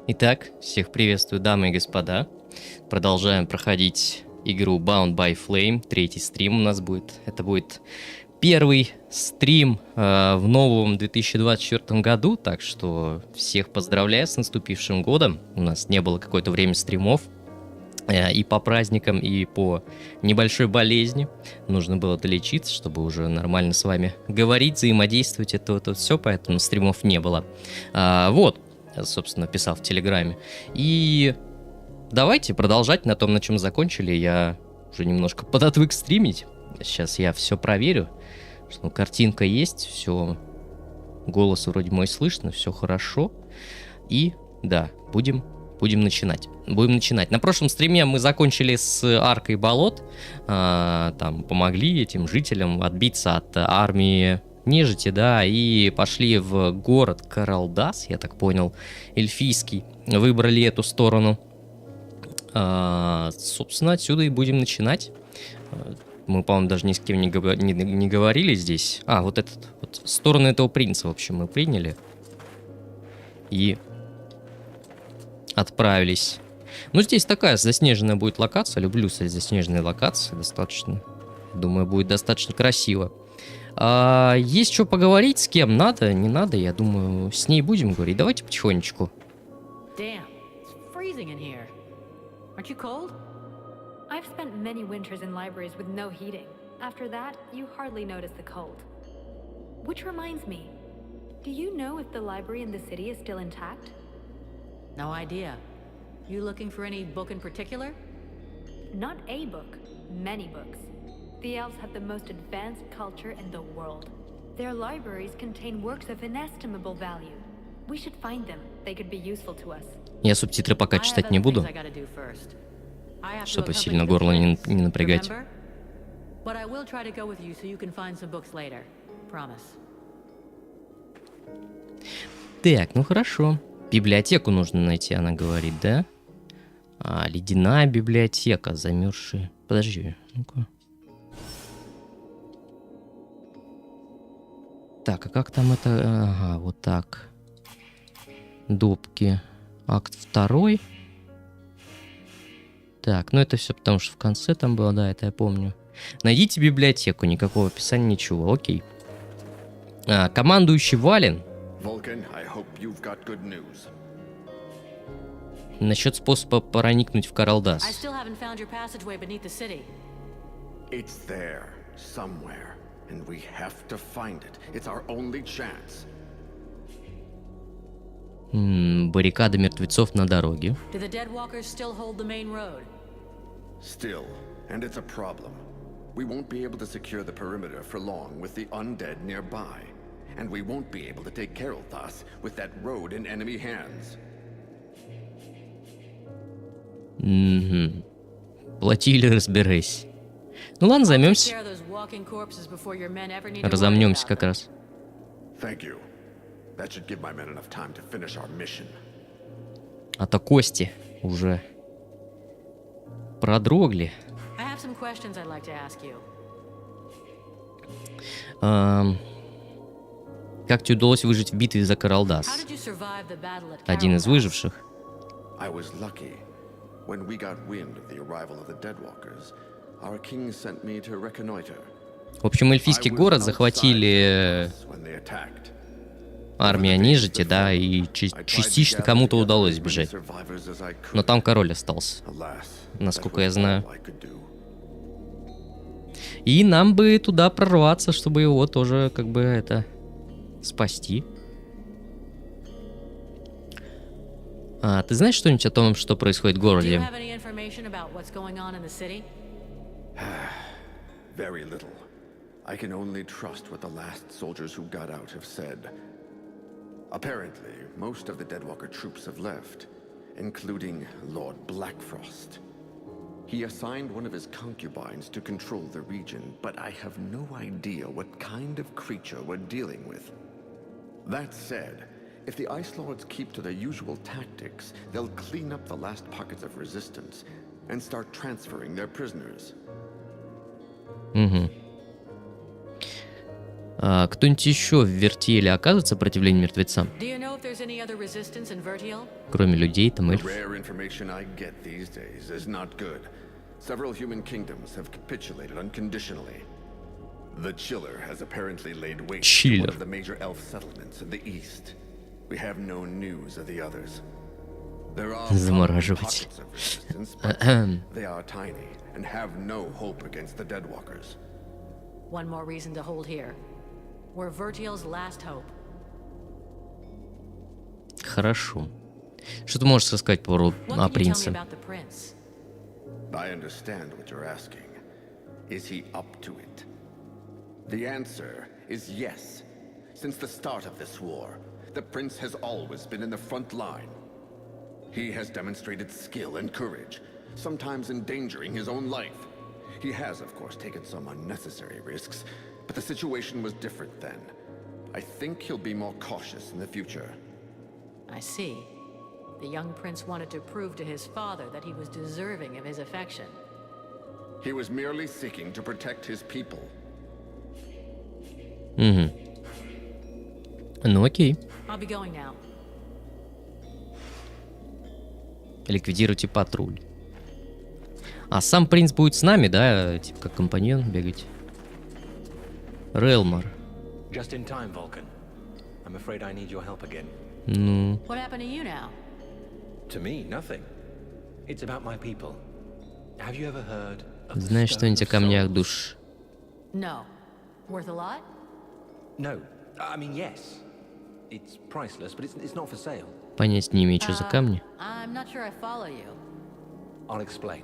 Итак, всех приветствую, дамы и господа. Продолжаем проходить игру Баунд БАЙ ФЛЕЙМ. Третий стрим у нас будет. Это будет первый стрим в новом 2024 году. Так что всех поздравляю с наступившим годом. У нас не было какое-то время стримов. И по праздникам, и по небольшой болезни. Нужно было долечиться, чтобы уже нормально с вами говорить, взаимодействовать. Это все, поэтому стримов не было. Вот. Я, собственно, писал в Телеграме. И давайте продолжать на том, на чем закончили. Я уже немножко подотвык стримить. Сейчас я все проверю. Что картинка есть, все. Голос вроде мой слышно, все хорошо. И да, будем начинать. Будем начинать. На прошлом стриме мы закончили с аркой болот. Там помогли этим жителям отбиться от армии нежити, да, и пошли в город КАРАЛДАС, я так понял, эльфийский. Выбрали эту сторону. Собственно, отсюда и будем начинать. Мы, по-моему, даже ни с кем не говорили здесь. Вот сторону этого принца, в общем, мы приняли. И отправились. Ну, здесь такая заснеженная будет локация. Люблю заснеженные локации достаточно. Думаю, будет достаточно красиво. Есть что поговорить, с кем надо, не надо, я думаю, с ней будем говорить. Давайте потихонечку. Damn, it's freezing in here. Aren't you cold? I've spent many winters in libraries with no heating. After that, you hardly notice the cold. Which reminds me, do you know if the library in the city is still intact? No idea. You looking for any book in particular? Not a book, many books. The elves have the most advanced culture in the world. Their libraries contain works of inestimable value. We should find them. They could be useful to us. Я субтитры пока читать не буду, чтобы сильно горло не напрягать. Так, ну хорошо. Библиотеку нужно найти, она говорит, да? Ледяная библиотека, замерзшие. Подожди, ну-ка. Так, а как там это? Ага, вот так. Допки. Акт 2. Так, ну это все потому, что в конце там было, да, это я помню. Найдите библиотеку, никакого описания, ничего, окей. Командующий Вален. Насчет способа проникнуть в КАРАЛДАС. And we have to find it. It's our only chance. Баррикада мертвецов на дороге. Do the dead walkers still hold the main road? Still, and it's a problem. We won't be able to secure the perimeter for long with the undead nearby. And we won't be able to take КАРАЛДАС with that road in enemy hands. Плати или разберись. Ну ладно, займемся. Разомнемся как раз. А то кости уже продрогли. Как тебе удалось выжить в битве за КАРАЛДАС? Один из выживших. В общем, эльфийский город захватили армия нежити, да, и частично кому-то удалось сбежать. Но там король остался, насколько я знаю. И нам бы туда прорваться, чтобы его тоже, как бы, это, спасти. Ты знаешь что-нибудь о том, что происходит в городе? Very little. I can only trust what the last soldiers who got out have said. Apparently, most of the Deadwalker troops have left, including Lord Blackfrost. He assigned one of his concubines to control the region, but I have no idea what kind of creature we're dealing with. That said, if the Ice Lords keep to their usual tactics, they'll clean up the last pockets of resistance and start transferring their prisoners. Кто-нибудь еще в вертеле оказывает сопротивление мертвецам? if there's any other resistance in Vertiel? Кроме людей, там The эльф. rare information I get these days is not good. Several human kingdoms have capitulated unconditionally. The Chiller has apparently laid waste to one Chiller. of the major elf settlements in the east. We have no news of the others. There are Замораживать. pockets of resistance, but they are tiny and have no hope against the Deadwalkers. One more reason to hold here. We're Vertiel's last hope. Хорошо. Что ты можешь сказать What о can you tell me принце? about the prince? I understand what you're asking. Is he up to it? The answer is yes. Since the start of this war, the prince has always been in the front line. He has demonstrated skill and courage, sometimes endangering his own life. He has, of course, taken some unnecessary risks, but the situation was different then. I think he'll be more cautious in the future. I see. The young prince wanted to prove to his father that he was deserving of his affection. He was merely seeking to protect his people. Угу. Ну окей. I'll be going now. Ликвидируйте патруль. А сам принц будет с нами, да? Типа как компаньон бегать. Релмар. Just in time, Vulcan. I'm afraid I need your help again. Ну, What happened to you now? To me, nothing. It's about my people. Have you ever heard of the знаешь Stone что-нибудь о of камнях Souls? душ? No. Worth a lot? No. I mean, yes. It's priceless, but it's not for sale. Понять не имею, что за камни. I'm not sure I follow you. I'll explain.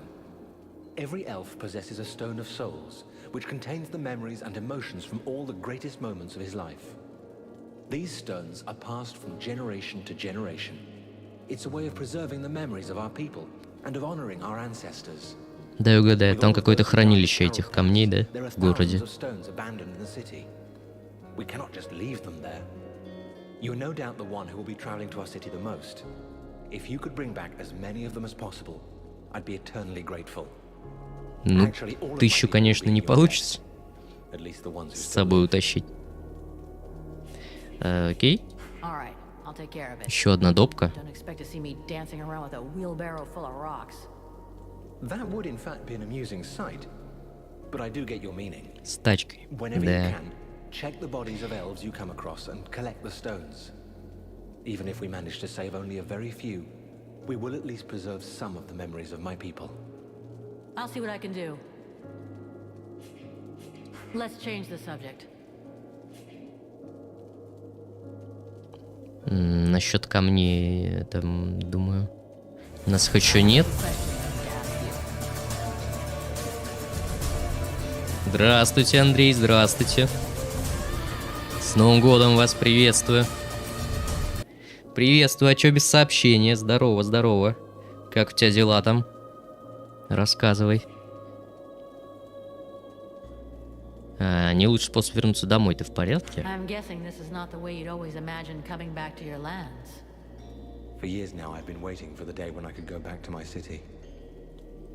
Every elf possesses a Stone of Souls, which contains the memories and emotions from all the greatest moments of his life. These stones are passed from generation to generation. It's a way of preserving the memories of our people and of honoring our ancestors. Дай угадаю, With там all the какое-то births хранилище and этих arrow камней, towers, да? there are В городе. thousands of stones abandoned in the city. We cannot just leave them there. You're no doubt the one who will be traveling to our city the most. If you could bring back as many of them as possible, I'd be eternally grateful. Ну, Actually, all of my 1000, people конечно, will be не in your получится debt. At least the ones who с still собой live. утащить. Окей. All right, I'll take care of it. Еще одна допка. Don't expect to see me dancing around with a wheelbarrow full of rocks. That would in fact be an amusing sight, but I do get your meaning. С тачкой. Whenever you Да. can, check the bodies of elves you come across and collect the stones. Even if we manage to save only a very few, we will at least preserve some of the memories of my people. I'll see what I can do. Let's change the subject. Насчет камней, там, думаю, у нас их еще нет. Здравствуйте, Андрей, здравствуйте. С Новым годом вас приветствую. Приветствую, а чё без сообщения? Здорово, здорово. Как у тебя дела там? Рассказывай. Не лучше способ вернуться домой, ты в порядке? I'm guessing this is not the way you'd always imagine coming back to your lands. For years now, I've been waiting for the day when I could go back to my city.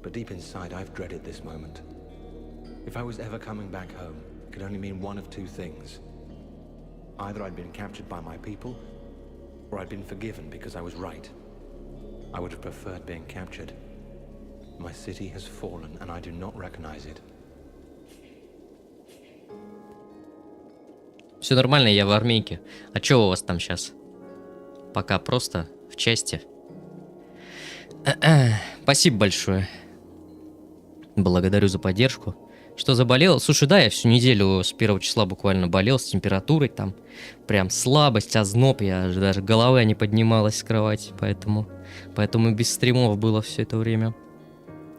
But deep inside, I've dreaded this moment. If I was ever coming back home, it could only mean one of two things. Either I'd been captured by my people, or I'd been forgiven because I was right. I would have preferred being captured. My city has fallen, and I do not recognize it. Все нормально, я в армейке. А чё у вас там сейчас? Пока просто в части. Спасибо большое. Благодарю за поддержку. Что, заболел? Слушай, да, я всю неделю с 1 числа буквально болел с температурой, там прям слабость, озноб, я даже голова не поднималась с кровати, поэтому без стримов было все это время.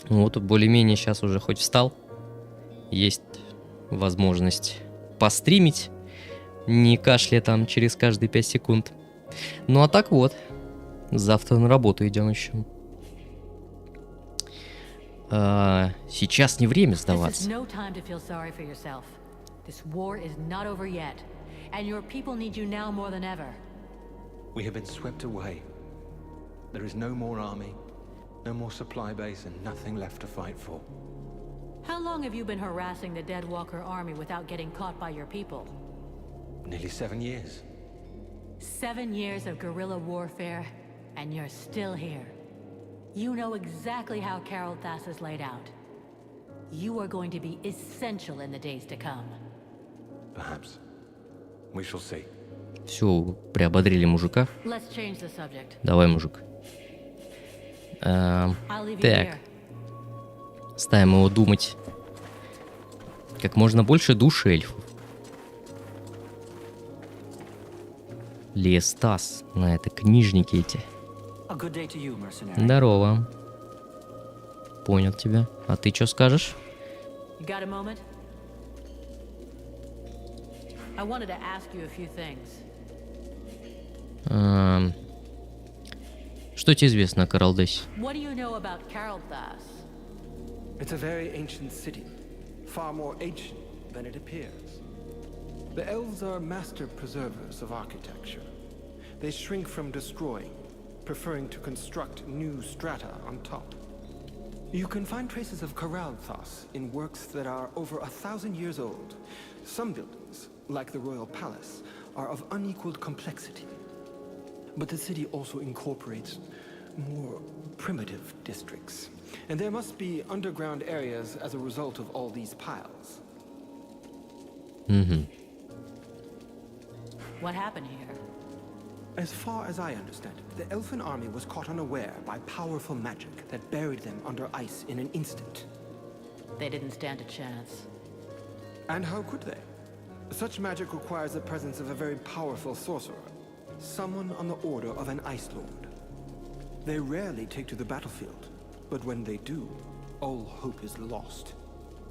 Вот, более-менее сейчас уже хоть встал, есть возможность постримить, не кашля там через каждые 5 секунд. Ну а так вот, завтра на работу идем еще. Сейчас не время сдаваться. This is no time to feel sorry for yourself. This war is not over yet, and your people need you now more than ever. We have been swept away. There is no more army, no more supply base, and nothing left to fight for. How long have you been harassing the Deadwalker army without getting caught by your people? Nearly 7 years. 7 years of guerrilla warfare, and you're still here. You know exactly how КАРАЛДАС is laid out. You are going to be essential in the days to come. Perhaps. We shall see. Все, приободрили мужика. Let's change the subject. Давай, мужик. I'll leave you Так. here. Ставим его думать. Как можно больше душ эльфов. Лестас. На это книжники эти. A good day to you, mercenary. Здорово. Понял тебя. А ты что скажешь? You got a moment? I wanted to ask you a few things. Что тебе известно о КАРАЛДАСе? What do you know about КАРАЛДАС? It's a very ancient city, far more ancient than it appears. The elves are master preservers of architecture. They shrink from destroying, preferring to construct new strata on top. You can find traces of КАРАЛДАС in works that are over 1,000 years old. Some buildings, like the royal palace, are of unequaled complexity. But the city also incorporates more primitive districts. And there must be underground areas as a result of all these piles. What happened here? As far as I understand it, the elfin army was caught unaware by powerful magic that buried them under ice in an instant. They didn't stand a chance. And how could they? Such magic requires the presence of a very powerful sorcerer, someone on the order of an Ice Lord. They rarely take to the battlefield, but when they do, all hope is lost.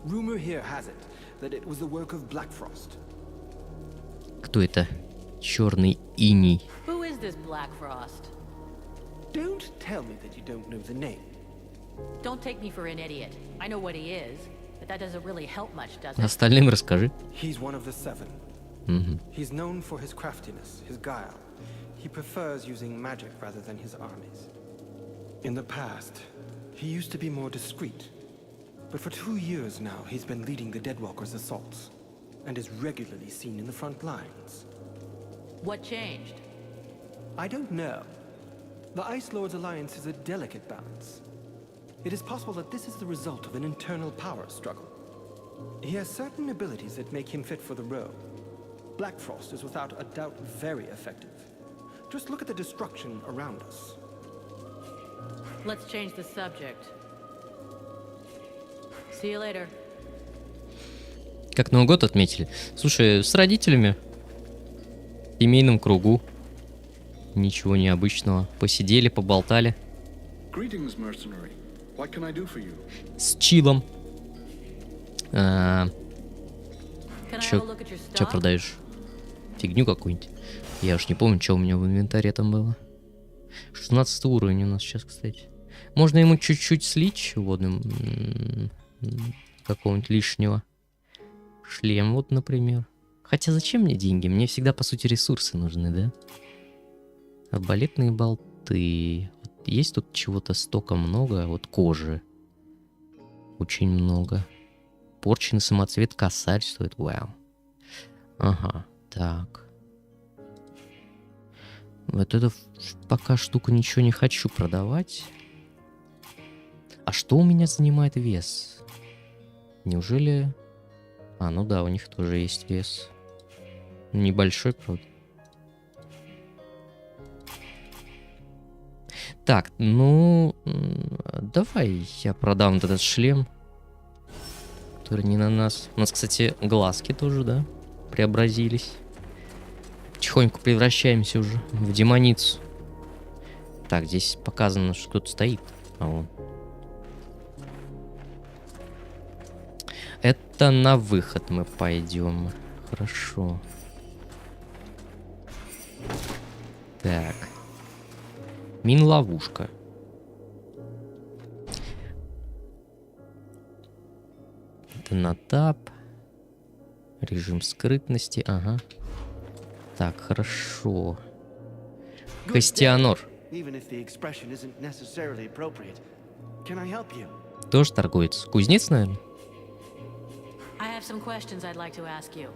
Rumor here has it that it was the work of Blackfrost. Кто это? Черный иней. Who is this Black Frost? Don't tell me that you don't know the name. Don't take me for an idiot. I know what he is, but that doesn't really help much, does it? Остальным расскажи. He's one of the seven. He's known for his craftiness, his guile. He prefers using magic rather than his armies. In the past, he used to be more discreet. But for 2 years now, he's been leading the Deadwalkers' assaults, and is regularly seen in the front lines. What changed? I don't know. The Ice Lord's alliance is a delicate balance. It is possible that this is the result of an internal power struggle. He has certain abilities that make him fit for the role. Blackfrost is without a doubt very effective. Just look at the destruction around us. Let's change the subject. See you later. Как Новый год отметили? Слушай, с родителями. В семейном кругу. Ничего необычного. Посидели, поболтали. Greetings, mercenary. What can I do for you? С чилом. Can I have a Чё look at your чё stock? продаешь? Фигню какую-нибудь. Я уж не помню, что у меня в инвентаре там было. 16 уровень у нас сейчас, кстати. Можно ему чуть-чуть слить водным какого-нибудь лишнего. Шлем вот, например. Хотя зачем мне деньги? Мне всегда, по сути, ресурсы нужны, да? Арбалетные болты. Вот есть тут чего-то стока много. Вот кожи. Очень много. Порченный самоцвет косарь стоит. Вау. Ага. Так. Вот это пока штука ничего не хочу продавать. А что у меня занимает вес? Неужели... А, ну да, у них тоже есть вес. Небольшой, правда. Так, ну... Давай я продам вот этот шлем. Который не на нас. У нас, кстати, глазки тоже, да? Преобразились. Потихоньку превращаемся уже в демоницу. Так, здесь показано, что кто-то стоит. А вон. Это на выход мы пойдем. Хорошо. Так. Мин-ловушка. Это на тап. Режим скрытности. Ага. Так, хорошо. Костянор. Тоже торговец. Кузнец, наверное? I have some questions I'd like to ask you.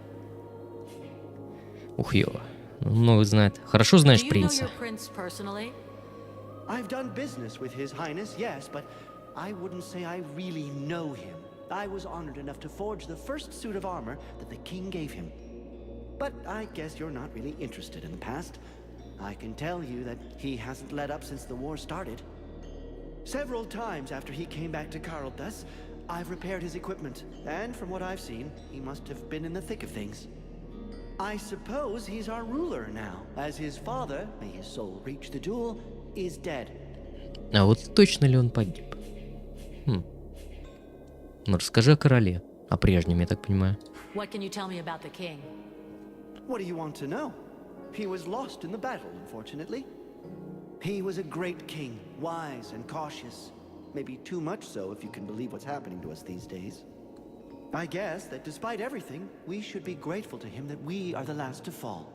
Ух, ё. Много знает. Хорошо знаешь Do you know принца. your prince personally? I've done business with His Highness, yes, but I wouldn't say I really know him. I was honored enough to forge the first suit of armor that the king gave him. But I guess you're not really interested in the past. I can tell you that he hasn't let up since the war started. Several times after he came back to KARALDAS, I've repaired his equipment, and from what I've seen, he must have been in the thick of things. I suppose he's our ruler now, as his father, may his soul reach the jewel, is dead. А вот точно ли он погиб? Ну, расскажи о короле. О прежнем, я так понимаю. What can you tell me about the king? What do you want to know? He was lost in the battle, unfortunately. He was a great king, wise and cautious. Maybe too much so if you can believe what's happening to us these days. I guess that despite everything, we should be grateful to him that we are the last to fall.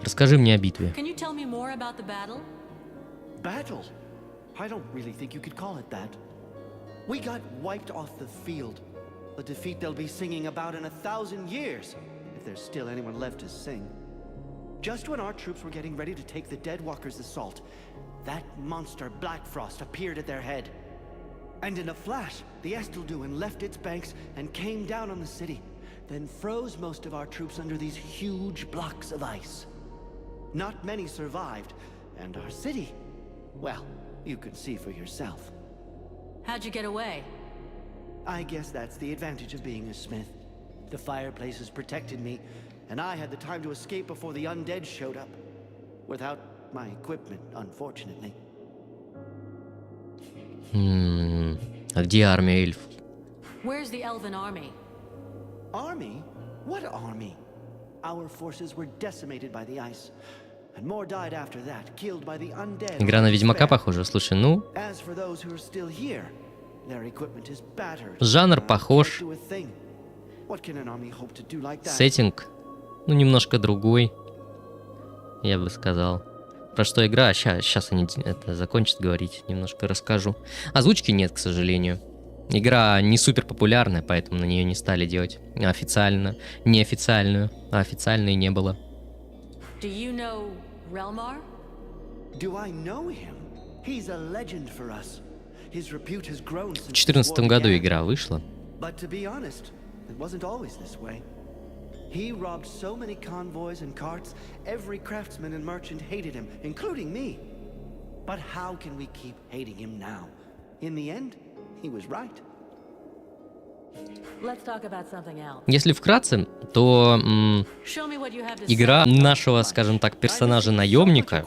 Расскажи мне о битве. Can you tell me more about the battle? Battle? I don't really think you could call it that. We got wiped off the field. A defeat they'll be singing about in 1,000 years, if there's still anyone left to sing. Just when our troops were getting ready to take the Deadwalkers' assault, that monster Blackfrost appeared at their head. And in a flash, the Estelduin left its banks and came down on the city, then froze most of our troops under these huge blocks of ice. Not many survived, and our city, well, you can see for yourself. How'd you get away? I guess that's the advantage of being a smith. The fireplaces protected me, and I had the time to escape before the undead showed up. Without my equipment, unfortunately. А где армия эльфов? Where's the elven army? Army? What army? Our forces were decimated by the ice, and more died after that, killed by the undead. Игра на Ведьмака похожа. Слушай, ну, As for those who are still here, their equipment is battered. жанр and похож. can't do a thing. What can an army hope to do like that? Сеттинг, ну, немножко другой, я бы сказал. Про что игра? Сейчас они это закончат говорить, немножко расскажу. Озвучки нет, к сожалению. Игра не супер популярная, поэтому на нее не стали делать официально, неофициальную, а официальной не было. Do you know Relmar? Do I know him? He's a legend for us. His repute has grown since В 2014 году began. игра вышла. But to be honest, it wasn't always this way. He robbed so many convoys and carts, every craftsman and merchant hated him, including me. But how can we keep hating him now? In the end, he was right. Let's talk about something else. Если вкратце, то Show me what you have to игра say. нашего, скажем так, персонажа-наемника.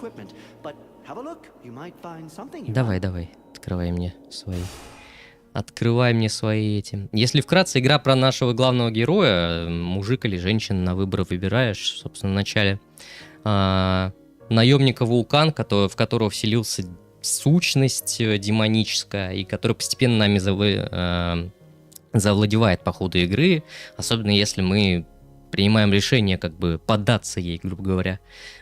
But have a look, you might find something you Давай, открывай мне свои. Открывай мне свои эти. Если вкратце, игра про нашего главного героя, мужик или женщина, на выбор выбираешь, собственно, в начале. Наемника Вулкан, в которого вселился сущность демоническая, и которая постепенно нами завладевает по ходу игры, особенно если мы принимаем решение как бы поддаться ей, грубо говоря,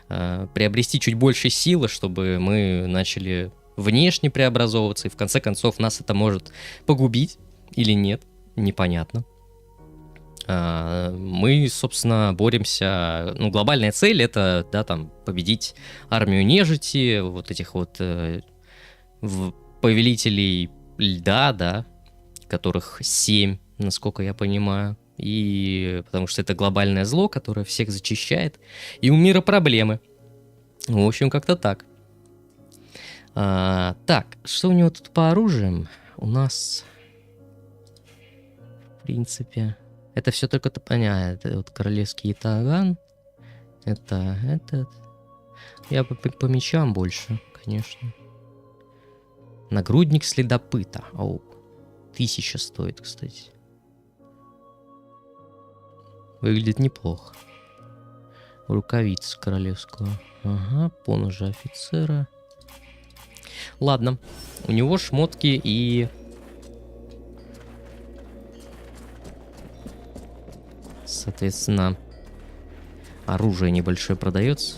приобрести чуть больше силы, чтобы мы начали внешне преобразовываться, и в конце концов нас это может погубить или нет, непонятно. Мы, собственно, боремся, ну, глобальная цель — это, да, там, победить армию нежити, вот этих вот повелителей льда, да, которых 7, насколько я понимаю, и потому что это глобальное зло, которое всех зачищает, и у мира проблемы. В общем, как-то так. Так, что у него тут по оружиям? У нас, в принципе, это все только понятно. Это вот королевский ятаган. Это этот. Я по мечам больше, конечно. Нагрудник следопыта. Оу. 1000 стоит, кстати. Выглядит неплохо. Рукавица королевского. Ага, поножи офицера. Ладно, у него шмотки и... Соответственно, оружие небольшое продается.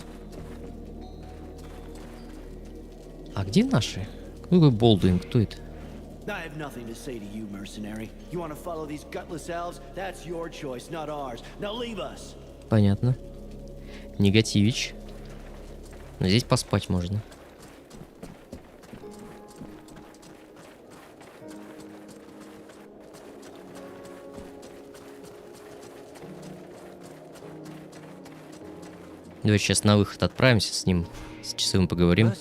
А где наши? Какой Болдуин? Кто это? I have nothing to say to you, mercenary. You want to follow these gutless elves? That's your choice, not ours. Now leave us. Понятно. Негативич. Но здесь поспать можно. Давай сейчас на выход отправимся с ним. С часовым поговорим.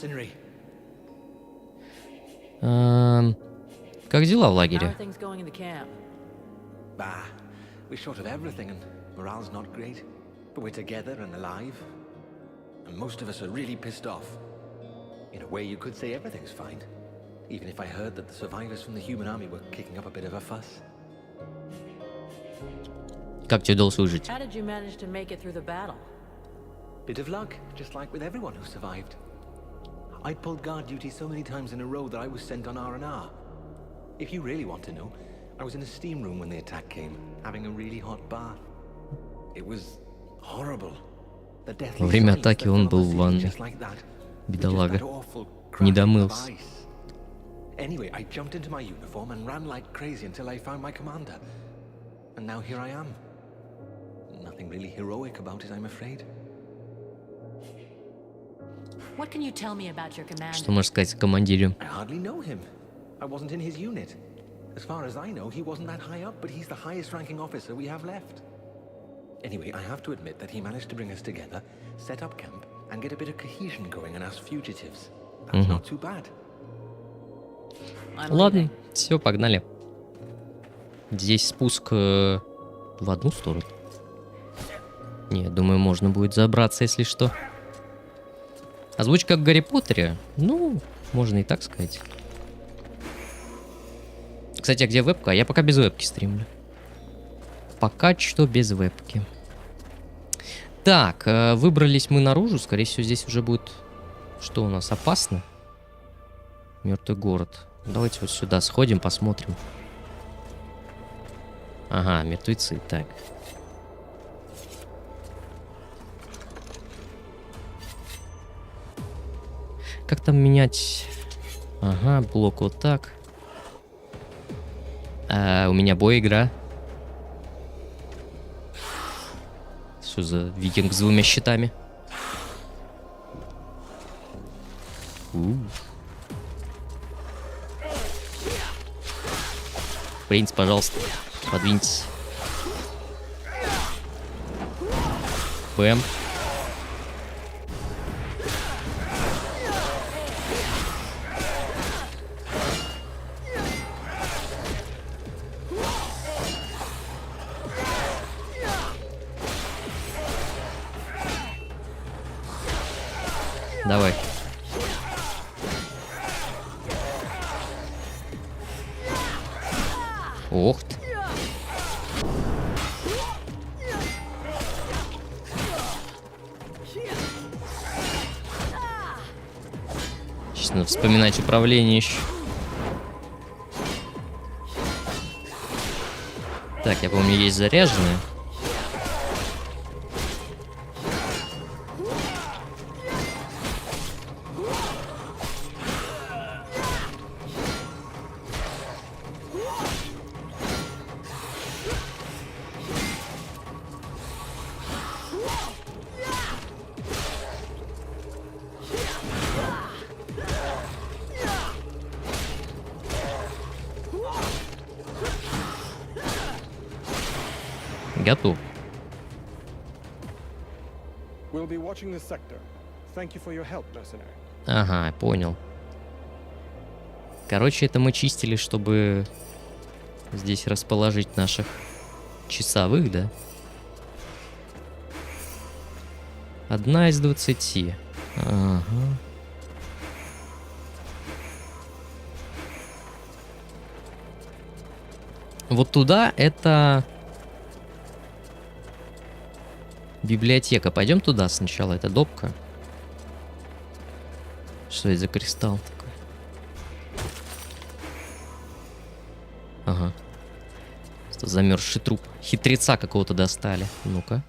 Как дела в лагере? We're short of everything and morale's not great, but we're together and alive. And most of us are really pissed off. In a way, you could say everything's fine, even if I heard that the survivors from the human army were kicking up a bit of a fuss. Как тебе удалось выжить? How did you manage to make it through the battle? Bit of luck, just like with everyone who survived. I pulled guard duty so many times in a row that I was sent on R&R. If you really want to know, I was in a steam room when the attack came, having a really hot bath. It was horrible. Во время атаки он был в ванной. Бедолага. Не домылся. Anyway, I jumped into my uniform and ran like crazy until I found my commander. And now here I am. Nothing really heroic about it, I'm afraid. What can you tell me about your commander? Что можешь сказать о командире? I hardly know him. I wasn't in his unit. As far as I know, he wasn't that high up, but he's the highest ranking officer we have left. Anyway, I have to admit that he managed to bring us together, set up camp, and get a bit of cohesion going in us fugitives. That's not too bad. Ладно, все, погнали. Здесь спуск в одну сторону. Не, думаю, можно будет забраться, если что. Озвучка как в Гарри Поттере? Ну, можно и так сказать. Кстати, а где вебка? Я пока без вебки стримлю. Пока что без вебки. Так, выбрались мы наружу. Скорее всего, здесь уже будет... Что у нас? Опасно? Мертвый город. Давайте вот сюда сходим, посмотрим. Ага, мертвецы. Так. Как там менять? Ага, блок вот так. У меня бой игра. Что за викинг с двумя щитами? Принц, пожалуйста, подвиньтесь. Бэм. Давай. Ох ты. Сейчас надо вспоминать управление еще. Так, я помню, есть заряженные. Готов. Ага, понял. Короче, это мы чистили, чтобы здесь расположить наших часовых, да? 1 из 20. Ага. Вот туда это... Библиотека. Пойдем туда сначала. Это допка. Что это за кристалл такой? Ага. Что замерзший труп. Хитреца какого-то достали. Ну-ка.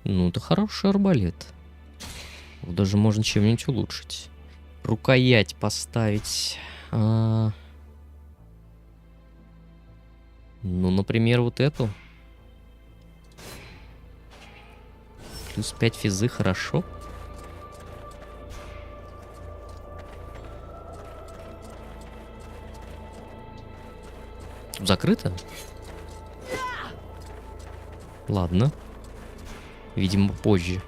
Ну, это хороший арбалет. Даже можно чем-нибудь улучшить. Рукоять поставить. Ну, например, вот эту. Плюс 5 физы, хорошо. Закрыто? Ладно. Видимо, позже.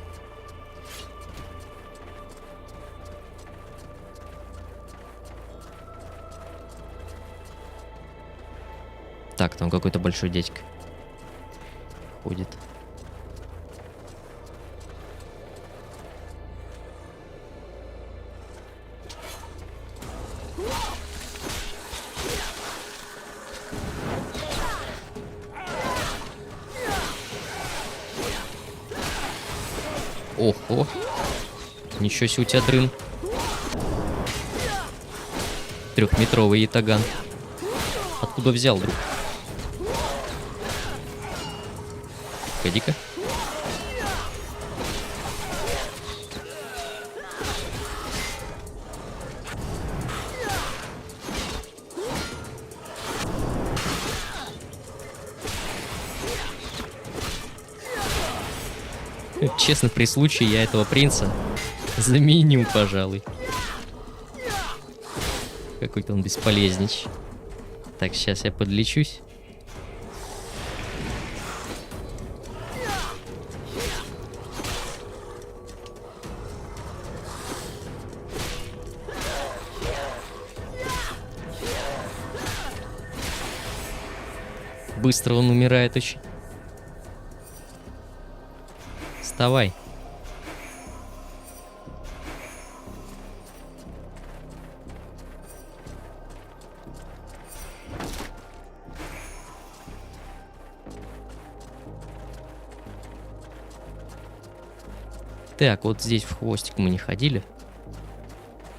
Так, там какой-то большой дядька ходит. Ого. Ничего себе у тебя дрын. Трехметровый ятаган. Откуда взял, друг? Погоди-ка. Честно, при случае я этого принца заменю, пожалуй. Какой-то он бесполезнич. Так, сейчас я подлечусь. Быстро он умирает очень. Вставай. Так, вот здесь в хвостик мы не ходили.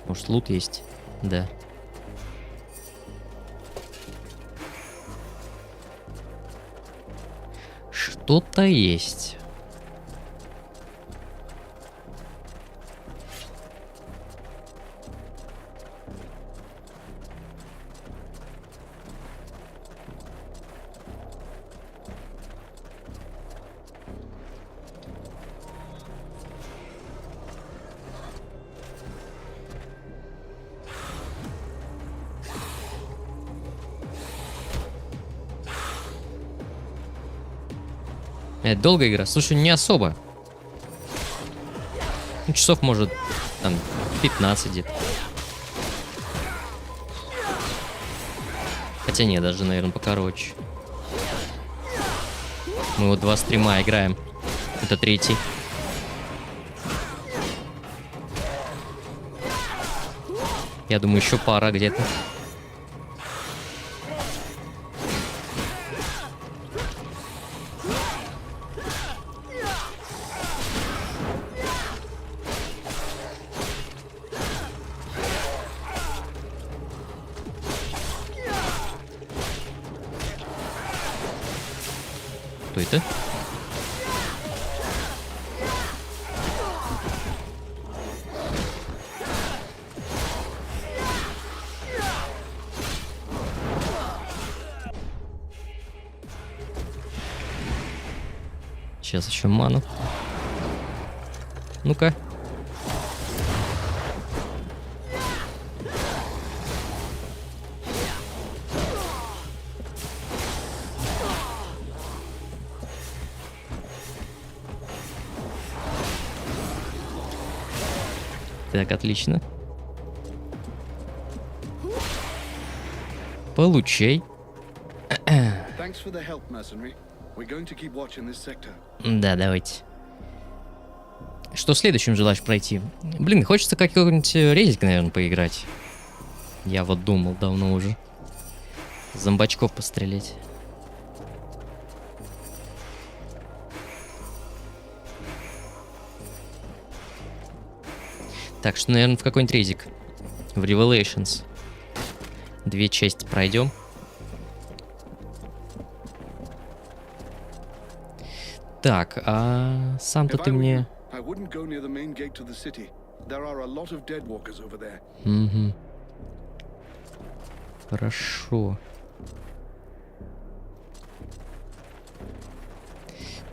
Может, лут есть? Да. Что-то есть. Это долгая игра? Слушай, не особо. Ну, часов, может, там, 15 где-то. Хотя нет, даже, наверное, покороче. Мы вот 2 стрима играем. Это 3-й. Я думаю, еще пара где-то. Кто это? Сейчас еще ману. Ну-ка. Так, отлично. Получай. Да, давайте. Что следующим желаешь пройти? Блин, хочется какой-нибудь резик, наверное, поиграть. Я вот думал давно уже. Зомбачков пострелять. Так что, наверное, в какой-нибудь резик. В Revelations. 2 части пройдем. Так, а сам-то ты мне... Угу. Хорошо.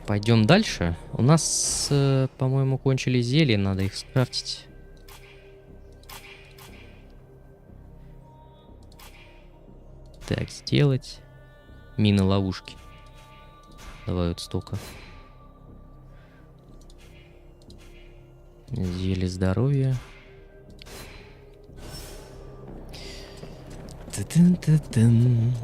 Пойдем дальше. У нас, по-моему, кончились зелья, надо их скрафтить. Так, сделать. Мины-ловушки. Давай вот столько. Зелье здоровья. Та-дын-та-дын.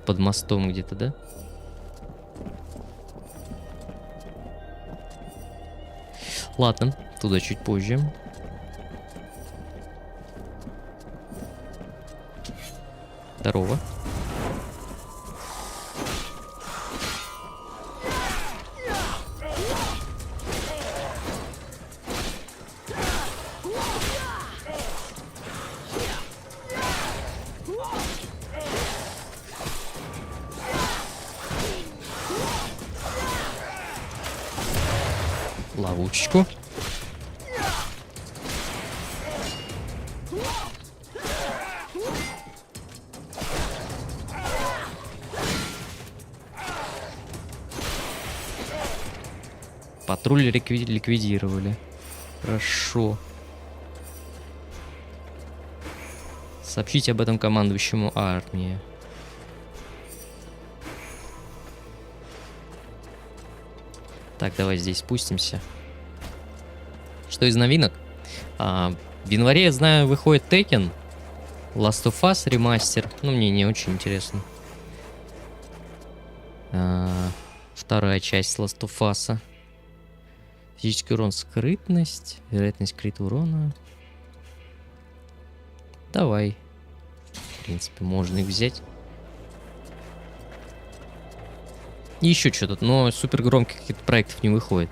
Под мостом где-то, да? Ладно, туда чуть позже. Здорово. Ловушечку. Патруль ликвидировали. Хорошо. Сообщите об этом командующему армии. Так, давай здесь спустимся. Что из новинок? В январе, я знаю, выходит Tekken, Last of Us ремастер. Ну, мне не очень интересно. Вторая часть Last of Us. Физический урон, скрытность, вероятность крита урона. Давай. В принципе, можно их взять. И еще что-то, но супер громких каких-то проектов не выходит.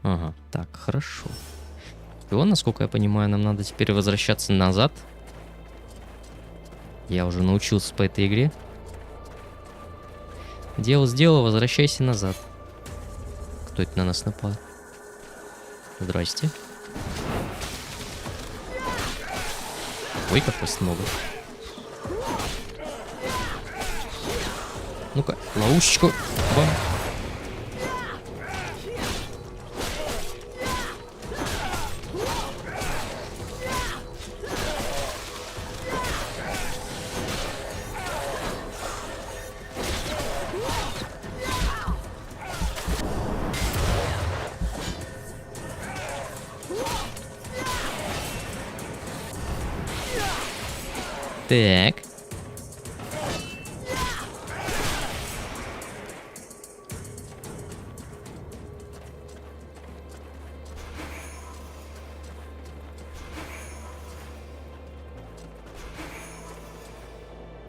Ага, так, хорошо. И вот, насколько я понимаю, нам надо теперь возвращаться назад. Я уже научился по этой игре. Дело сделал, возвращайся назад. Кто это на нас напал? Здрасте. Ой, как вас много. Ну-ка, ловушечку. Бам. Так.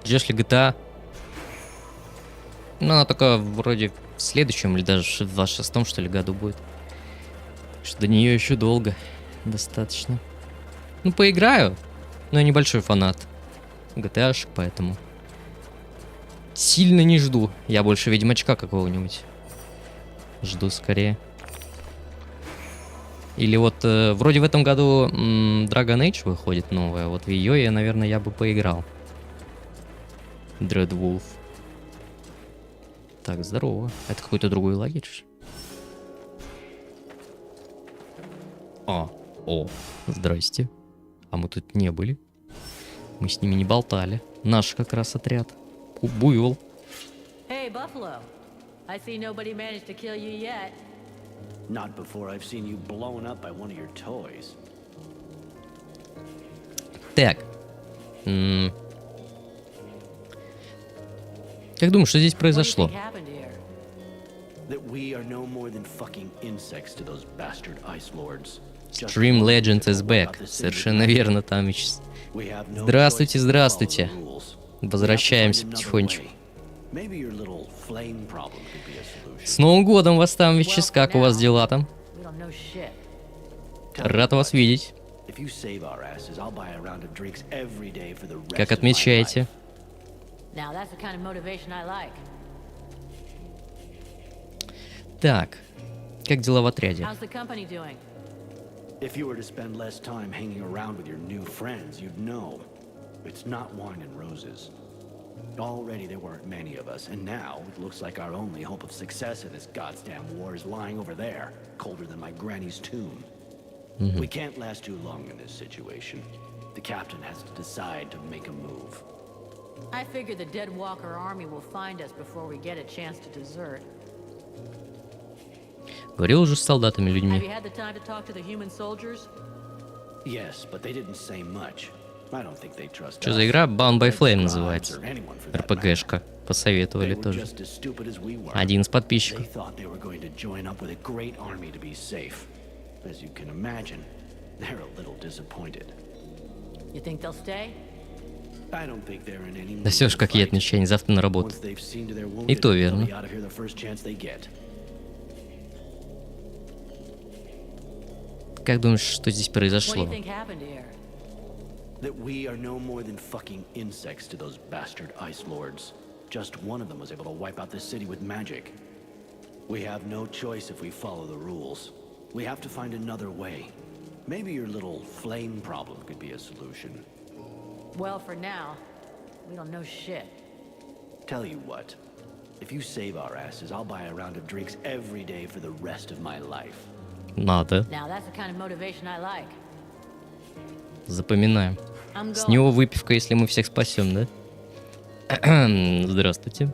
Ждешь ли GTA? Ну, она только вроде в следующем или даже в 26-м, что ли, году будет. Так что до нее еще долго. Достаточно. Ну, поиграю. Но я небольшой фанат GTA-шек, поэтому сильно не жду. Я больше Ведьмачка какого-нибудь жду скорее. Или вот вроде в этом году Dragon Age выходит новая. Вот в ее я, наверное, я бы поиграл. Dreadwolf. Так, здорово. Это какой-то другой лагерь? О, здрасте. А мы тут не были. Мы с ними не болтали. Наш как раз отряд. Буйвол. Hey, Buffalo. I see nobody managed to kill you yet. Not before I've seen you blown up by one of your toys. Так. Как думаешь, что здесь произошло? What do you think happened here? That we are no more than fucking insects to those bastard ice lords. Stream Legends is back. Совершенно верно, там. Здравствуйте, здравствуйте. Возвращаемся потихонечку. С Новым годом вас там, Вичес. Как у вас дела там? Рад вас видеть. Как отмечаете? Now that's the kind of motivation I like. Так, как дела в отряде? How's the company doing? If you were to spend less time hanging around with your new friends, you'd know. It's not wine and roses. Already there weren't many of us, and now it looks like our only hope of success in this goddamn war is lying over there, colder than my granny's tomb. We can't last too long in this situation. The captain has to decide to make a move. I figure the Dead Walker army will find us before we get a chance to desert. Говорил уже с солдатами, Have людьми. you had the time to talk to the human soldiers? Yes, but they didn't say much. I don't think they trust Что us. за игра? Bound by FLEYM Or называется. anyone for that РПГшка. matter. Посоветовали They were тоже. just as stupid as we were. Один из подписчиков. They thought they were going to join up with a great army to be safe. As you can imagine, they're a little disappointed. You think they'll stay? I don't think they're in any mood Да все ж to какие fight. отмечания, завтра на работу. Once they've seen to their И wounded, то they'll верно. be out of here the first chance they get. Как думаешь, что здесь What do произошло? you think happened here? That we are no more than fucking insects to those bastard ice lords. Just one of them was able to wipe out this city with magic. We have no choice if we follow the rules. We have to find another way. Maybe your little flame problem could be a solution. Well, for now, we don't know shit. Tell you what, if you save our asses, I'll buy a round of drinks every day for the rest of my life. Надо. Now that's the kind of motivation I like. Запоминаем. I'm С going. него выпивка, если мы всех спасем, да? Здравствуйте.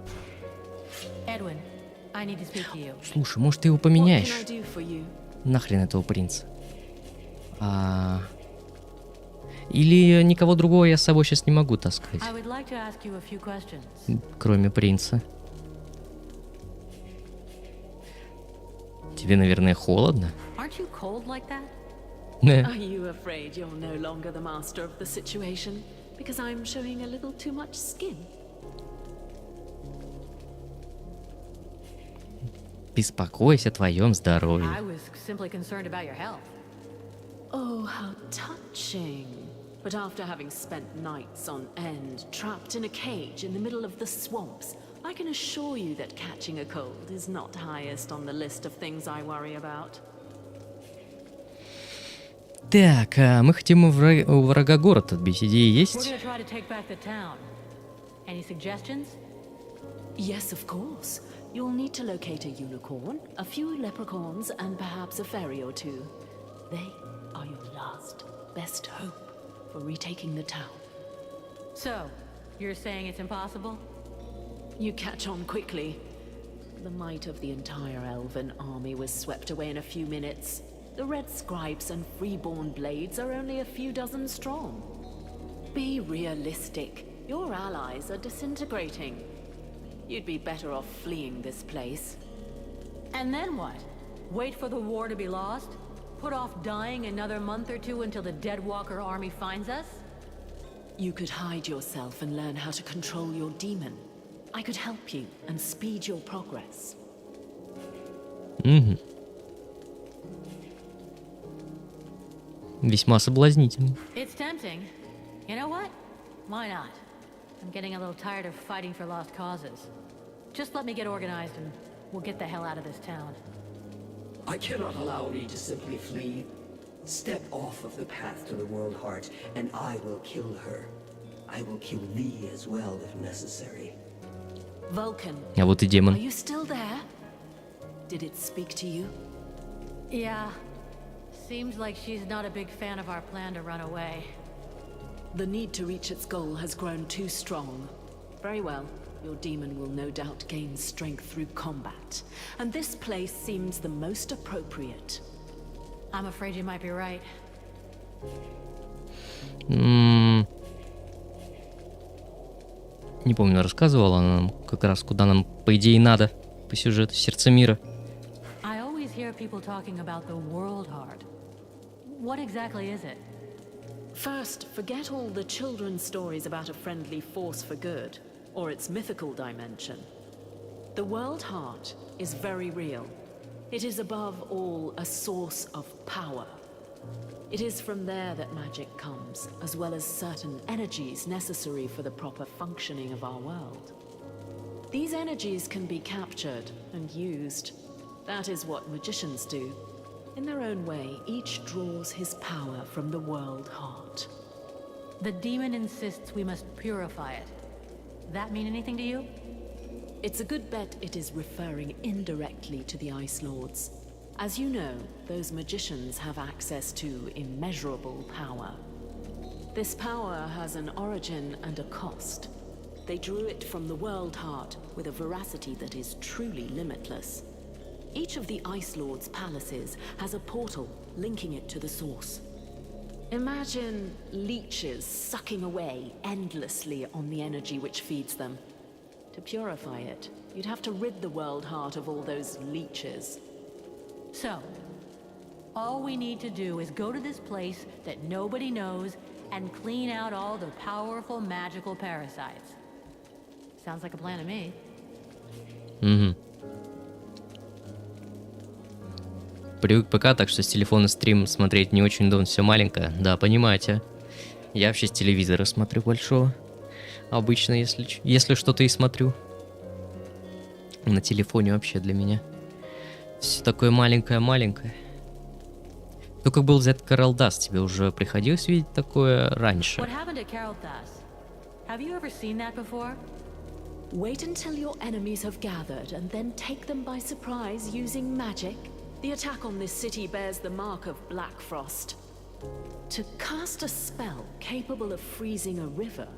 Edwin, I need to speak to you. Слушай, может, ты его поменяешь? Нахрен этого принца. Или никого другого я с собой сейчас не могу таскать, I would like to ask you a few questions. кроме принца. Тебе, наверное, холодно? Aren't you cold like that? Are you afraid you're no longer the master of the situation? Because I'm showing a little too much skin? Беспокойся о твоем здоровье. I was simply concerned about your health. Oh, how touching. But after having spent nights on end, trapped in a cage in the middle of the swamps, I can assure you that catching a cold is not highest on the list of things I worry about. Так, мы хотим у врага город отбить. Идеи We're есть? gonna try to take back the town. Any suggestions? Yes, of course. You'll need to locate a unicorn, a few leprechauns, and perhaps a fairy or two. They are your last, best hope for retaking the town. So, you're saying it's impossible? You catch on quickly. The might of the entire elven army was swept away in a few minutes. The red scribes and freeborn blades are only a few dozen strong. Be realistic. Your allies are disintegrating. You'd be better off fleeing this place. And then what? Wait for the war to be lost? Put off dying another month or two until the Dead Walker army finds us? You could hide yourself and learn how to control your demon. I could help you and speed your progress. Весьма соблазнительно. It's tempting. You know what? Why not? I'm getting a little tired of fighting for lost causes. Just let me get organized and we'll get the hell out of this town. I cannot allow thee to simply flee. Step off of the path to the World Heart, and I will kill her. I will kill thee as well, if necessary. Vulcan, А вот и are демон. you still there? Did it speak to you? Yeah. Seems like she's not a big fan of our plan to run away. The need to reach its goal has grown too strong. Very well. Your demon will no doubt gain strength through combat. And this place seems the most appropriate. I'm afraid you might be right. Не помню, рассказывала она нам как раз, куда нам, по идее, надо по сюжету сердца мира. I always hear people talking about the World Heart. What exactly is it? First, forget all the children's stories about a friendly force for good, or its mythical dimension. The World Heart is very real. It is above all a source of power. It is from there that magic comes, as well as certain energies necessary for the proper functioning of our world. These energies can be captured and used. That is what magicians do. In their own way, each draws his power from the world heart. The demon insists we must purify it. That mean anything to you? It's a good bet it is referring indirectly to the Ice Lords. As you know, those magicians have access to immeasurable power. This power has an origin and a cost. They drew it from the world heart with a veracity that is truly limitless. Each of the Ice Lords' palaces has a portal linking it to the source. Imagine leeches sucking away endlessly on the energy which feeds them. To purify it, you'd have to rid the world heart of all those leeches. So, all we need to do is go to this place that nobody knows and clean out all the powerful magical parasites. Sounds like a plan to me. Привык ПК, так что с телефона стрим смотреть не очень удобно, все маленькое. Да, понимаете. Я вообще с телевизора смотрю большого. Обычно, если что-то и смотрю. На телефоне вообще для меня. Все такое маленькое-маленькое. Ну, как был взят КАРАЛДАС, тебе уже приходилось видеть такое раньше? Wait until your enemies have gathered and then take them by surprise using magic. The attack on this city bears the mark of Black Frost. To cast a spell capable of freezing a river,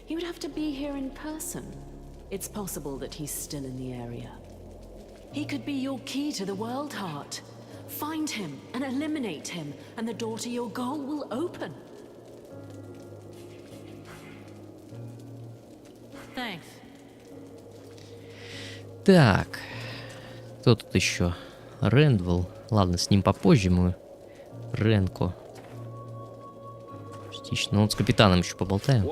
he would have to be here in person. It's possible that he's still in the area. He could be your key to the world heart. Find him and eliminate him, and the door to your goal will open. Thanks. Так, кто тут еще? Рэндвелл. Ладно, с ним попозже мы. Ренко. Частично. Ну, вот с капитаном еще поболтаем.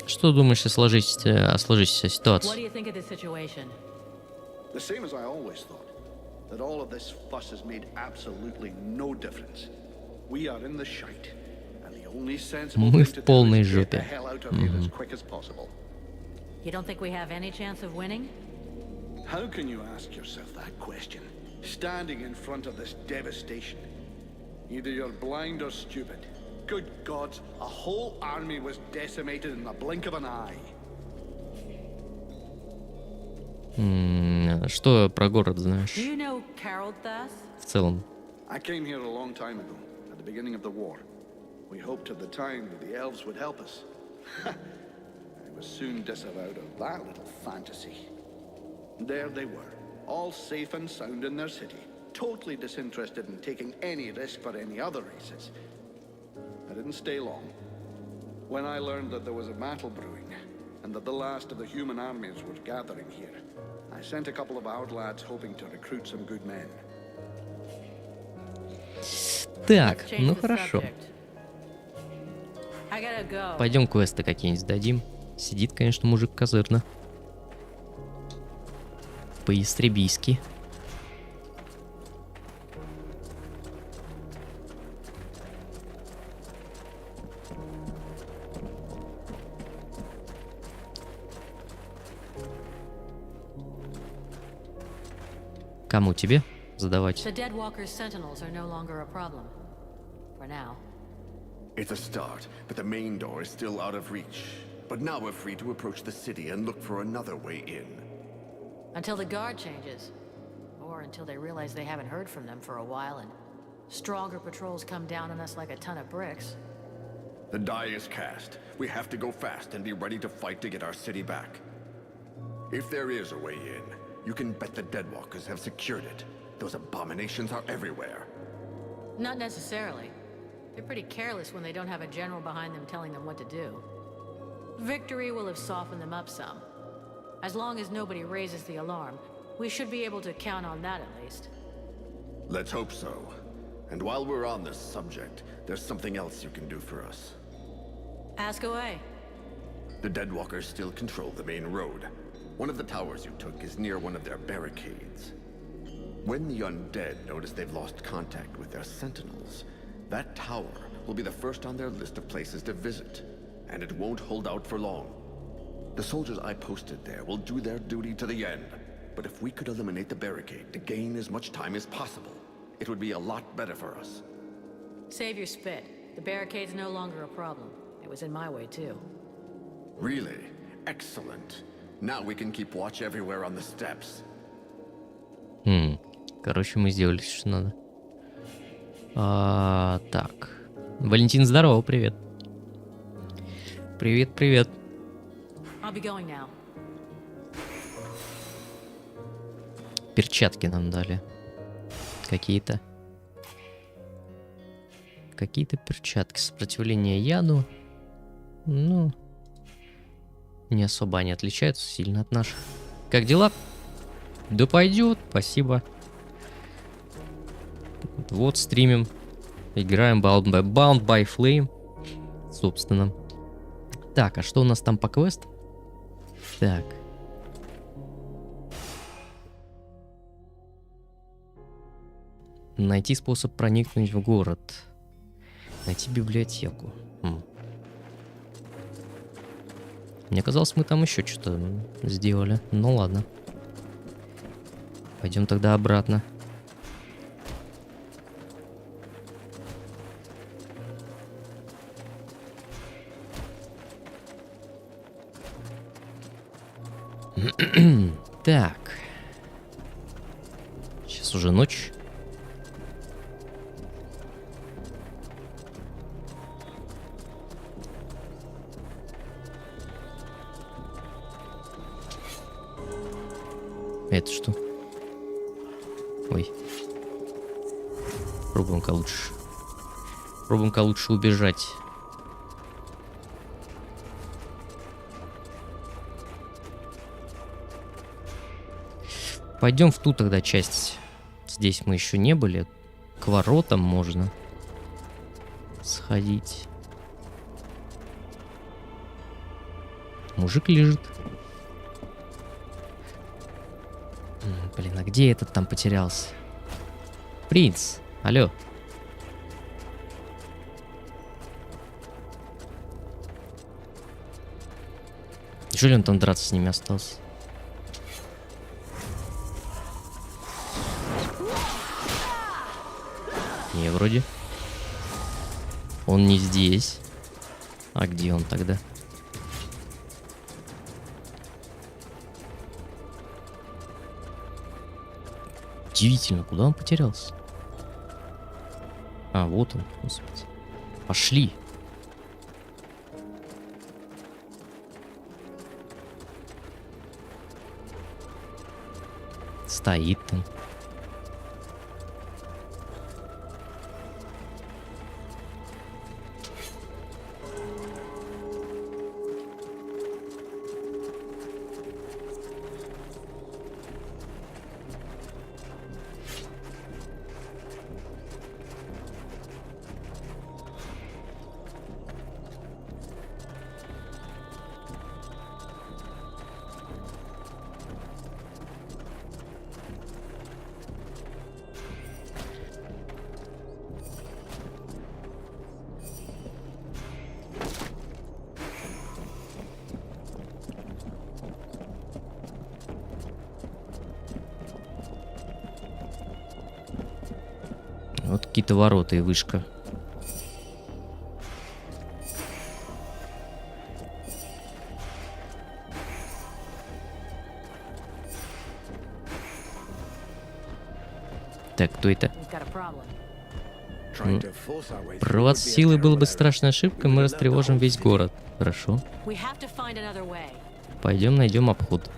Что думаешь о сложившейся ситуации? Мы в полной жопе. You don't think we have any chance of winning? How can you ask yourself that question, standing in front of this devastation? Either you're blind or stupid. Good gods, a whole army was decimated in the blink of an eye. Что про город знаешь? Do you know КАРАЛДАС? В целом. I came here a long time ago, at the beginning of the war. We hoped at the time that the elves would help us. I was soon disavowed of that little fantasy. There they were, all safe and sound in their city, totally disinterested in taking any risk for any other races. I didn't stay long. When I learned that there was a battle brewing, and that the last of the human armies were gathering here, I sent a couple of our lads hoping to recruit some good men. Так, ну хорошо. Пойдем квесты какие-нибудь сдадим. Сидит, конечно, мужик козырно. По-истребийски. Кому тебе задавать? It's a start, but the main door is still out of reach. But now we're free to approach the city and look for another way in. Until the guard changes. Or until they realize they haven't heard from them for a while and stronger patrols come down on us like a ton of bricks. The die is cast. We have to go fast and be ready to fight to get our city back. If there is a way in, you can bet the Deadwalkers have secured it. Those abominations are everywhere. Not necessarily. They're pretty careless when they don't have a general behind them telling them what to do. Victory will have softened them up some. As long as nobody raises the alarm, we should be able to count on that at least. Let's hope so. And while we're on this subject, there's something else you can do for us. Ask away. The Deadwalkers still control the main road. One of the towers you took is near one of their barricades. When the undead notice they've lost contact with their sentinels, that tower will be the first on their list of places to visit, and it won't hold out for long. The soldiers I posted there will do their duty to the end, but if we could eliminate the barricade to gain as much time as possible, it would be a lot better for us. Save your spit. The barricade's no longer a problem. It was in my way, too. Really? Excellent. Now we can keep watch everywhere on the steps. Короче, мы сделали, что надо. Так. Валентин, здорово, привет. Привет, привет. I'll be going now. Перчатки нам дали. Какие-то. Какие-то перчатки. Сопротивление яду. Ну, не особо они отличаются сильно от наших. Как дела? Да пойдет, спасибо. Вот стримим. Играем Баунд БАЙ ФЛЕЙМ. Собственно. Так, а что у нас там по квесту? Так. Найти способ проникнуть в город. Найти библиотеку. Мне казалось, мы там еще что-то сделали. Ну ладно. Пойдем тогда обратно. Так. Сейчас уже ночь. Это что? Ой. Пробуем-ка лучше. Пробуем-ка лучше убежать. Пойдем в ту тогда часть. Здесь мы еще не были. К воротам можно сходить. Мужик лежит. Блин, а где этот там потерялся? Принц, алло. Неужели он там драться с ними остался? Не, вроде. Он не здесь. А где он тогда? Удивительно, куда он потерялся? А, вот он, господи. Пошли. Стоит там. Вот какие-то ворота и вышка. Так, кто это? Провод силы был бы страшной ошибкой, мы растревожим весь город. Хорошо. Пойдем найдем обход.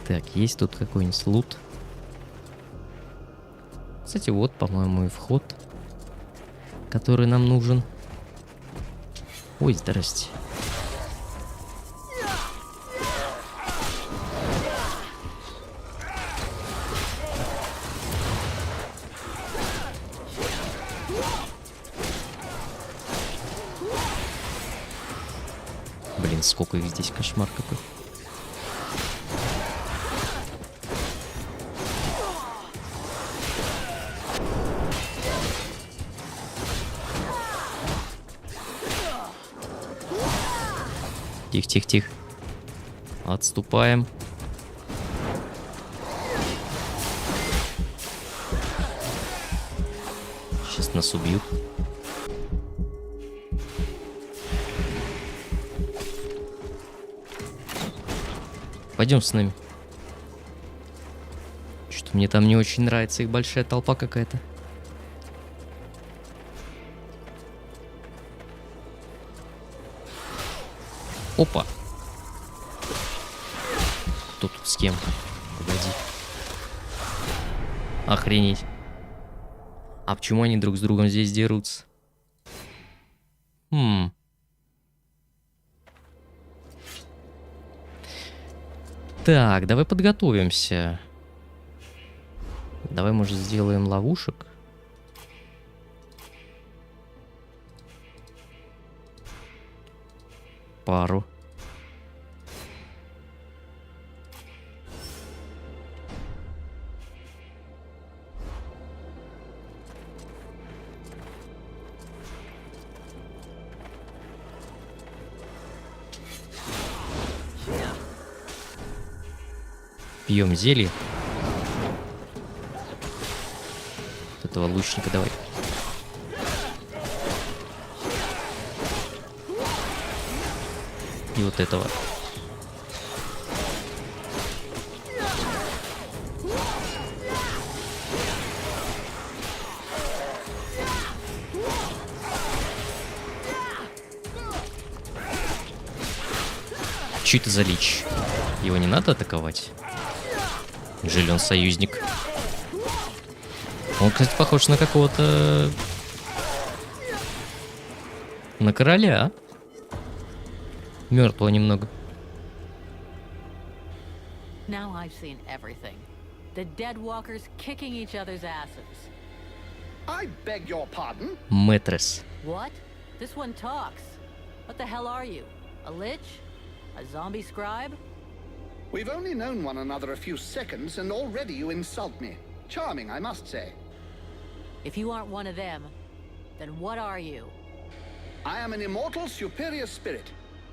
Так, есть тут какой-нибудь лут. Кстати, вот, по-моему, и вход, который нам нужен. Ой, здрасте. сколько их здесь, кошмар какой. Тихо, тихо, тихо. Отступаем. Сейчас нас убьют. Пойдем с нами. Что-то мне там не очень нравится, их большая толпа какая-то. Опа. Кто тут с кем? Погоди. Охренеть. А почему они друг с другом здесь дерутся? Так, давай подготовимся. Давай, может, сделаем ловушек. Пару. Пьем зелье. Вот этого лучника давай. И вот этого. Что это за лич? Его не надо атаковать? Неужели он союзник? Он, кстати, похож на какого-то... На короля. Мертвого немного. Now I've seen everything. The Deadwalkers kicking each other's asses. I beg your pardon? Мэтрес. What? This one talks. What the hell are you? A lich? A zombie scribe? We've only known one another a few seconds, and already you insult me. Charming, I must say. If you aren't one of them, then what are you? I am an immortal superior spirit.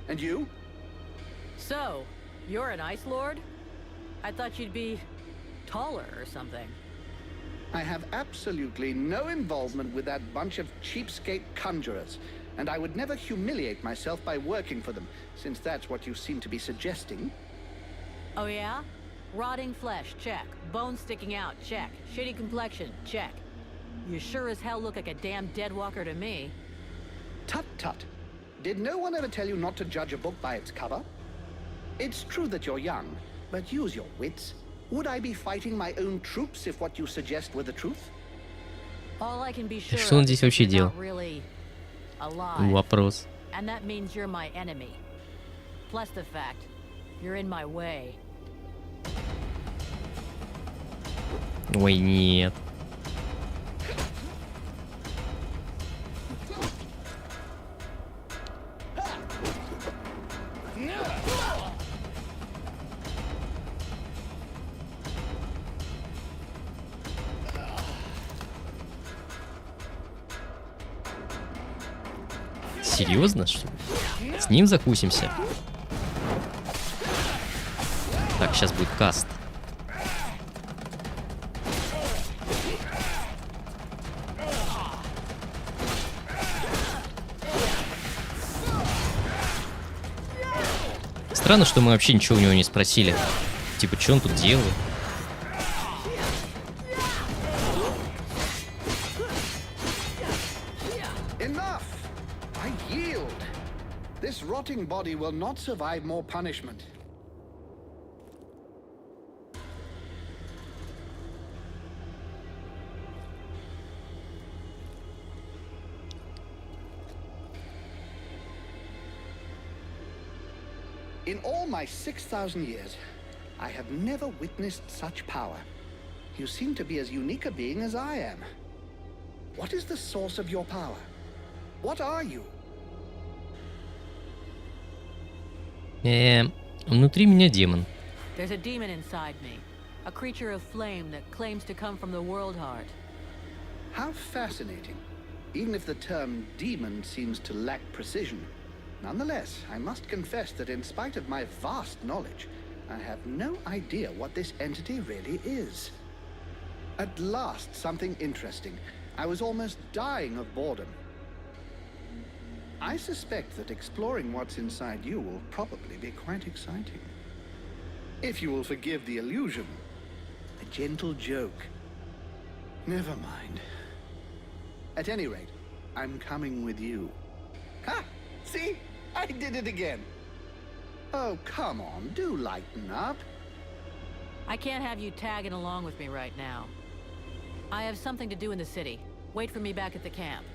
And you? So, you're an Ice Lord? I thought you'd be taller or something. I have absolutely no involvement with that bunch of cheapskate conjurers, and I would never humiliate myself by working for them, since that's what you seem to be suggesting. Oh yeah? Rotting flesh, check. Bones sticking out, check. Shitty complexion, check. You sure as hell look like a damn deadwalker to me. Tut tut. Did no one ever tell you not to judge a book by its cover? It's true that you're young, but use your wits. Would I be fighting my own troops if what you suggest were the truth? All I can be sure Что он здесь вообще делал? really alive. Вопрос. And that means you're my enemy. Plus the fact you're in my way. Ой, нет. Серьезно, что ли? С ним закусимся? Так, сейчас будет каст. Странно, что мы вообще ничего у него не спросили. Типа, что он тут делает? Enough! I yield. This rotting body will not survive more punishment. In all my 6,000 years, I have never witnessed such power. You seem to be as unique a being as I am. What is the source of your power? What are you? Внутри меня демон. There's a demon inside me, a creature of flame that claims to come from the world heart. How fascinating. Even if the term demon seems to lack precision. Nonetheless, I must confess that in spite of my vast knowledge, I have no idea what this entity really is. At last, something interesting. I was almost dying of boredom. I suspect that exploring what's inside you will probably be quite exciting. If you will forgive the illusion. A gentle joke. Never mind. At any rate, I'm coming with you. Ha! See? I did it again. Oh, come on, do lighten up. I can't have you tagging along with me right now. I have something to do in the city. Wait for me back at the camp.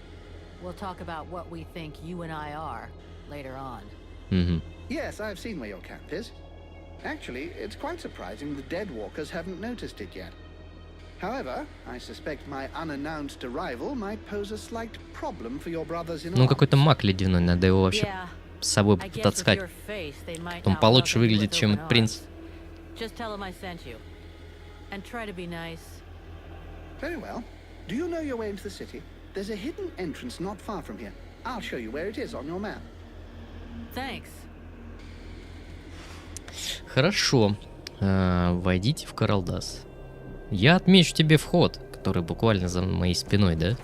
We'll talk about what we think you and I are later on. Yes, I've seen where your camp is. Actually, it's quite surprising the Deadwalkers haven't noticed it yet. However, I suspect my unannounced arrival might pose a slight problem for your brothers-in-law. Ну, какой-то маг ледяной, надо его вообще с собой потаскать. Он получше выглядит, чем этот принц. Just tell him I sent you. And try to be nice. Very well. Do you know your way into the city? There's a hidden entrance not far from here. I'll show you where it is on your map. Thanks. Хорошо. Войдите в КАРАЛДАС. Я отмечу тебе вход, который буквально за моей спиной, да?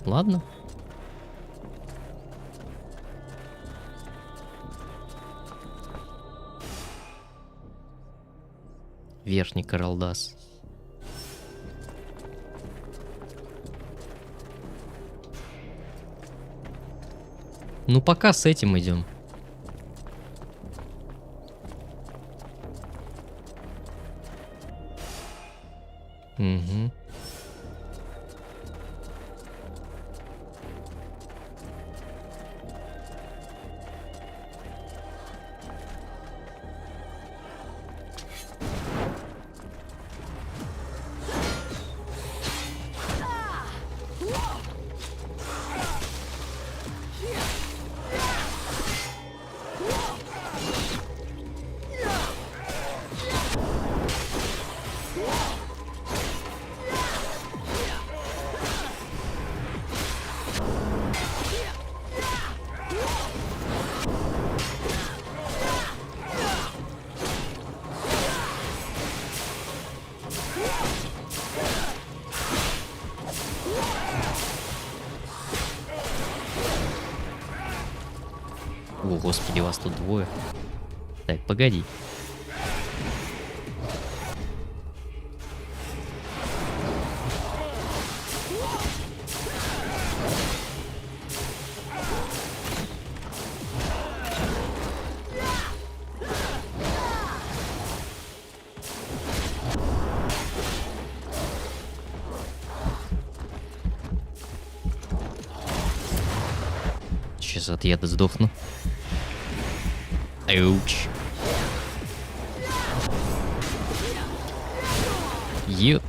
Ладно. Верхний КАРАЛДАС. Ну, пока с этим идем. Угу. О, господи, вас тут двое. Так, погоди. Сейчас от яда сдохну. Ауч. Ют.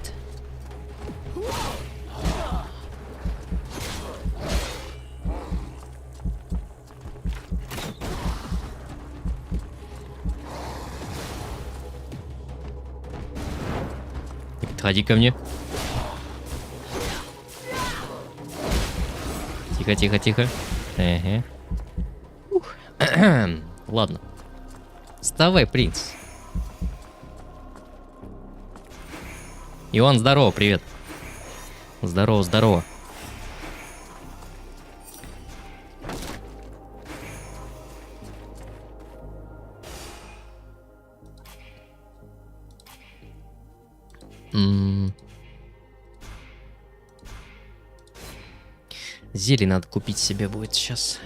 Подходи ко мне. Тихо, тихо, тихо. Ага. Ладно. Вставай, принц. Иван, здорово, привет. Здорово, здорово. Зелье надо купить себе будет сейчас.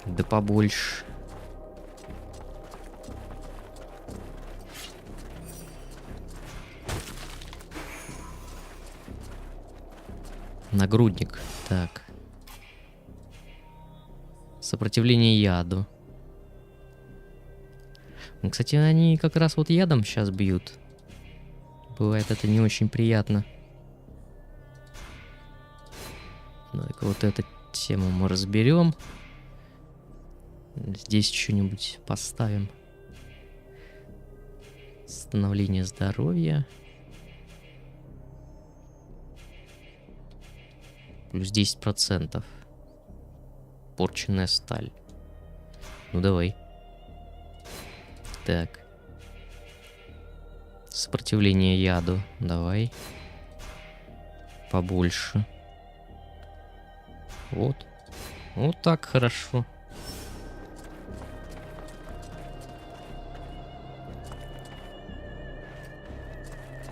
Да побольше. Нагрудник. Так. Сопротивление яду. Ну, кстати, они как раз вот ядом сейчас бьют. Бывает это не очень приятно. Так, вот это Тему мы разберем. Здесь что-нибудь поставим. Становление здоровья. Плюс 10%. Порченная сталь. Ну давай. Так. Сопротивление яду. Давай. Побольше. Вот. Вот так хорошо.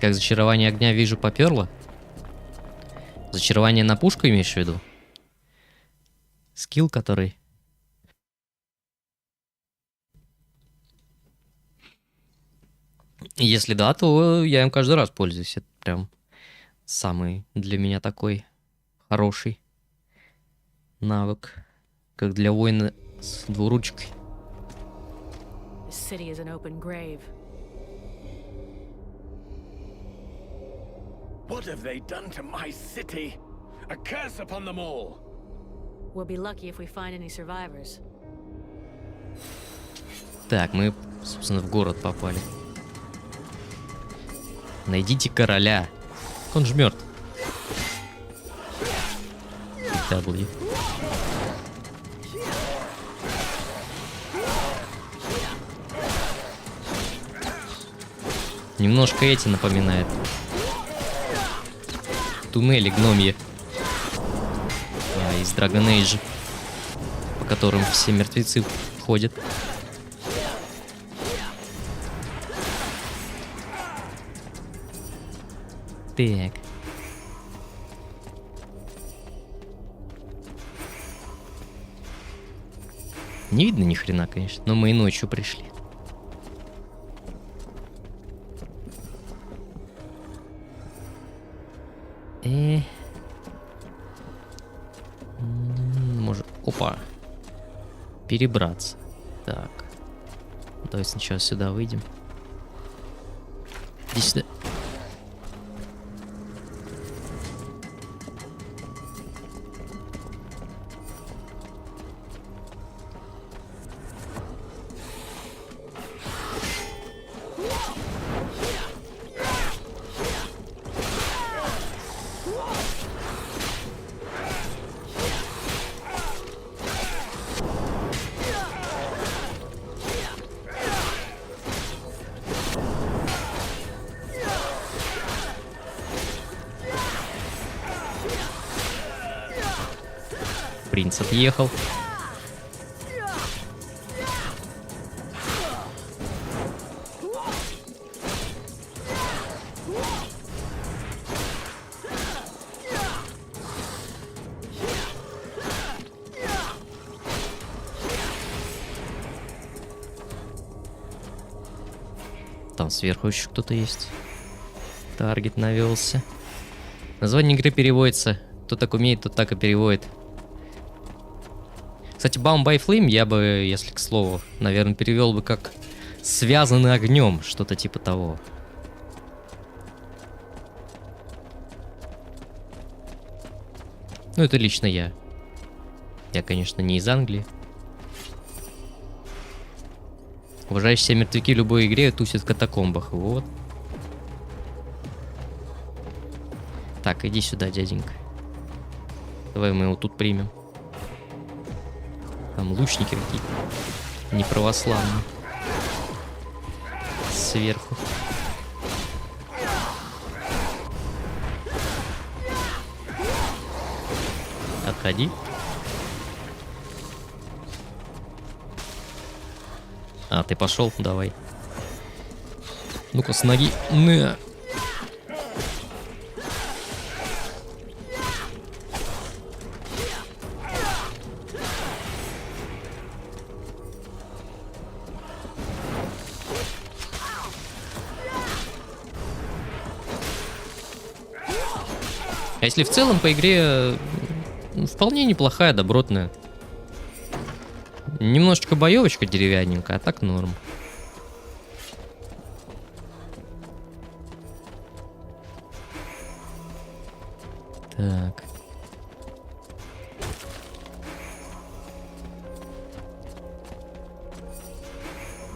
Как зачарование огня вижу, поперло. Зачарование на пушку имеешь в виду? Скилл, который... Если да, то я им каждый раз пользуюсь. Это прям самый для меня такой хороший навык. Как для воина с двуручкой. What have they done to my city? A curse upon them all. We'll be lucky if we find any survivors. Так, мы, собственно, в город попали. Найдите короля. Он же мертв. W. Немножко эти напоминает. Туннели гномьи. Из Dragon Age, по которым все мертвецы ходят. Так. Не видно ни хрена, конечно, но мы и ночью пришли. Может, опа. Перебраться. Так. Давай сначала сюда выйдем. Иди сюда. Принц отъехал. Там сверху еще кто-то есть. Таргет навелся. Название игры переводится. Кто так умеет, тот так и переводит. Кстати, Баунд БАЙ ФЛЕЙМ я бы, если к слову, наверное, перевел бы как связанный огнем, что-то типа того. Ну, это лично я. Я, конечно, не из Англии. Уважающиеся мертвяки в любой игре тусят в катакомбах. Вот. Так, иди сюда, дяденька. Давай мы его тут примем. Там лучники какие-то неправославные. Сверху. Отходи. А, ты пошел? Давай. Ну-ка, с ноги. На. А если в целом по игре вполне неплохая, добротная. Немножечко боевочка деревянненькая, а так норм. Так.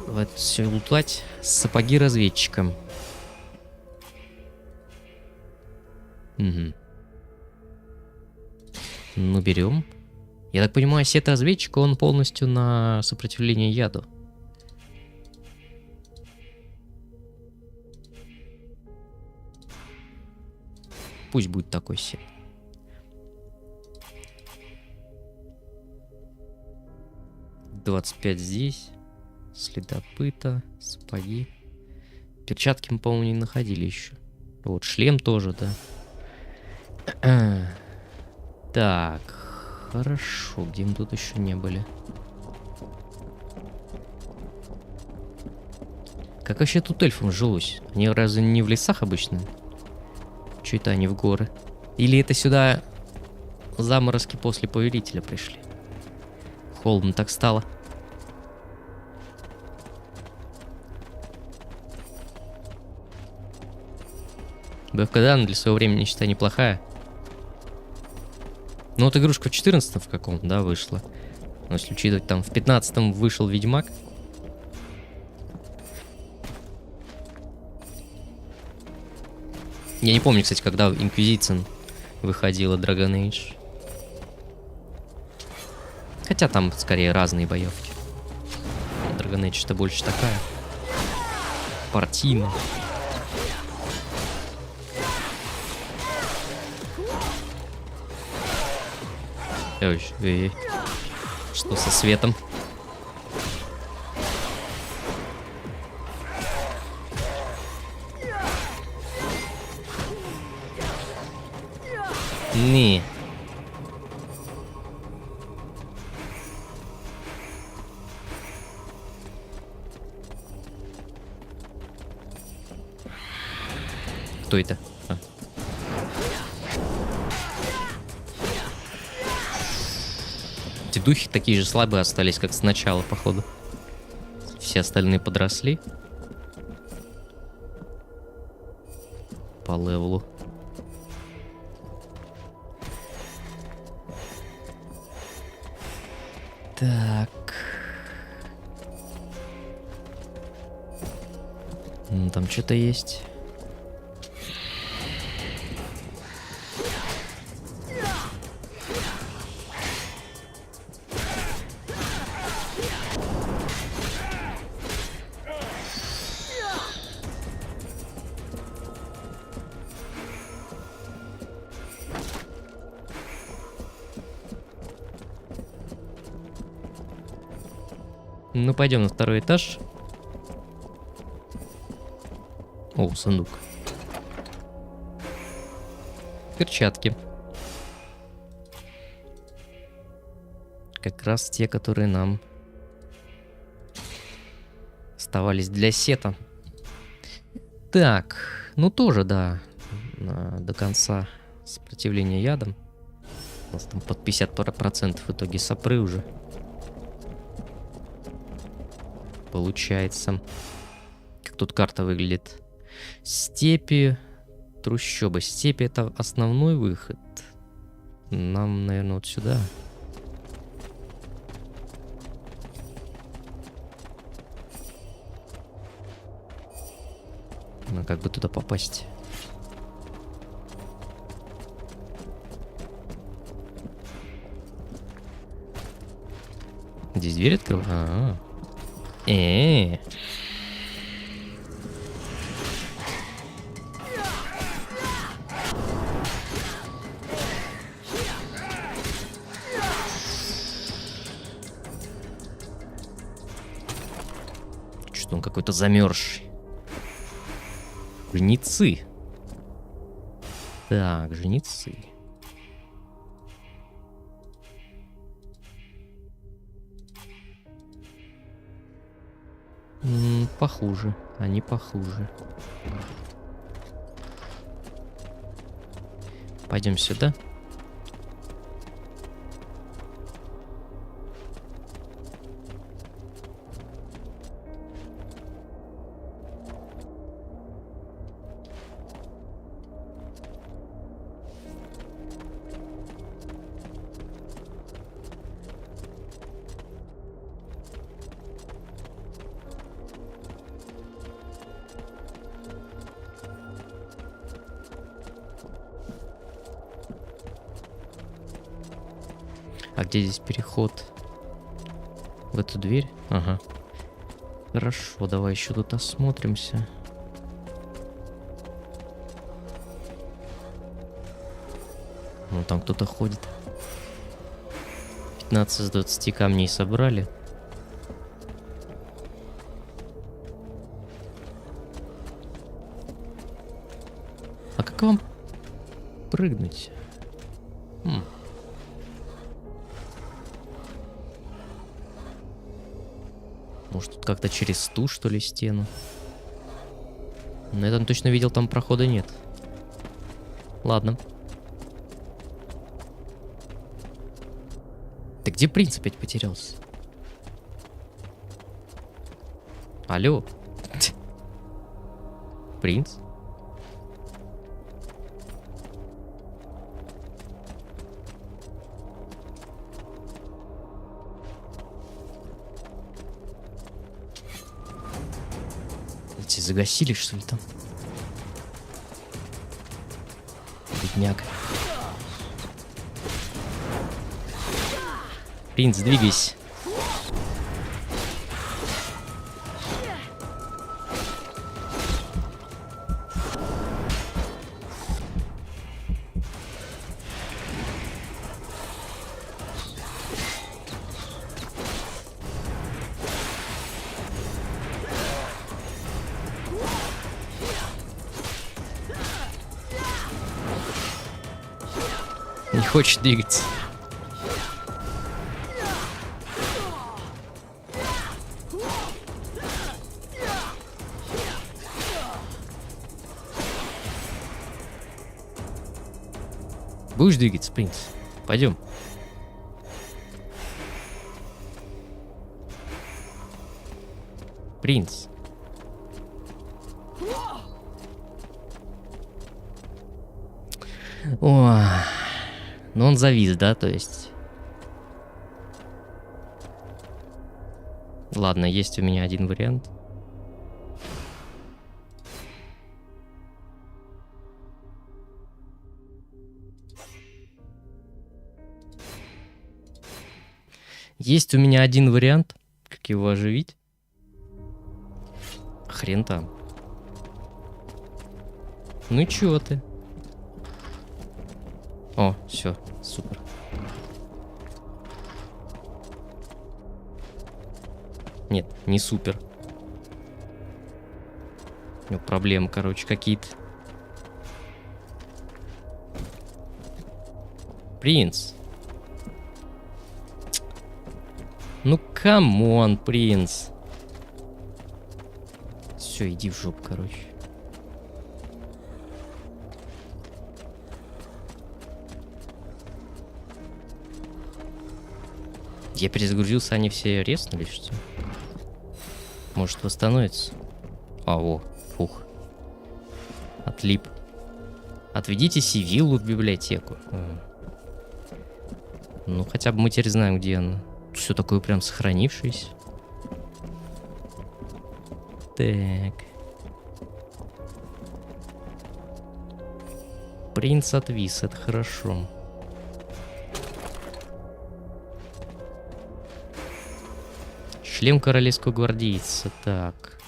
Вот все лутать. Сапоги разведчикам. Угу. Ну, берем. Я так понимаю, сет разведчика, он полностью на сопротивление яду. Пусть будет такой сет. $25 здесь. Следопыта, сапоги. Перчатки мы, по-моему, не находили еще. Вот, шлем тоже, да. Так, хорошо. Где мы тут еще не были? Как вообще тут эльфам жилось? Они разве не в лесах обычно? Че это они в горы? Или это сюда заморозки после повелителя пришли? Холодно так стало. БФК для своего времени, считай, неплохая. Ну вот игрушка в 14-м в каком-то, да, вышла. Но если учитывать, там в 15-м вышел Ведьмак. Я не помню, кстати, когда Инквизиция выходила, Dragon Age. Хотя там скорее разные боевки. Dragon Age это больше такая партийная. Ой, что со светом? Не. Кто это? А. Эти духи такие же слабые остались, как сначала, походу. Все остальные подросли. По левелу. Так. Ну, там что-то есть. Ну, пойдем на второй этаж. О, сундук. Перчатки. Как раз те, которые нам оставались для сета. Так, ну тоже, да, до конца сопротивления ядом. У нас там под 50% в итоге сопры уже. Получается. Как тут карта выглядит. Степи, трущобы. Степи — это основной выход. Нам, наверное, вот сюда. Ну, как бы туда попасть? Здесь дверь открыла? Что-то он какой-то замерзший. Жнецы. Так, жнецы. Похуже. Они похуже. Пойдем сюда. А где здесь переход? В эту дверь? Ага. Хорошо, давай еще тут осмотримся. Ну, там кто-то ходит. 15 из 20 камней собрали. А как вам прыгнуть? Может, тут как-то через ту, что ли, стену? Но я там точно видел, там прохода нет. Ладно. Ты где принц опять потерялся? Алло. Принц? Эти загасили, что ли, там? Бедняк. Принц, двигайся. Не хочет двигаться. Будешь двигаться, принц? Пойдем. Принц. О, ну он завис, да, то есть. Ладно, есть у меня один вариант. Есть у меня один вариант, как его оживить. Хрен там. Ну чё ты? О, все, супер. Нет, не супер. У него проблемы, короче, какие-то. Принц. Ну, камон, принц. Все, иди в жопу, короче. Я перезагрузился, они все резнули, что ли? Может, восстановится? А, о, фух. Отлип. Отведите Сивиллу в библиотеку. Ну, хотя бы мы теперь знаем, где она. Все такое прям сохранившееся. Так. Принц отвис, это хорошо. Шлем королевского гвардейца. Так.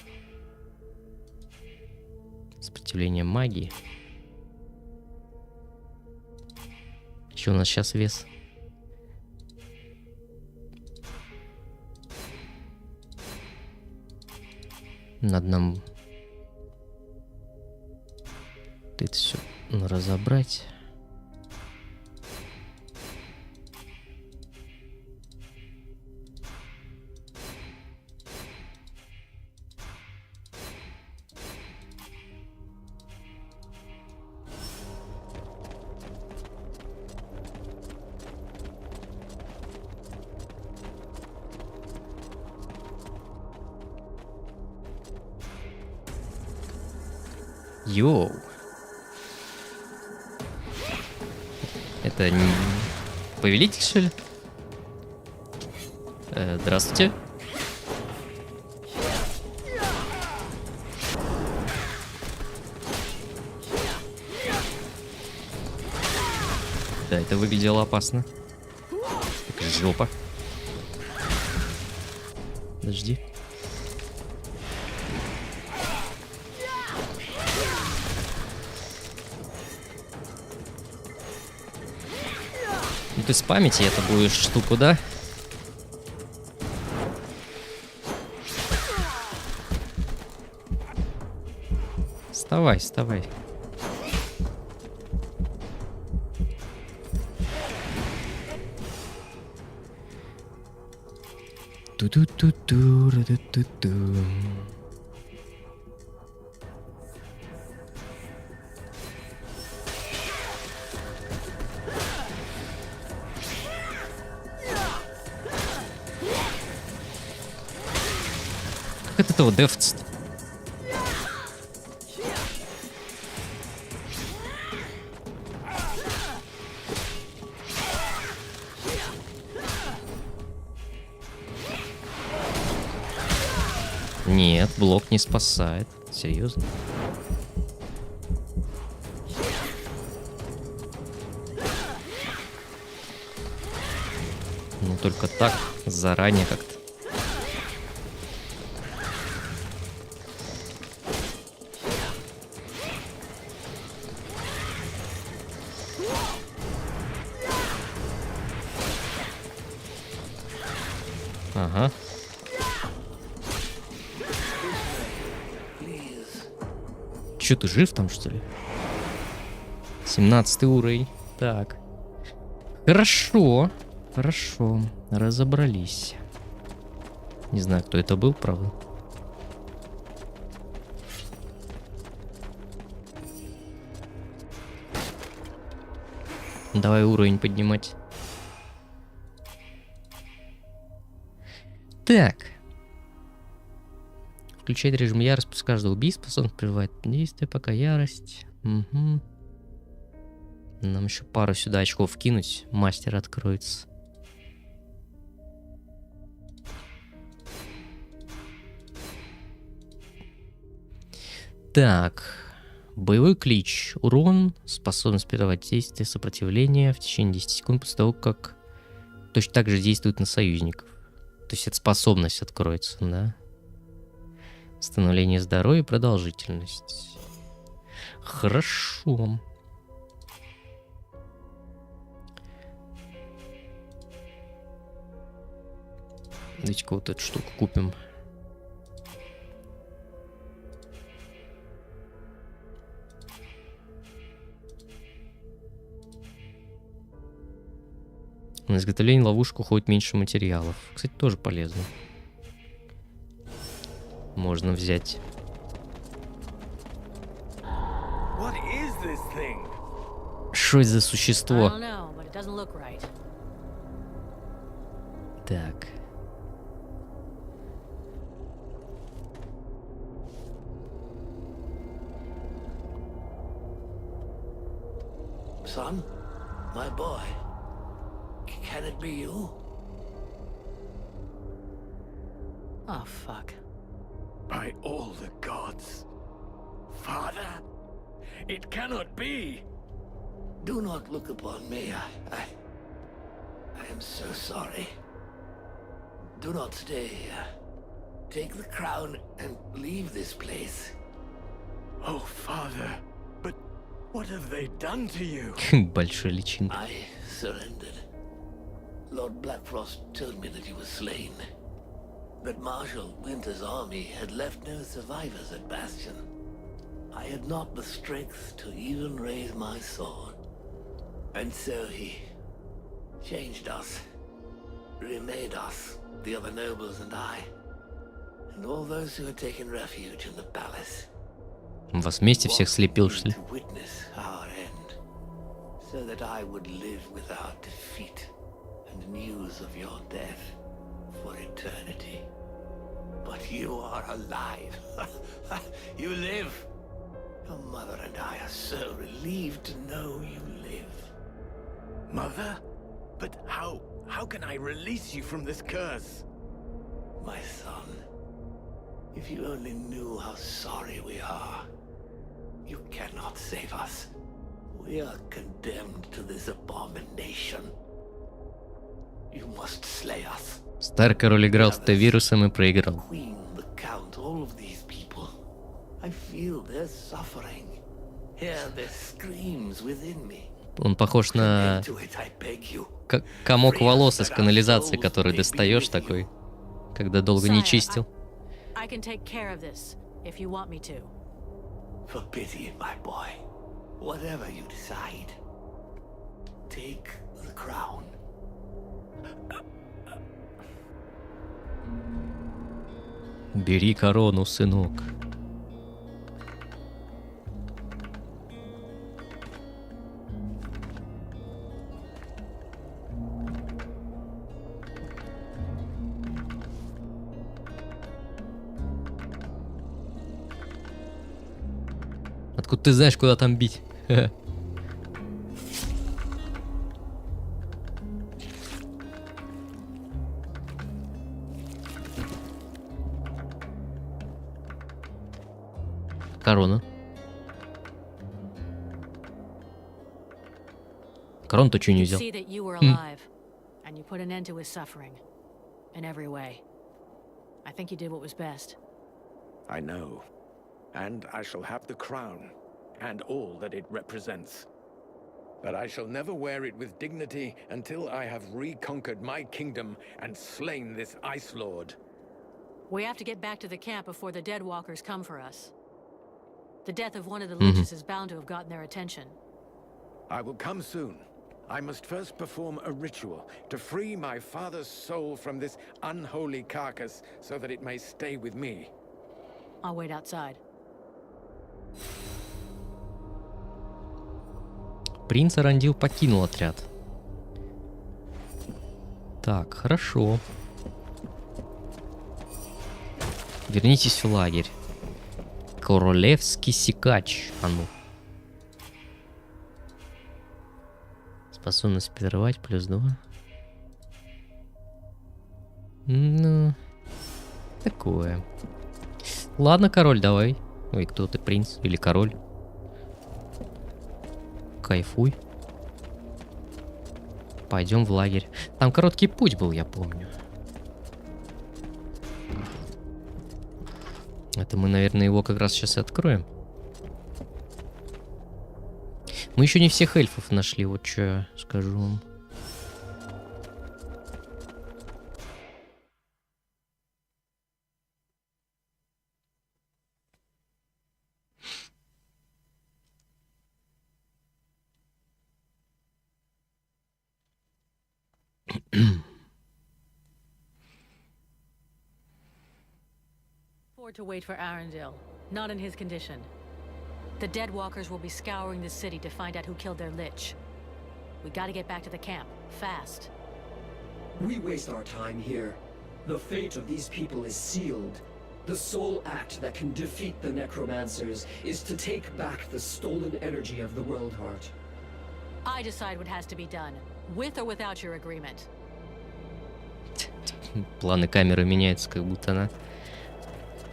Сопротивление магии. Что у нас сейчас вес? Надо нам это все разобрать. Йоу. Это не... Повелитель, что ли? Здравствуйте. Да, это выглядело опасно. Так, Жопа. Подожди. Ну ты спамите это будешь штуку, да? Вставай, вставай. Ту-ту-ту-ту-ру-ту-ту-ту. Как от этого дефтс? Нет, блок не спасает. Серьезно? Ну только так, заранее как-то. Ага. Чё, ты жив там, что ли? 17 уровень. Так. Хорошо. Хорошо. Разобрались. Не знаю, кто это был, правда. Давай уровень поднимать. Так. Включает режим ярость после каждого убийства, способность прерывает действие, пока ярость. Угу. Нам еще пару сюда очков кинуть, мастер откроется. Так. Боевой клич. Урон, способность прерывать действие, сопротивление в течение 10 секунд после того, как точно так же действует на союзников. То есть это способность откроется, да? Восстановление здоровья и продолжительность. Хорошо. Давайте-ка вот эту штуку купим. На изготовление ловушек уходит меньше материалов. Кстати, тоже полезно. Можно взять. Что это за существо? Так. Son, my boy, can it be you? Oh, fuck. By all the gods. Father, it cannot be. Do not look upon me. I am so sorry. Do not stay here. Take the crown and leave this place. Oh, Father, but what have they done to you? Большой личинка. I surrendered. Lord Blackfrost told me that you were slain. That Marshal Winter's army had left no survivors at Bastion. I had not the strength to even raise my sword. And so he changed us, remade us, the other nobles and I, and all those who had taken refuge in the palace. Вас вместе всех слепил, что ли? To witness our end, so that I would live without defeat and news of your death for eternity. But you are alive. You live. Your mother and I are so relieved to know you live. Mother? But how can I release you from this curse? My son, if you only knew how sorry we are. You cannot save us. We are condemned to this abomination. You must slay us. Старый король играл с Т-вирусом и проиграл. Queen, the count, all of these people. I feel their suffering. Hear their screams within me. Он похож на комок волос из канализации, который достаешь такой, когда долго не чистил. I can take care of this if you want me to. For pity, my boy. Whatever you decide. Take the crown. Бери корону, сынок. Откуда ты знаешь, куда там бить? Корона. Корону-то что не взял? And you put an end to his suffering in every way. I think you did what was best. I know. And I shall have the crown and all that it represents. But I shall never wear it with dignity until I have reconquered my kingdom and slain this Ice Lord. We have to get back to the camp before the Deadwalkers come for us. The death of one of the leeches is bound to have gotten their attention. I will come soon. I must first perform a ritual to free my father's soul from this unholy carcass so that it may stay with me. I'll wait outside. Принц Арандил покинул отряд. Так, хорошо. Вернитесь в лагерь. Королевский секач. А ну. Способность прервать +2. Ну, такое. Ладно, король, давай. Ой, кто ты, принц или король? Кайфуй. Пойдем в лагерь. Там короткий путь был, я помню. Это мы, наверное, его как раз сейчас и откроем. Мы еще не всех эльфов нашли, вот что я скажу вам. To wait for Arundel, not in his condition. The Deadwalkers will be scouring the city to find out who killed their lich. We gotta get back to the camp, fast. We waste our time here. The fate of these people is sealed. The sole act that can defeat the necromancers is to take back the stolen energy of the World Heart. I decide what has to be done, with or without your agreement. Планы камеры меняются, как будто она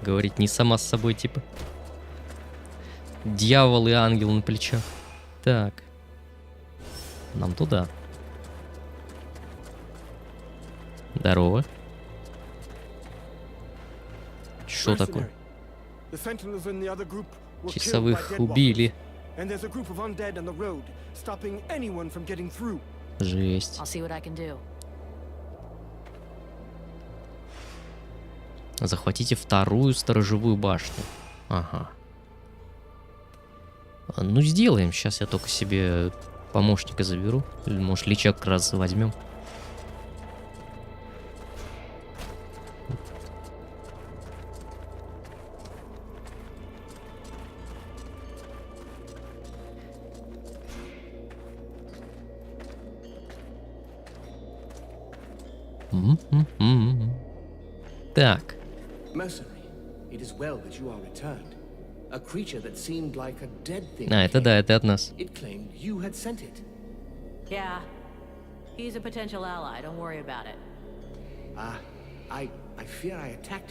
говорит не сама с собой, типа. Дьявол и ангел на плечах. Так. Нам туда. Здорово. Что такое? Часовых убили. Жесть. Захватите вторую сторожевую башню. Ага. Ну, сделаем. Сейчас я только себе помощника заберу. Или, может, лича как раз возьмем. Так. А, это да, это от нас. Yeah, he's a potential ally. Don't worry about it. I fear I attacked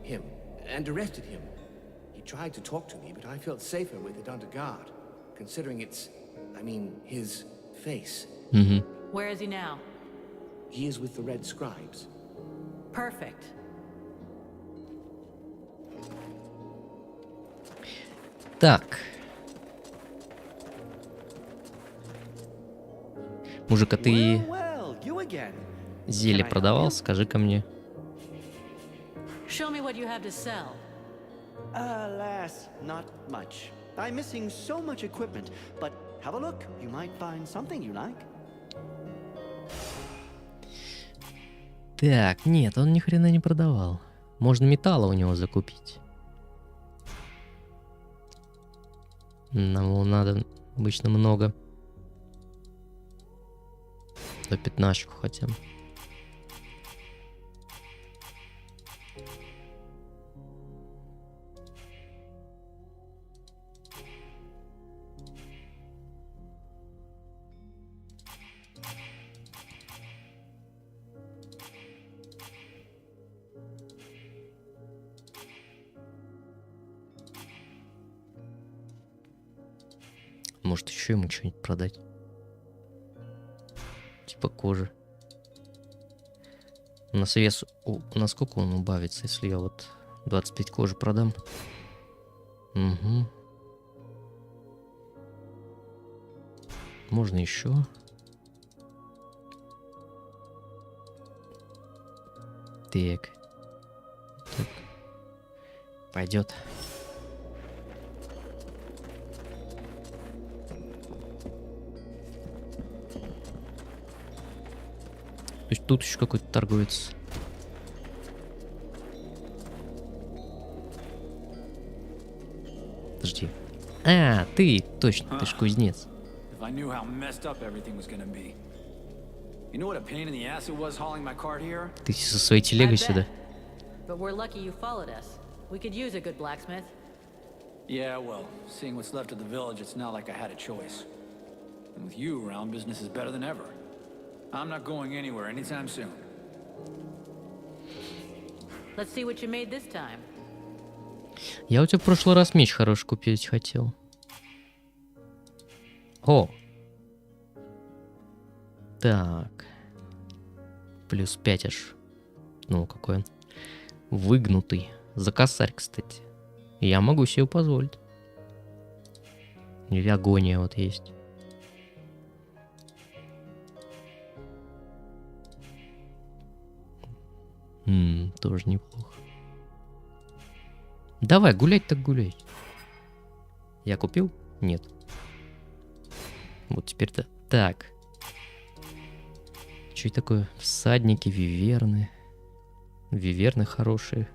him and arrested him. He tried to talk to me, but I felt safer with it under guard, considering it's, his face. Where is he now? He is with the Red Scribes. Perfect. Так. Мужик, а ты зелье продавал? Скажи-ка мне. Show me what you have to sell. Alas, not much. I'm missing so much equipment, but have a look. You might find something you like. Так, нет, он ни хрена не продавал. Можно металла у него закупить. Нам его надо обычно много. До 15 хотя бы. Может еще ему что-нибудь продать? Типа кожи. У нас вес... насколько он убавится, если я вот 25 кожи продам? Угу. Можно еще. Так. Так. Пойдет. То есть тут еще какой-то торговец. Подожди. А, ты, точно, ты ж кузнец. Ты со своей телегой сюда. But we're lucky you followed us. We could use a good blacksmith. Yeah, well, seeing what's left of the village, it's not like I had a choice. And with you around, business is better than ever. I'm not going anywhere anytime soon. Let's see what you made this time. Я у тебя в прошлый раз меч хороший купить хотел. О! Так. Плюс 5 аж. Ну, какой он. Выгнутый. За косарь, кстати. Я могу себе позволить. Или агония вот есть. Тоже неплохо. Давай, гулять так гулять. Я купил? Нет. Вот теперь-то. Так. Что это такое? Всадники, виверны. Виверны хорошие.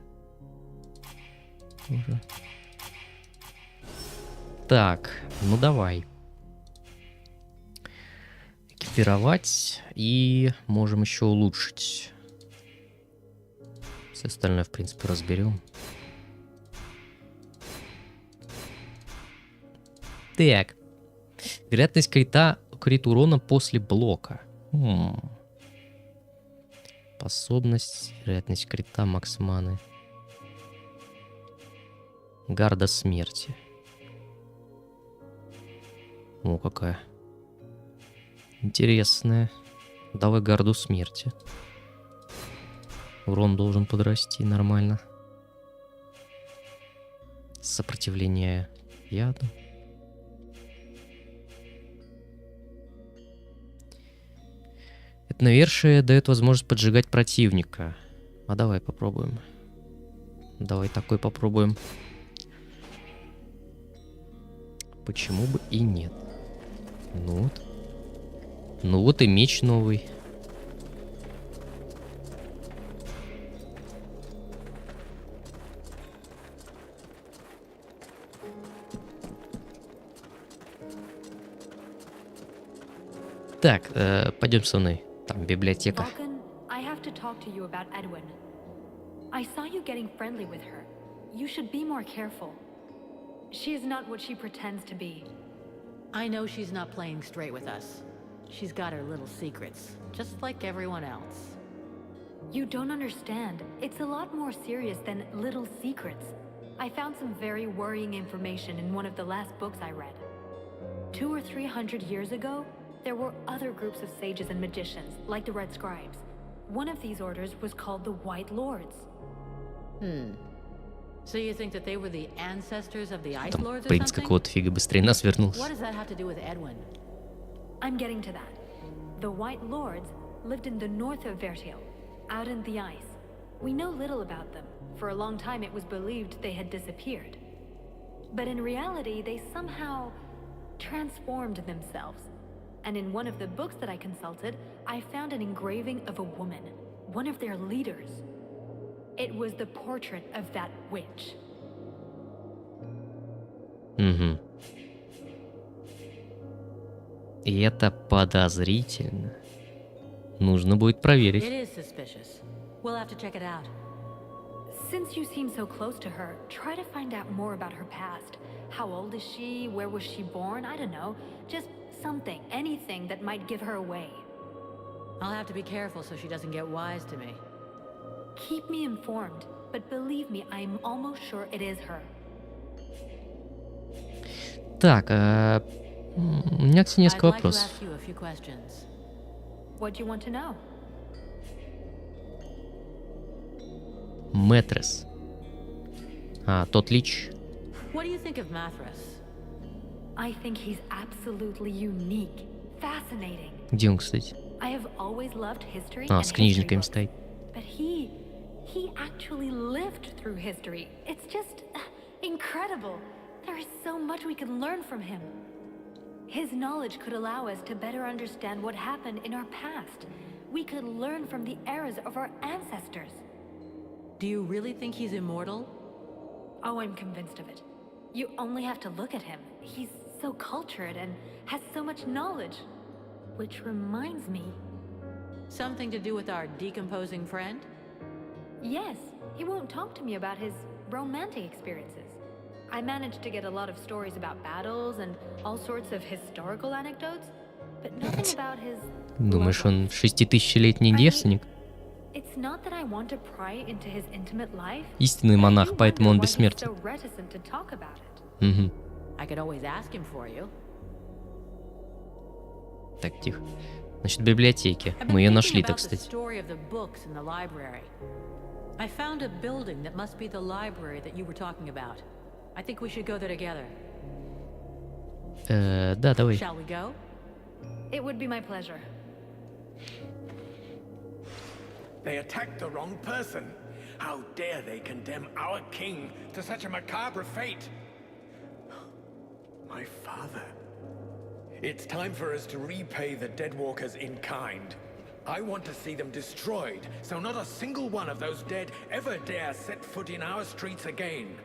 Уже. Так, ну давай. Экипировать. И можем еще улучшить. Все остальное, в принципе, разберем. Так. Вероятность крит урона после блока. Способность. Вероятность крита, макс маны. Гарда смерти. О, какая. Интересная. Давай гарду смерти. Урон должен подрасти нормально. Сопротивление яду. Это навершие дает возможность поджигать противника. А давай попробуем. Давай такой попробуем. Почему бы и нет? Ну вот. Ну вот и меч новый. Так, пойдем со мной. Там библиотека. Vulcan, I have to talk to you about Edwin. I saw you getting friendly with her. You should be more careful. She is not what she pretends to be. I know she's not playing straight with us. She's got her little secrets, just like everyone else. You don't understand. It's a lot more serious than little secrets. I found some very worrying information in one of the last books I read. 200 or 300 years ago, there were other groups of sages and magicians, like the Red Scribes. One of these orders was called the White Lords. So you think that they were the ancestors of the Ice Lords or Принц something? какого-то фига быстрее нас вернулся. What does that have to do with Edwin? I'm getting to that. The White Lords lived in the north of Vertio, out in the ice. We know little about them. For a long time it was believed they had disappeared. But in reality, they somehow transformed themselves. And in one of the books that I consulted, I found an engraving of a woman, one of their leaders. It was the portrait of that witch. Угу. И это подозрительно. Нужно будет проверить. It is suspicious. We'll have to check it out. Since you seem so close to her, try to find out more about her past. How old is she? Where was she born? I don't know. Just something, anything that might give her away. I'll have to be careful so she doesn't get wise to me. Keep me informed, but believe me, I'm almost sure it is her. Так, у меня, кстати, несколько вопросов. What do you want to know? Мэтрес. Тот лич. What do you think of Mathras? I think he's absolutely unique, fascinating. Где он, кстати? I have always loved history С книжниками стоит. But he actually lived through history. It's just incredible. There is so much we can learn from him. His knowledge could allow us to better understand what happened in our past. We could learn from the errors of our ancestors. Do you really think he's immortal? Oh, I'm convinced of it. You only have to look at him. He's so cultured and has so much knowledge. Which reminds me... Something to do with our decomposing friend? Yes, he won't talk to me about his romantic experiences. I managed to get a lot of stories about battles and all sorts of historical anecdotes, but nothing about his... Думаешь, он 6000-летний девственник? It's not that I want to pry into his intimate life. Истинный монах, поэтому он бессмертен. So reticent to talk about it. Угу. I could always ask him for you. Так, тихо. Значит, в библиотеке. Мы ее нашли, так сказать. I found a building that must be the library that you were talking about. I think we should go there together. Да, давай. Shall we go? It would be my pleasure. They attacked the wrong person. How dare they condemn our king to such a macabre fate? My father. It's time for us to repay the Deadwalkers in kind. I want to see them destroyed, so not a single one of those dead ever dare set foot in our streets again.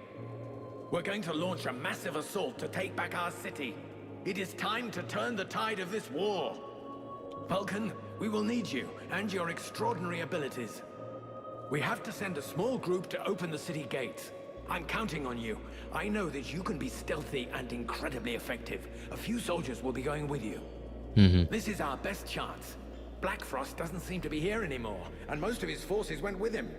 We're going to launch a massive assault to take back our city. It is time to turn the tide of this war. Vulcan, we will need you and your extraordinary abilities. We have to send a small group to open the city gates. I'm counting on you. I know that you can be stealthy and incredibly effective. A few soldiers will be going with you. This is our best chance. Black Frost doesn't seem to be here anymore, and most of his forces went with him.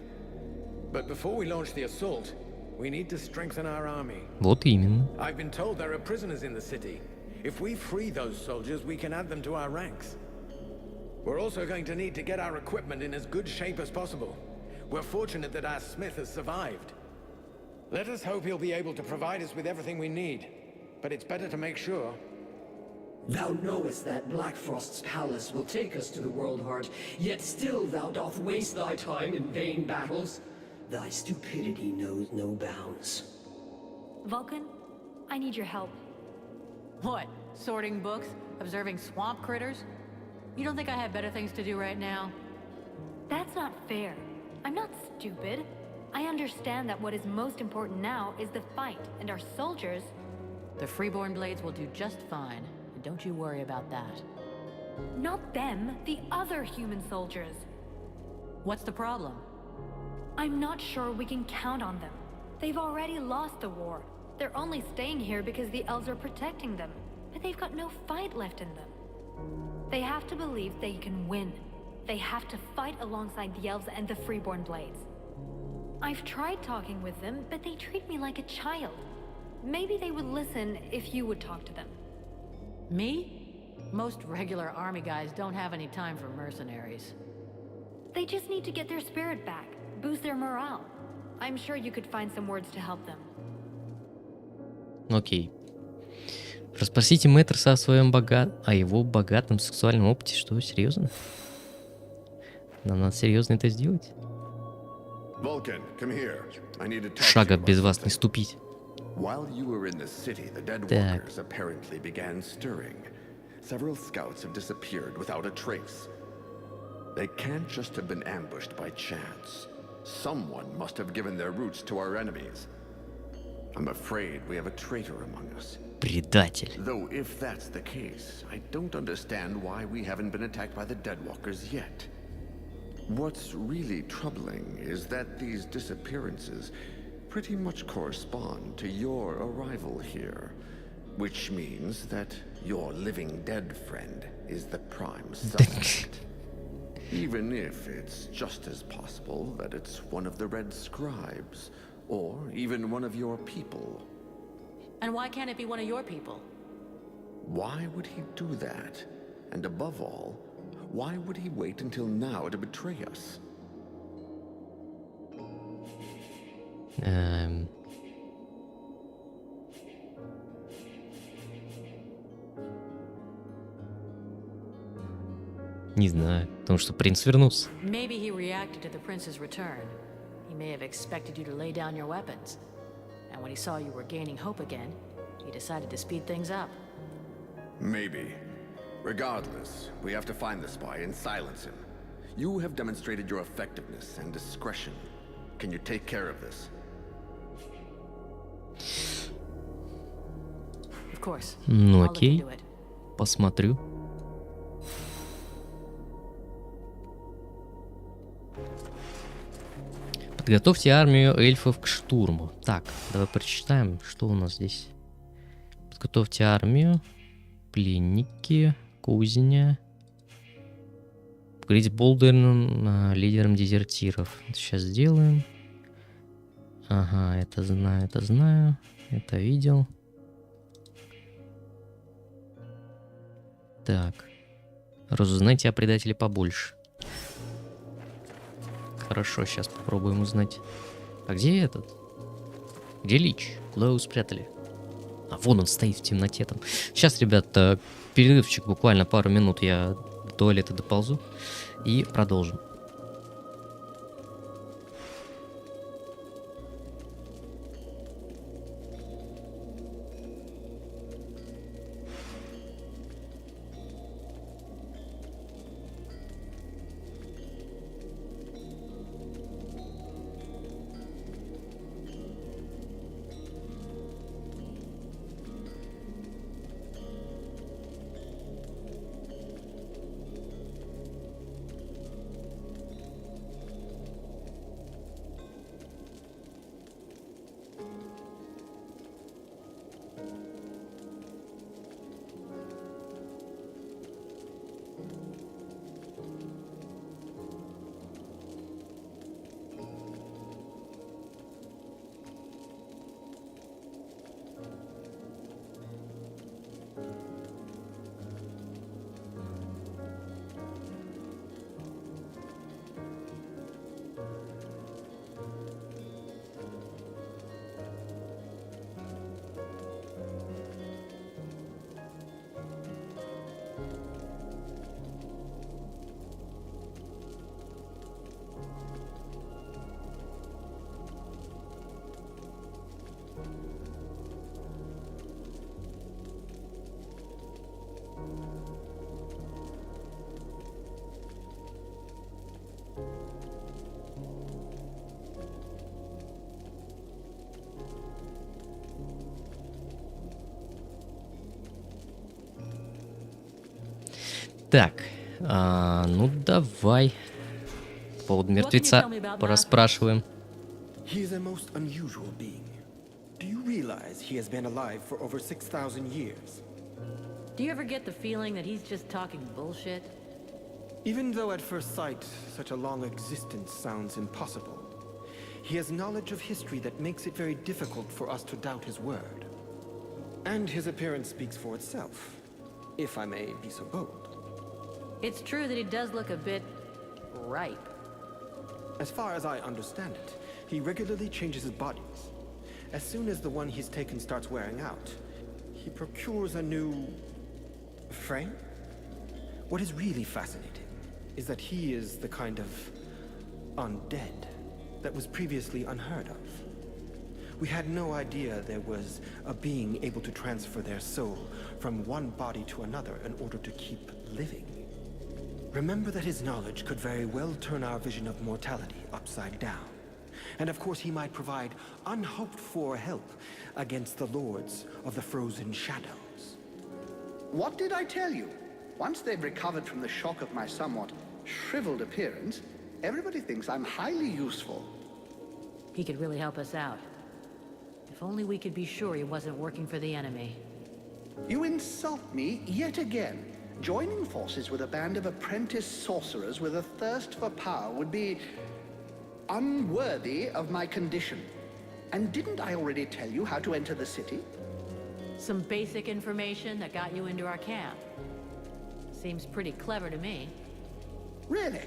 But before we launch the assault, we need to strengthen our army. Вот именно. I've been told there are prisoners in the city. If we free those soldiers, we can add them to our ranks. We're also going to need to get our equipment in as good shape as possible. We're fortunate that our smith has survived. Let us hope he'll be able to provide us with everything we need. But it's better to make sure. Thou knowest that Black Frost's palace will take us to the World Heart, yet still thou doth waste thy time in vain battles. Thy stupidity knows no bounds. Vulcan, I need your help. What? Sorting books? Observing swamp critters? You don't think I have better things to do right now? That's not fair. I'm not stupid. I understand that what is most important now is the fight, and our soldiers... The Freeborn Blades will do just fine, and don't you worry about that. Not them, the other human soldiers. What's the problem? I'm not sure we can count on them. They've already lost the war. They're only staying here because the elves are protecting them, but they've got no fight left in them. They have to believe they can win. They have to fight alongside the elves and the Freeborn Blades. I've tried talking with them, but they treat me like a child. Maybe they would listen if you would talk to them. Me? Most regular army guys don't have any time for mercenaries. They just need to get their spirit back, boost their morale. I'm sure you could find some words to help them. Окей. Расспросите Мэттерса о его богатом сексуальном опыте. Что, серьезно? Нам надо серьезно это сделать? Vulcan, come here. I need to talk to Шага you без about вас не something. ступить. While you were in the city, the Deadwalkers apparently began stirring. Several scouts have disappeared without a trace. They can't just have been ambushed by chance. Someone must have given their roots to our enemies. I'm afraid we have a traitor among us. Предатель. Though if that's the case, I don't understand why we haven't been attacked by the Deadwalkers yet. What's really troubling is that these disappearances pretty much correspond to your arrival here, which means that your living dead friend is the prime suspect. Even if it's just as possible that it's one of the Red Scribes, or even one of your people. And why can't it be one of your people? Why would he do that? And above all, why would he wait until now to betray us? Не знаю, потому что принц вернулся. Maybe he reacted to the prince's return. He may have expected you to lay down your weapons. And when he saw you were gaining hope again, he decided to speed things up. Maybe. Regardless, we have to find the spy and silence him. You have demonstrated your effectiveness and discretion. Can you take care of this? Of course. Ну I'll look окей, into it. посмотрю. Подготовьте армию эльфов к штурму. Так, давай прочитаем, что у нас здесь. Подготовьте армию. Пленники. Кузня. Поговорить с Болдерном, лидером дезертиров. Это сейчас сделаем. Ага, это знаю, это знаю. Это видел. Так. Разузнайте о предателе побольше. Хорошо, сейчас попробуем узнать. А где этот? Где Лич? Куда его спрятали? А, вон он стоит в темноте там. Сейчас, ребята, перерывчик, буквально пару минут, я до туалета доползу и продолжим. Так, ну давай по поводу мертвеца порасспрашиваем. He is a most unusual being. Do you realize he has been alive for over 6,000 years? Do you ever get the feeling that he's just talking bullshit? Even though at first sight, such a long existence sounds impossible, he has knowledge of history that makes it very difficult for us to doubt his word. And his appearance speaks for itself, if I may be so bold. It's true that he does look a bit ripe. As far as I understand it, he regularly changes his bodies. As soon as the one he's taken starts wearing out, he procures a new frame. What is really fascinating is that he is the kind of undead that was previously unheard of. We had no idea there was a being able to transfer their soul from one body to another in order to keep living. Remember that his knowledge could very well turn our vision of mortality upside down. And of course he might provide unhoped for help against the lords of the frozen shadows. What did I tell you? Once they've recovered from the shock of my somewhat shriveled appearance, everybody thinks I'm highly useful. He could really help us out. If only we could be sure he wasn't working for the enemy. You insult me yet again. Joining forces with a band of apprentice sorcerers with a thirst for power would be unworthy of my condition. And didn't I already tell you how to enter the city? Some basic information that got you into our camp. Seems pretty clever to me. Really?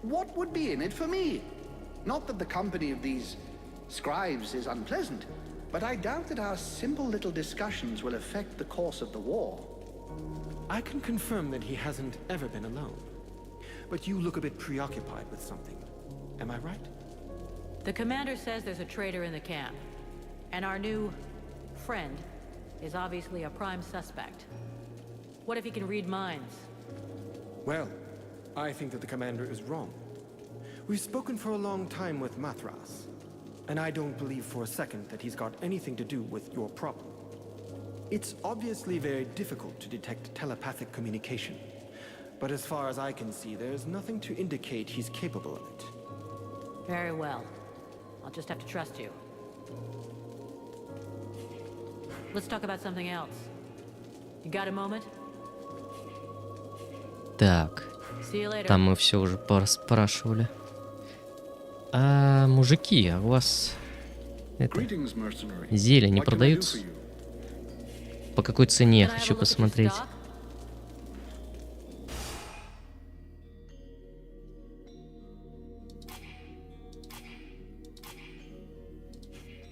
What would be in it for me? Not that the company of these scribes is unpleasant, but I doubt that our simple little discussions will affect the course of the war. I can confirm that he hasn't ever been alone. But you look a bit preoccupied with something. Am I right? The commander says there's a traitor in the camp. And our new friend is obviously a prime suspect. What if he can read minds? Well, I think that the commander is wrong. We've spoken for a long time with Mathras, and I don't believe for a second that he's got anything to do with your problem. It's obviously very difficult to detect telepathic communication, but as far as I can see, there's nothing to indicate he's capable of it. Very well. I'll just have to trust you. Let's talk about something else. You got a moment? Так, там мы все уже поспрашивали. А, мужики, а у вас это, зелья не продаются? По какой цене? Хочу посмотреть.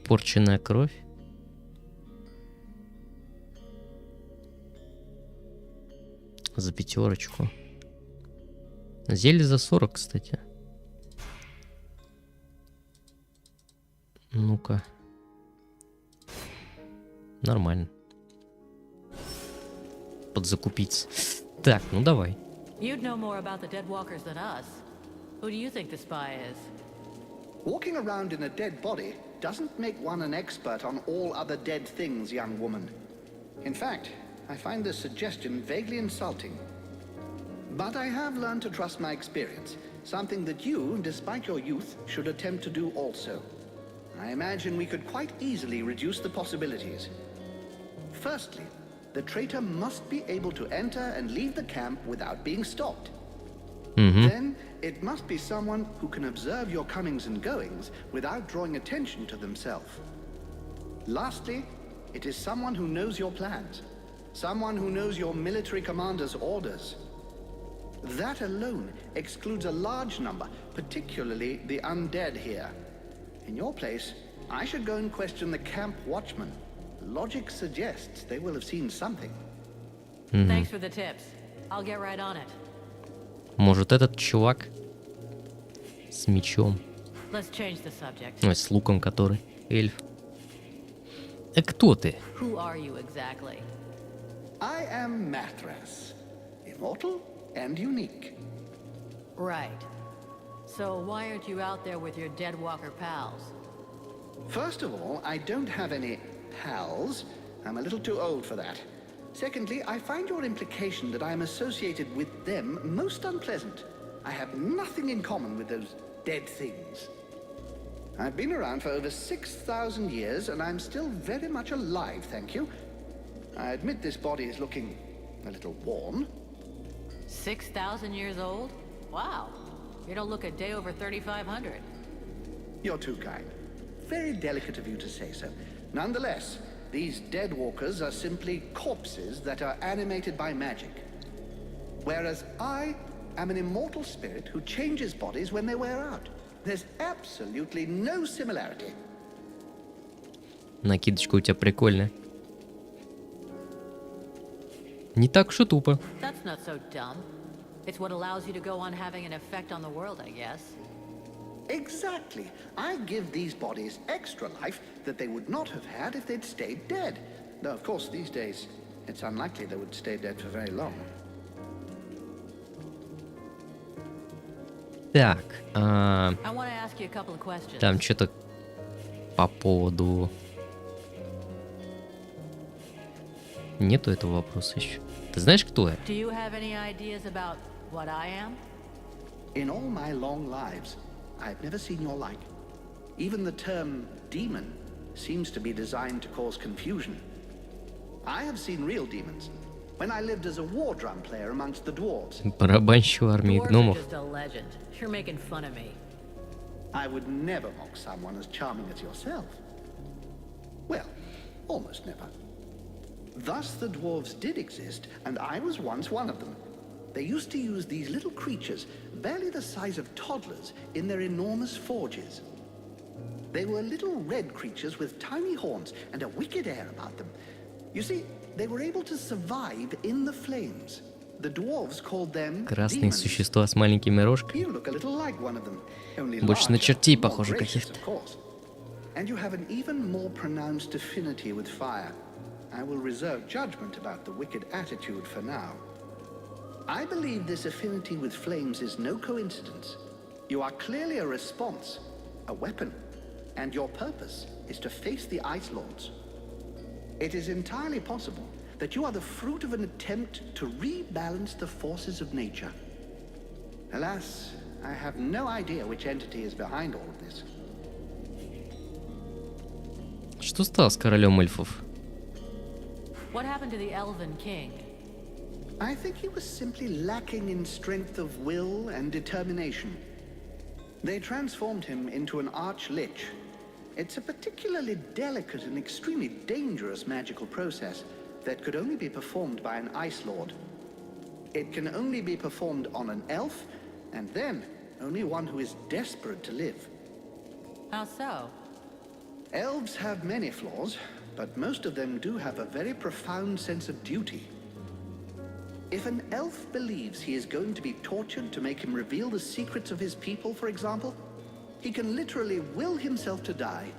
Порченная кровь. За 5. Зелье за 40, кстати. Ну-ка. Нормально. Подзакупиться. Так, ну давай. You'd know more about the dead walkers than us. Who do you think the spy is? Walking around in a dead body doesn't make one an expert on all other dead things, young woman. In fact, I find this suggestion vaguely insulting. But I have learned to trust my experience, something that you, despite your youth, should attempt to do also. I imagine we could quite easily reduce the possibilities. Firstly, the traitor must be able to enter and leave the camp without being stopped. Then, it must be someone who can observe your comings and goings without drawing attention to themselves. Lastly, it is someone who knows your plans. Someone who knows your military commander's orders. That alone excludes a large number, particularly the undead here. In your place, I should go and question the camp watchman. Logic suggests they will have seen something. Thanks for the tips. I'll get right on it. Может, этот чувак с мечом. Let's change the subject. Ой, с луком, который эльф. Кто ты? Who are you exactly? I am Mathras, immortal and unique. Right. So why aren't you out there with your dead walker pals? First of all, I don't have any pals. I'm a little too old for that. Secondly, I find your implication that I am associated with them most unpleasant. I have nothing in common with those dead things. I've been around for over 6,000 years, and I'm still very much alive, thank you. I admit this body is looking a little worn. 6,000 years old? Wow. You don't look a day over 3,500. You're too kind. Very delicate of you to say so. Nonetheless, these dead walkers are simply corpses that are animated by magic. Whereas I am an immortal spirit who changes bodies when they wear out. There's absolutely no similarity. Накидочка у тебя прикольная. Не так уж и тупо. That's not so dumb. It's what allows you to go on having an effect on the world, I guess. Exactly. I give these bodies extra life that they would not have had if they'd stayed dead. Though, of course, these days, it's unlikely they would stay dead for very long. Так, I want to ask you a couple of questions. там что-то по поводу... Нету этого вопроса еще. Ты знаешь, кто я? Do you have any ideas about what I am? In all my long lives, I've never seen your like. Even the term demon seems to be designed to cause confusion. I have seen real demons when I lived as a war drum player amongst the dwarves. Барабанщик в армии Dwarves are гномов. just a legend. You're making fun of me. I would never mock someone as charming as yourself. Well, almost never. Thus the dwarves did exist, and I was once one of them. They used to use these little creatures, barely the size of toddlers, in their enormous forges. They were little red creatures with tiny horns and a wicked air about them. You see, they were able to survive in the flames. The dwarves called them Красные demons. существа с маленькими рожками. You look a little like one of them, only Больше на larger, чертей more похоже gracious, каких-то. of course. And you have an even more pronounced affinity with fire. I will reserve judgment about the wicked attitude for now. I believe this affinity with flames is no coincidence. You are clearly a response, a weapon, and your purpose is to face the Ice Lords. It is entirely possible that you are the fruit of an attempt to rebalance the forces of nature. Alas, I have no idea which entity is behind all of this. Что стало с королем эльфов? What happened to the Elven King? I think he was simply lacking in strength of will and determination. They transformed him into an arch-lich. It's a particularly delicate and extremely dangerous magical process that could only be performed by an Ice Lord. It can only be performed on an elf, and then only one who is desperate to live. How so? Elves have many flaws, but most of them do have a very profound sense of duty. If an elf believes he is going to be tortured to make him reveal the secrets of his people, for example, he can literally will himself to die.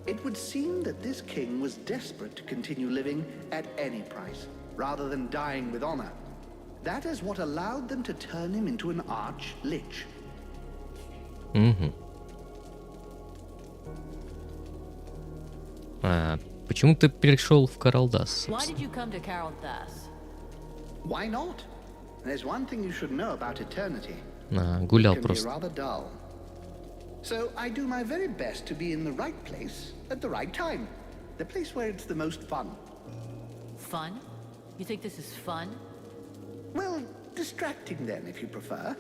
It would seem that this king was desperate to continue living at any price, rather than dying with honor. That is what allowed them to turn him into an arch-lich. Почему ты перешел в КАРАЛДАС? Why did you come to КАРАЛДАС? Why not? There's one thing you should know about eternity. Гулял It can be просто. rather dull. So I do my very best to be in the right place at the right time. The place where it's the most fun. Fun? You think this is fun? Well, distracting then, if you prefer.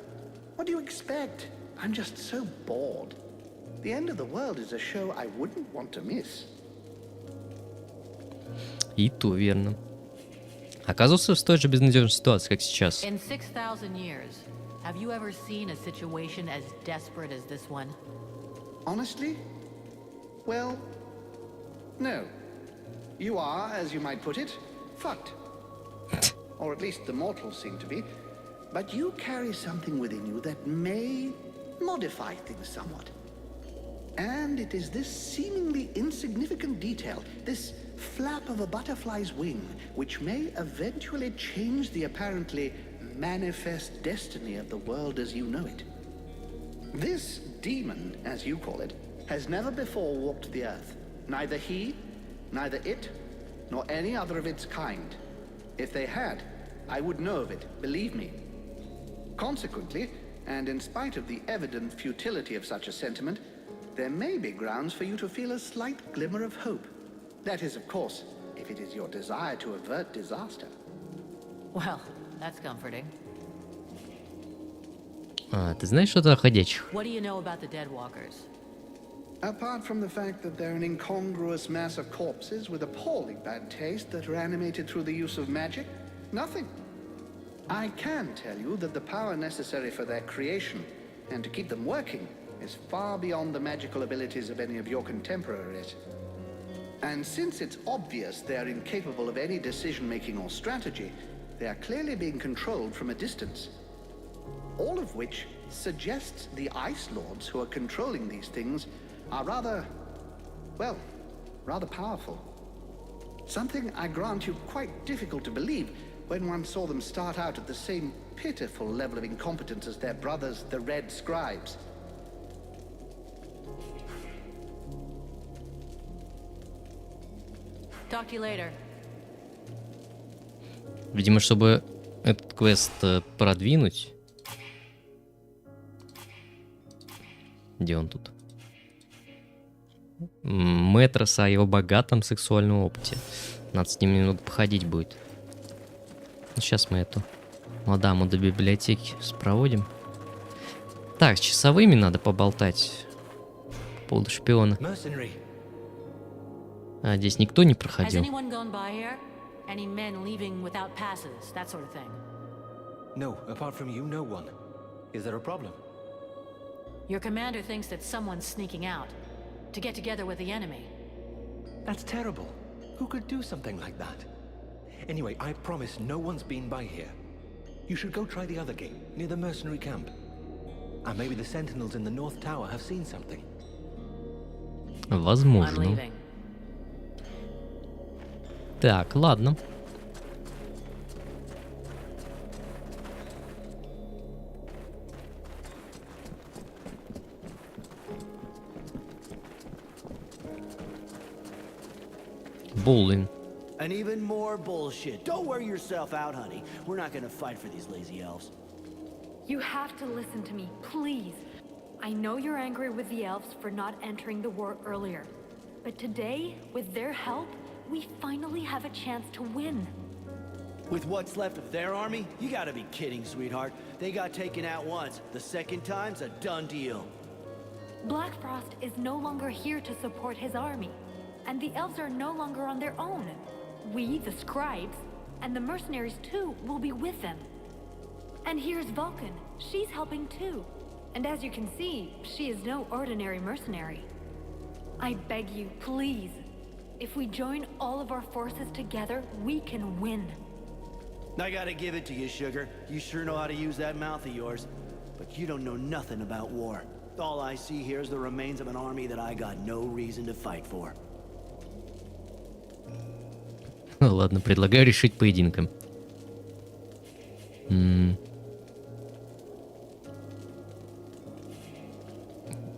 What do you expect? I'm just so bored. The End of the World is a show I wouldn't want to miss. И то верно. Оказывается, в той же безнадежной ситуации, как сейчас. In 6,000 years, have you ever seen a situation as desperate as this one? Honestly? Well, no. You are, as you might put it, fucked. Or at least the mortals seem to be. But you carry something within you that may modify things somewhat. And it is this seemingly insignificant detail, this flap of a butterfly's wing, which may eventually change the apparently manifest destiny of the world as you know it. This demon, as you call it, has never before walked the earth. Neither he, neither it, nor any other of its kind. If they had, I would know of it, believe me. Consequently, and in spite of the evident futility of such a sentiment, there may be grounds for you to feel a slight glimmer of hope. That is, of course, if it is your desire to avert disaster. Well, that's comforting. Ты знаешь что-то о ходячих? What do you know about the Deadwalkers? Apart from the fact that they're an incongruous mass of corpses with appalling bad taste that are animated through the use of magic, nothing. I can tell you that the power necessary for their creation, and to keep them working, is far beyond the magical abilities of any of your contemporaries. And since it's obvious they are incapable of any decision-making or strategy, they are clearly being controlled from a distance. All of which suggests the Ice Lords who are controlling these things are rather powerful. Something, I grant you, quite difficult to believe when one saw them start out at the same pitiful level of incompetence as their brothers, the Red Scribes. Talk to you later. Видимо, чтобы этот квест продвинуть. Где он тут? Метроса о его богатом сексуальном опыте. Надо с ним немного походить будет. Сейчас мы эту мадаму до библиотеки спроводим. Так, с часовыми надо поболтать. По поводу шпиона. А здесь никто не проходил. No, apart from you, no one. Is there a problem? Your commander thinks that someone's sneaking out to get together with the enemy. That's terrible. Who could do something like that? Anyway, I promise no one's been by here. You should go try the other gate, near the mercenary camp. And maybe the sentinels in the North Tower have seen something. Возможно. Так, ладно. Bowling. And even more bullshit. Don't wear yourself out, honey. We're not gonna fight for these lazy elves. You have to listen to me, please. I know you're angry with the elves for not entering the war earlier. But today, with their help, we finally have a chance to win. With what's left of their army? You gotta be kidding, sweetheart. They got taken out once. The second time's a done deal. Black Frost is no longer here to support his army. And the elves are no longer on their own. We, the scribes, and the mercenaries too, will be with them. And here's Vulcan. She's helping too. And as you can see, she is no ordinary mercenary. I beg you, please. If we join all of our forces together, we can win. I gotta give it to you, Sugar. You sure know how to use that mouth of yours. But you don't know nothing about war. All I see here is the remains of an army that I got no reason to fight for. Ладно, предлагаю решить поединком.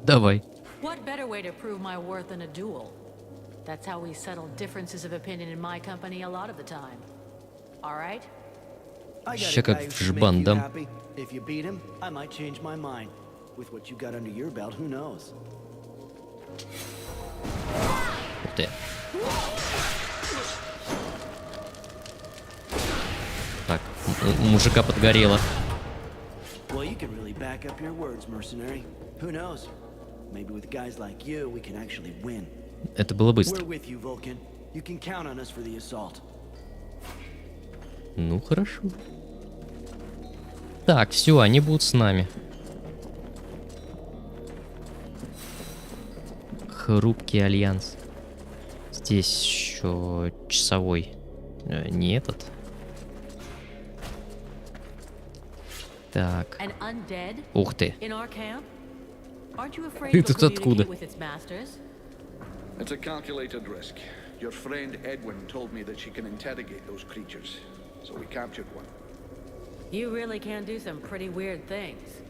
Давай. What better way to prove my worth than a duel? That's how we settle differences of opinion in my company a lot of the time. All right? Ща как в жбан дам. If you beat him, I might change my mind. With what you got under your belt, who knows? Ух ты. Так, у мужика подгорело. Well, you can really back up your words, mercenary. Who knows? Maybe with guys like you, we can actually win. Это было быстро. We're with you, Vulcan. You can count on us for the assault. Ну, хорошо. Так, все, они будут с нами. Хрупкий альянс. Здесь еще часовой. Не этот. Так. Ух ты. Ты тут откуда? It's a calculated risk. Your friend Edwin told me that she can interrogate those creatures, so we captured one. You really can do some pretty weird things.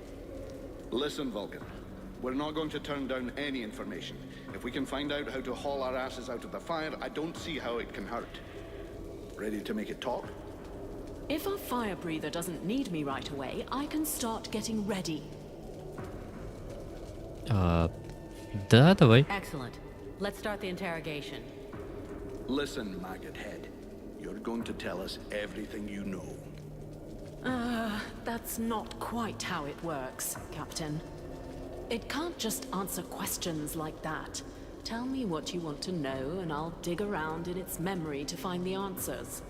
Listen, Vulcan. We're not going to turn down any information. If we can find out how to haul our asses out of the fire, I don't see how it can hurt. Ready to make it talk? If our fire breather doesn't need me right away, I can start getting ready. Да, давай. Excellent. Let's start the interrogation. Listen, maggot head. You're going to tell us everything you know. That's not quite how it works, Captain. It can't just answer questions like that. Tell me what you want to know, and I'll dig around in its memory to find the answers.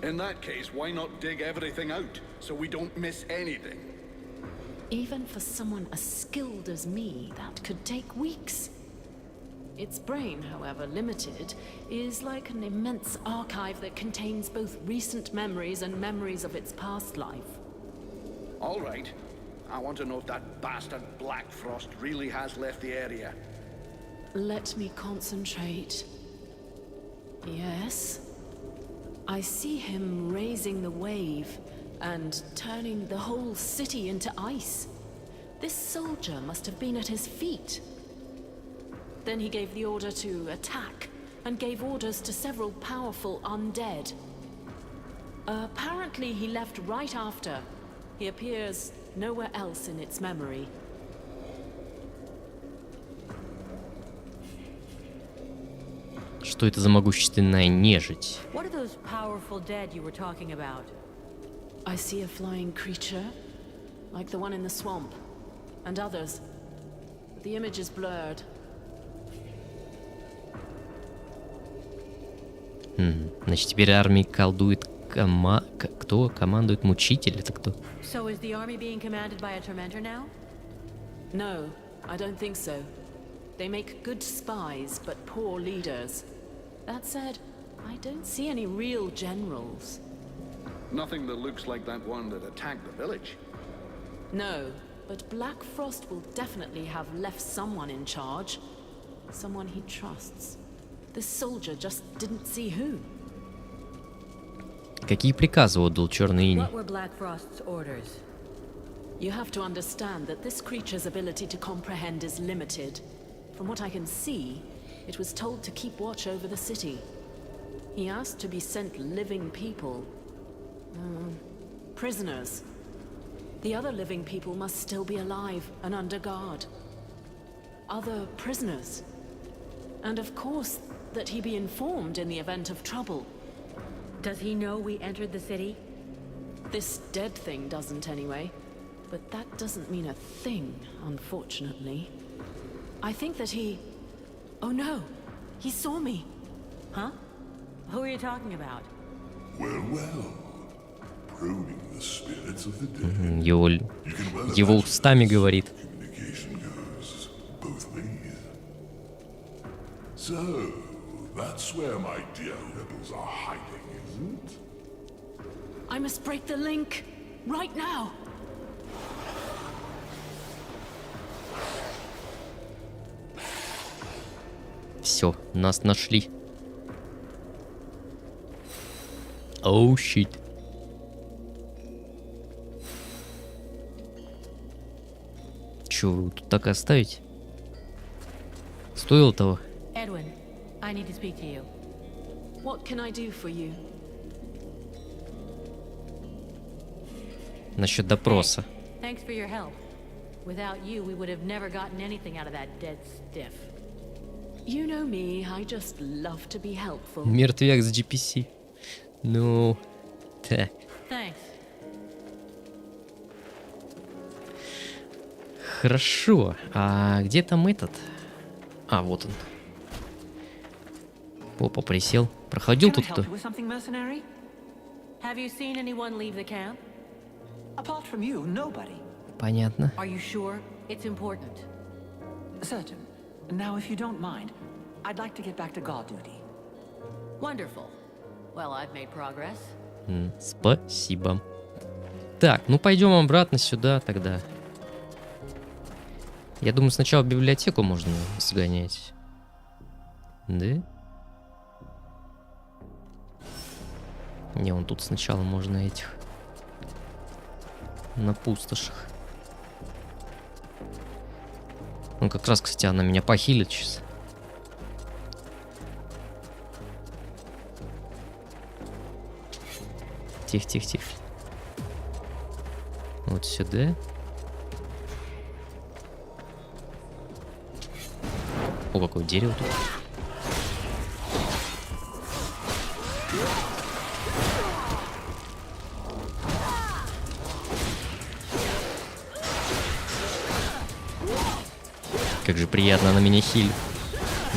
In that case, why not dig everything out, so we don't miss anything? Even for someone as skilled as me, that could take weeks. Its brain, however limited, is like an immense archive that contains both recent memories and memories of its past life. All right. I want to know if that bastard Black Frost really has left the area. Let me concentrate. Yes. I see him raising the wave and turning the whole city into ice. This soldier must have been at his feet. Then he gave the order to attack, and gave orders to several powerful undead. Apparently he left right after. He appears nowhere else in its memory. Что это за могущественная нежить? What are those powerful dead you were talking about? I see a flying creature, like the one in the swamp, and others. The image is blurred. Значит, теперь армией колдует кто? Командует мучитель? Это кто? So is the army being commanded by a tormentor now? No, I don't think so. They make good spies, but poor leaders. That said, I don't see any real generals. Nothing that looks like that one that attacked the village. No, but Black Frost will definitely have left someone in charge. Someone he trusts. This soldier just didn't see who. Какие приказы отдал Черный Иней? What were Black Frost's orders? You have to understand that this creature's ability to comprehend is limited. From what I can see, it was told to keep watch over the city. He asked to be sent living people. Prisoners. The other living people must still be alive and under guard. Other prisoners. And of course, that he be informed in the event of trouble. Does he know we entered the city? This dead thing doesn't anyway. But that doesn't mean a thing, unfortunately. I think that he... Oh no! He saw me! Huh? Who are you talking about? Well, well. Probing the spirits of the dead. Его устами говорит. Communication goes both ways. So, that's where my dear rebels are hiding, isn't it? I must break the link! Right now! Все, нас нашли. Оу, щит. Че, вы тут так оставить? Стоило того? Edwin, I need to speak to you. What can I do for you? Насчет допроса. Thanks for your help. Without you, we would have never gotten anything out of that dead stiff. You know me, I just love to be helpful. Мертвяк с GPC. Ну, так. Thanks. Хорошо. А где там этот? А, вот он. Опа, присел. Проходил тут кто? Have you seen anyone leave the camp? Apart from you, nobody. Понятно. Are you sure? It's important. Certain. Now, if you don't mind, I'd like to get back to guard duty. Wonderful. Well, I've made progress. Спасибо. Так, ну пойдем обратно сюда тогда. Я думаю, сначала в библиотеку можно сгонять. Да? Не, вон тут сначала можно этих. На пустошах. Ну, как раз, кстати, она меня похилит сейчас. Тихо, тихо, тихо. Вот сюда. О, какое дерево тут. Как же приятно она меня хилит.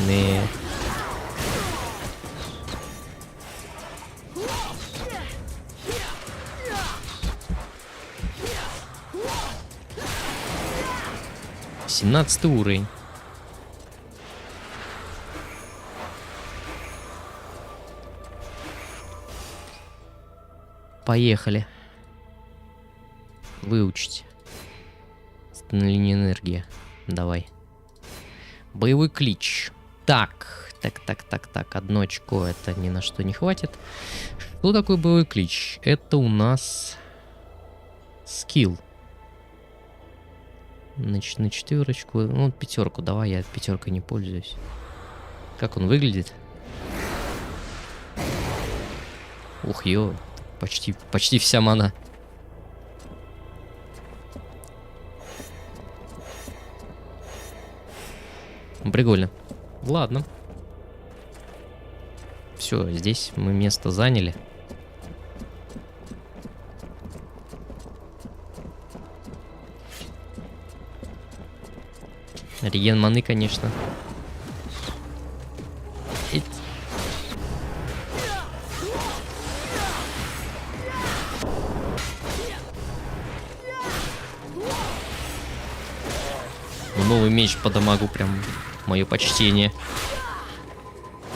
Не. 17 уровень. Поехали. Выучить. Становление энергии. Давай. Боевой клич. Так. Одно очко это ни на что не хватит. Что такое боевой клич? Это у нас скилл. Значит, на 4, ну, 5, давай, я 5 не пользуюсь. Как он выглядит? Ух, ё, почти вся мана. Прикольно. Ладно. Все, здесь мы место заняли. Реген маны, конечно. Новый меч по дамагу, прям мое почтение.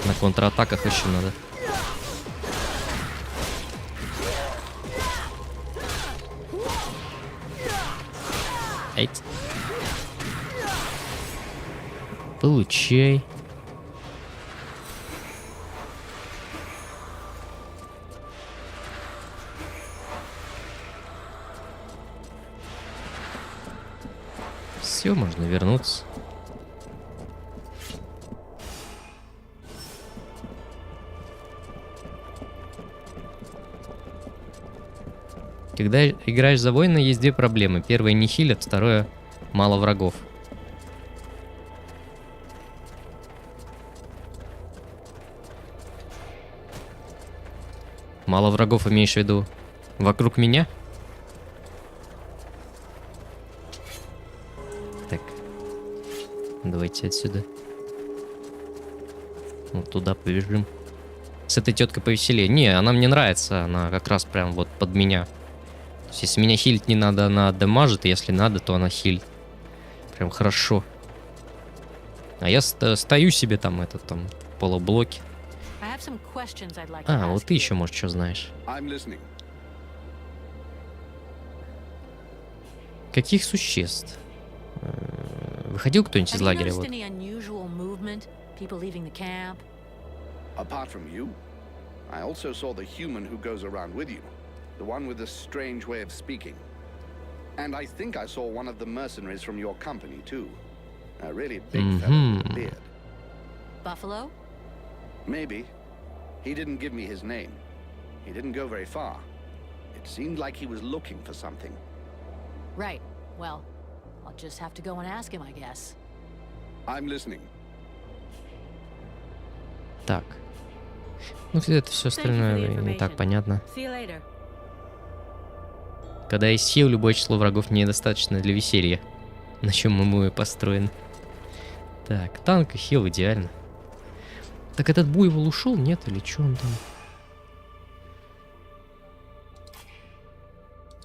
На контратаках еще надо. Эть. Получай. Все, можно вернуться. Когда играешь за воина, есть две проблемы. Первая — не хилят, второе — мало врагов. Мало врагов имеешь в виду вокруг меня? Так. Давайте отсюда. Вот туда побежим. С этой теткой повеселее. Не, она мне нравится. Она как раз прям вот под меня. То есть, если меня хилить не надо, она дамажит. Если надо, то она хилит. Прям хорошо. А я стою себе там, там, в полублоке. А, вот ты еще, может, что знаешь. Каких существ? Выходил кто-нибудь из лагеря? Вот. Apart from you, I also saw the human who goes around with you, the one with the strange way of speaking. And I think I saw one of the mercenaries from your company too. A really big fellow with a beard. Buffalo? Maybe. He didn't give me his name. He didn't go very far. It seemed like he was looking for something. Right. Well, I'll just have to go and ask him, I guess. I'm listening. Так. Ну, это все остальное не так понятно. Когда есть сил, любое число врагов недостаточно для веселья. На чем мы и построены. Так, танк и хил идеально. Так этот буйвол ушел, нет? Или что он там?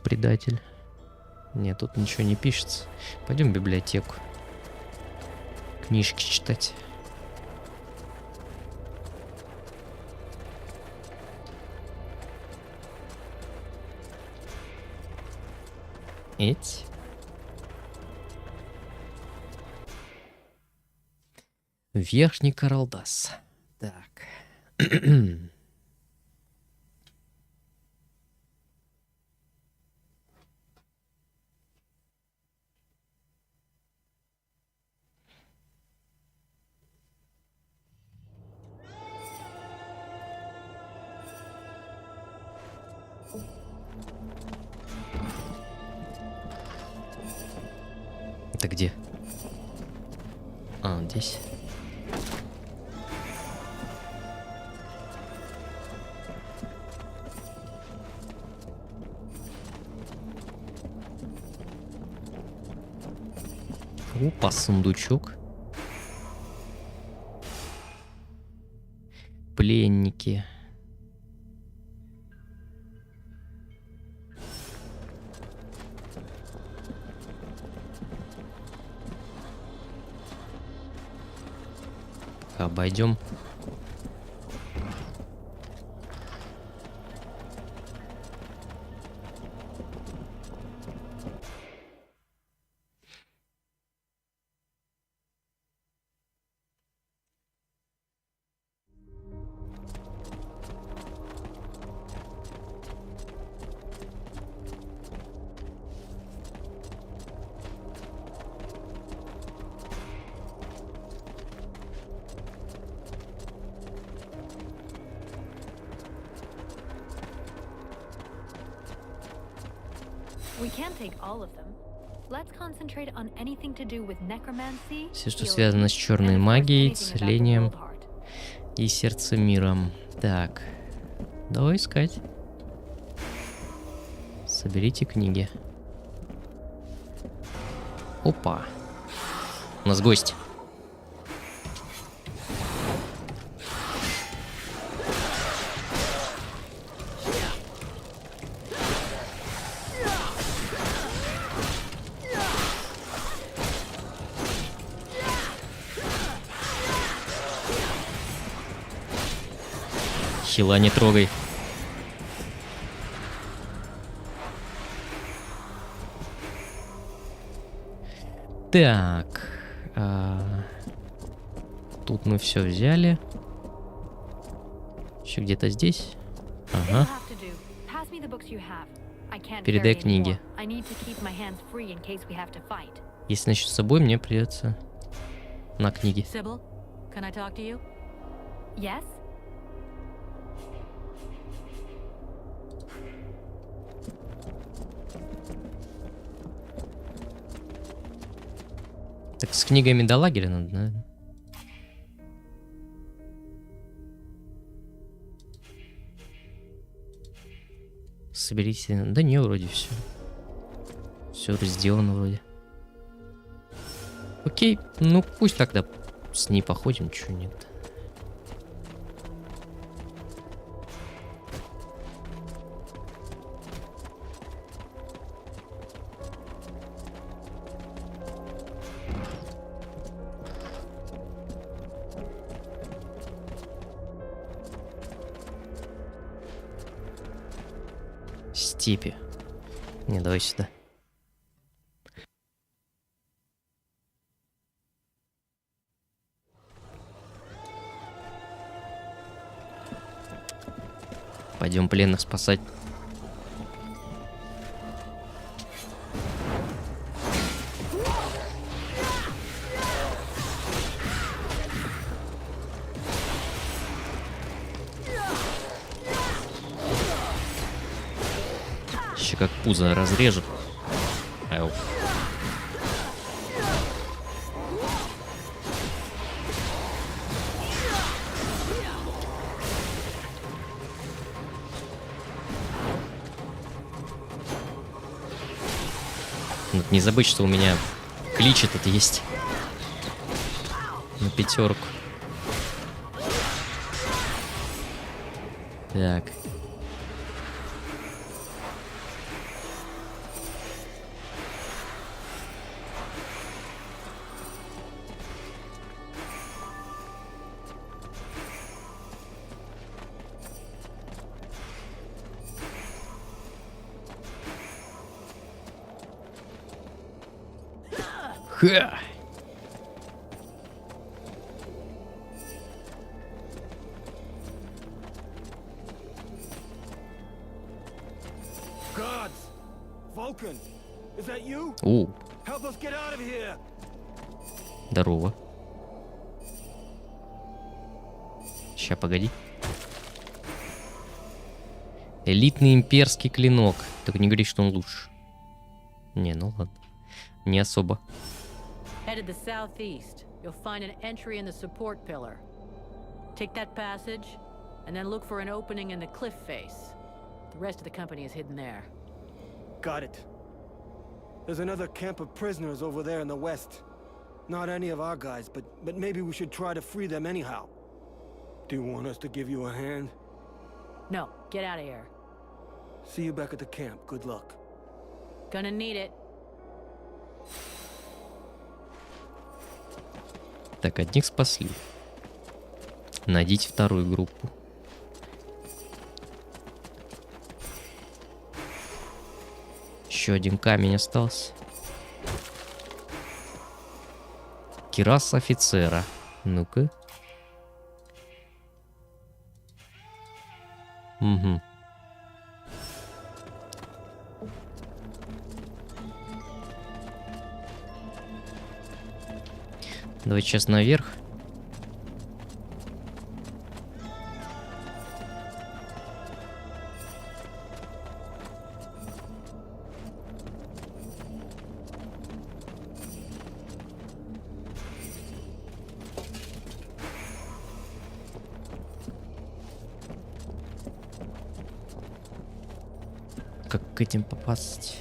Предатель. Нет, тут ничего не пишется. Пойдем в библиотеку. Книжки читать. Эть. Верхний КАРАЛДАС. Так. Это где? А, здесь. Опа, сундучок. Пленники. обойдем. We can't take all of them. Let's concentrate on anything to do with necromancy. Все, что связано с черной магией, исцелением и сердцемиром. Так, давай искать. Соберите книги. Опа. У нас гость. Хила не трогай. Так. Тут мы все взяли. Еще где-то здесь. Ага. Передай книги. Если начну с собой, мне придется на книги. Так с книгами до лагеря надо, наверное. Соберите. Да не, вроде все. Все сделано вроде. Окей, ну пусть тогда с ней походим, чего нет. Степи. Не, давай сюда. Пойдем пленных спасать. Еще как пузо разрежет. Ау. Вот не забыть, что у меня клич этот есть. На 5. Так. Ха! О. Здорово. Ща, погоди. Элитный имперский клинок. Только не говори, что он лучше. Не, ну ладно. Не особо. Headed the southeast, you'll find an entry in the support pillar. Take that passage, and then look for an opening in the cliff face. The rest of the company is hidden there. Got it. There's another camp of prisoners over there in the west. Not any of our guys, but maybe we should try to free them anyhow. Do you want us to give you a hand? No, get out of here. See you back at the camp. Good luck. Gonna need it. Так, одних спасли. Найдите вторую группу. Еще один камень остался. Кираса офицера. Ну-ка. Угу. Давайте сейчас наверх. Как к этим попасть?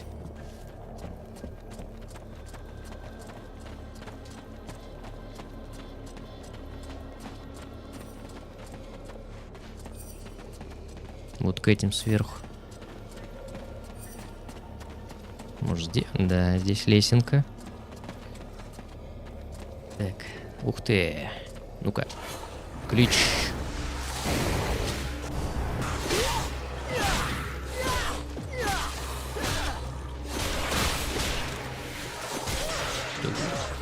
Вот к этим сверху. Может, здесь? Да, здесь лесенка. Так, ух ты. Ну-ка, ключ.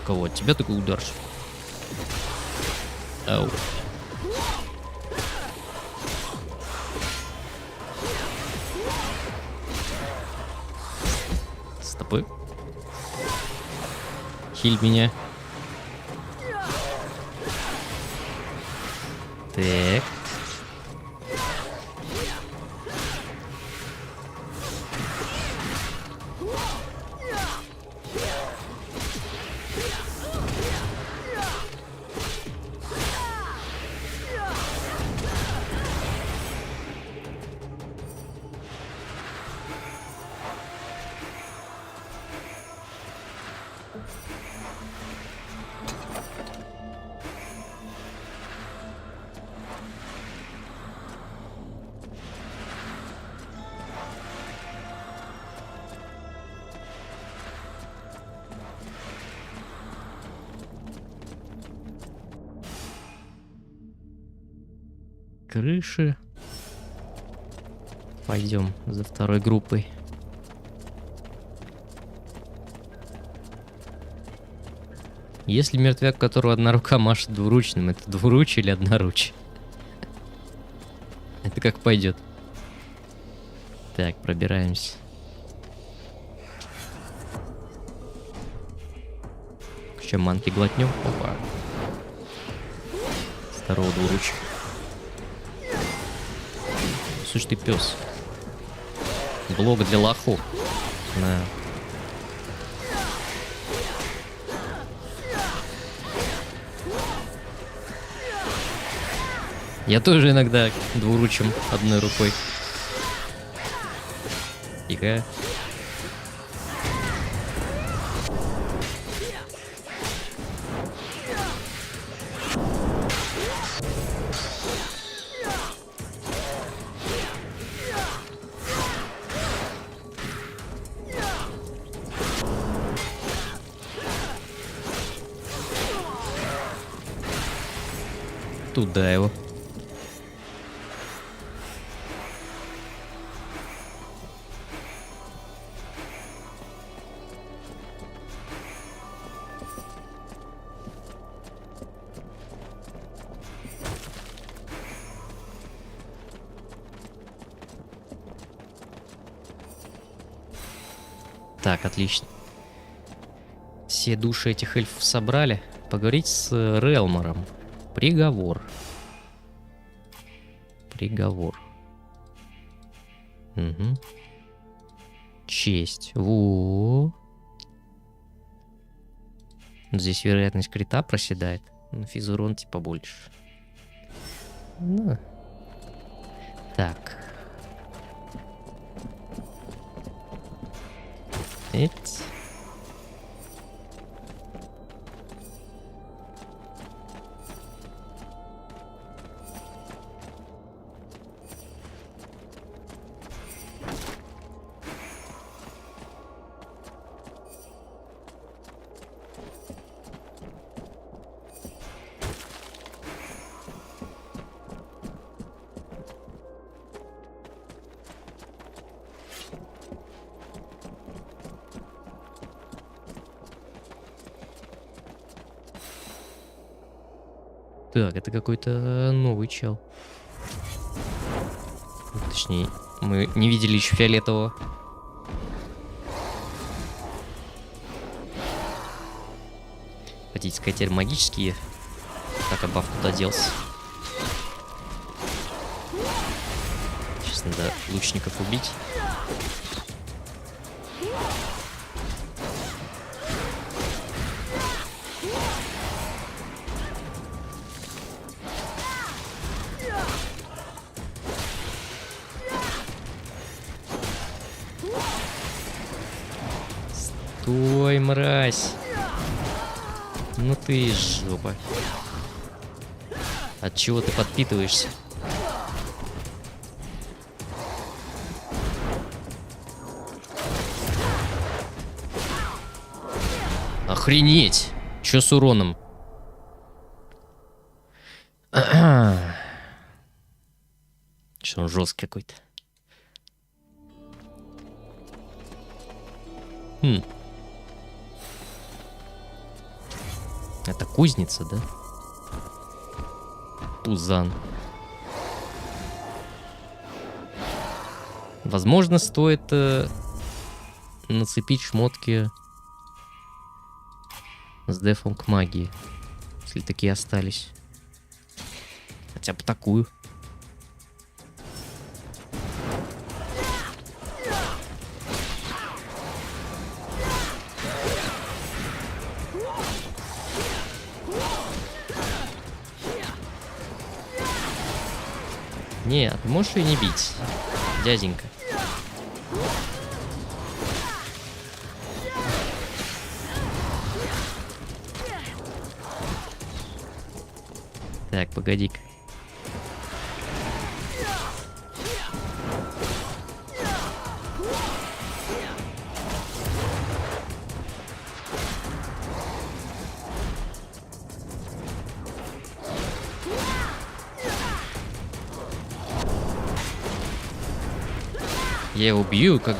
Кого? От тебя такой удар? Ау. Стопы. Хиль меня. Так. Крыши. Пойдем за второй группой. Если мертвяк, у которого одна рука машет двуручным, это двуручие или одноручие? Это как пойдет. Так, пробираемся. Еще манки глотнем. Опа. Второго двуручия. Слушай, ты пес. Блок для лохов. На. Я тоже иногда двуручим одной рукой. Тихо. Туда его. Так, отлично. Все души этих эльфов собрали. Поговорить с Релмором. Приговор. Приговор. Угу. Честь. Во. Здесь вероятность крита проседает. Физурон типа больше. Ну. Так. Эть. Так, это какой-то новый чел. Точнее, мы не видели еще фиолетового. Хотите сказать, теперь магические? Так, баф куда делся? Сейчас надо лучников убить. Стой, мразь! Ну ты жопа. От чего ты подпитываешься? Охренеть! Чё с уроном? Что он жесткий какой-то. Это кузница, да? Пузан. Возможно, стоит нацепить шмотки с дефом к магии, если такие остались. Хотя бы такую. Нет, можешь ее не бить, дяденька. Так, погоди-ка. Я его бью, как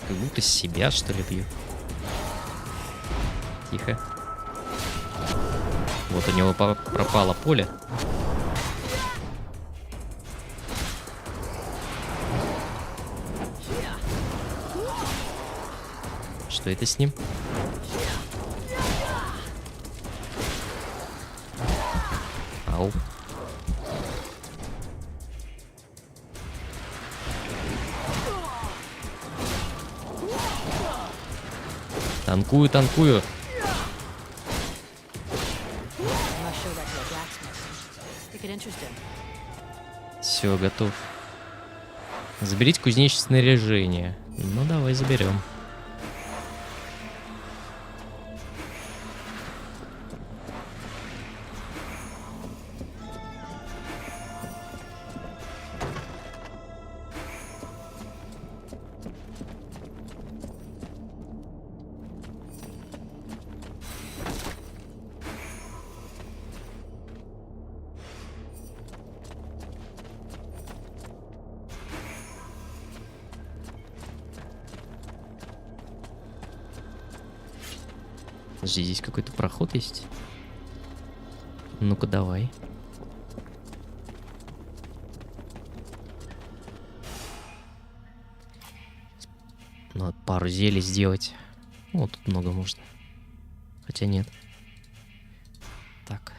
будто себя, что ли, бью. Тихо. Вот у него пропало поле. Что это с ним? Ау. Танкую, танкую. Все, готов. Заберите кузнечное снаряжение. Ну, давай заберем. Подожди, здесь какой-то проход есть? Ну-ка, давай. Надо пару зелий сделать. О, тут много можно. Хотя нет. Так.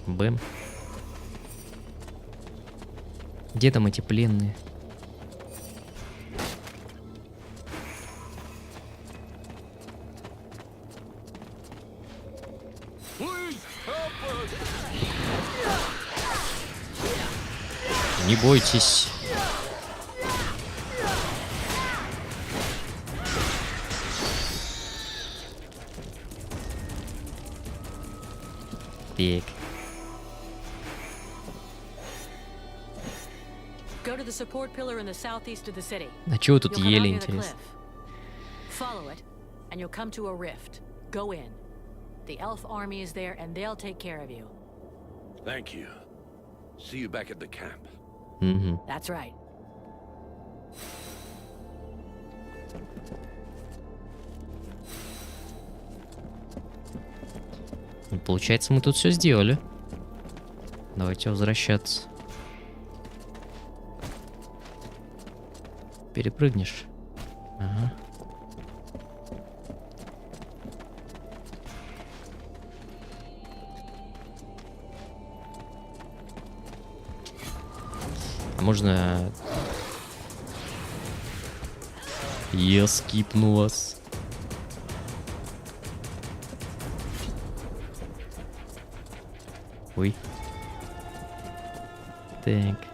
Бэм. Где там эти пленные? Не бойтесь. Так. А чего тут ели, интересно? Thank you. See you back at the camp. Угу. That's right. Ну, получается, мы тут все сделали. Давайте возвращаться. Перепрыгнешь. Ага. А можно... Я скипну вас. Ой. Так.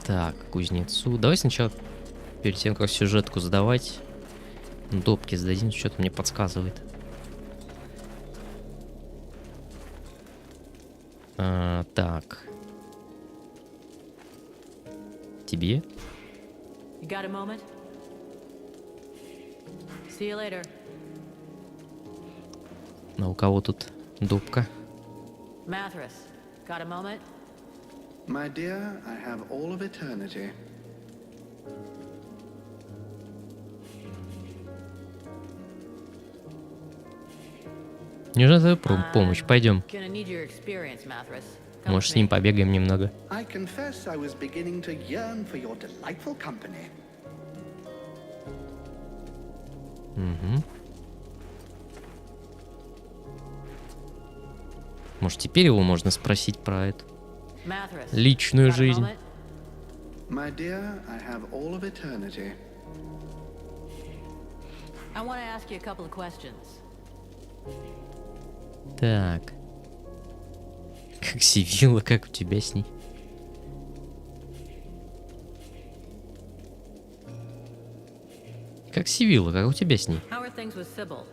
Так, кузнецу. Давай сначала, перед тем, как сюжетку сдавать, допки сдадим, что-то мне подсказывает. Так. Тебе? You got a moment? See you later. А у кого тут допка? Mathras, got a moment? My dear, I have all of eternity. Мне нужна твоя помощь. Пойдем. Gonna need your experience, Mathras. Come Может, with с ним me. побегаем немного. I confess I was beginning to yearn for your delightful company. Угу. Может, теперь его можно спросить про эту Mathras, личную got a жизнь. moment? My dear, I have all of eternity. I want to ask you a couple of questions. Так. Как Сивилла, как у тебя с ней? Как Сивилла, как у тебя с ней? How are things with Sybil?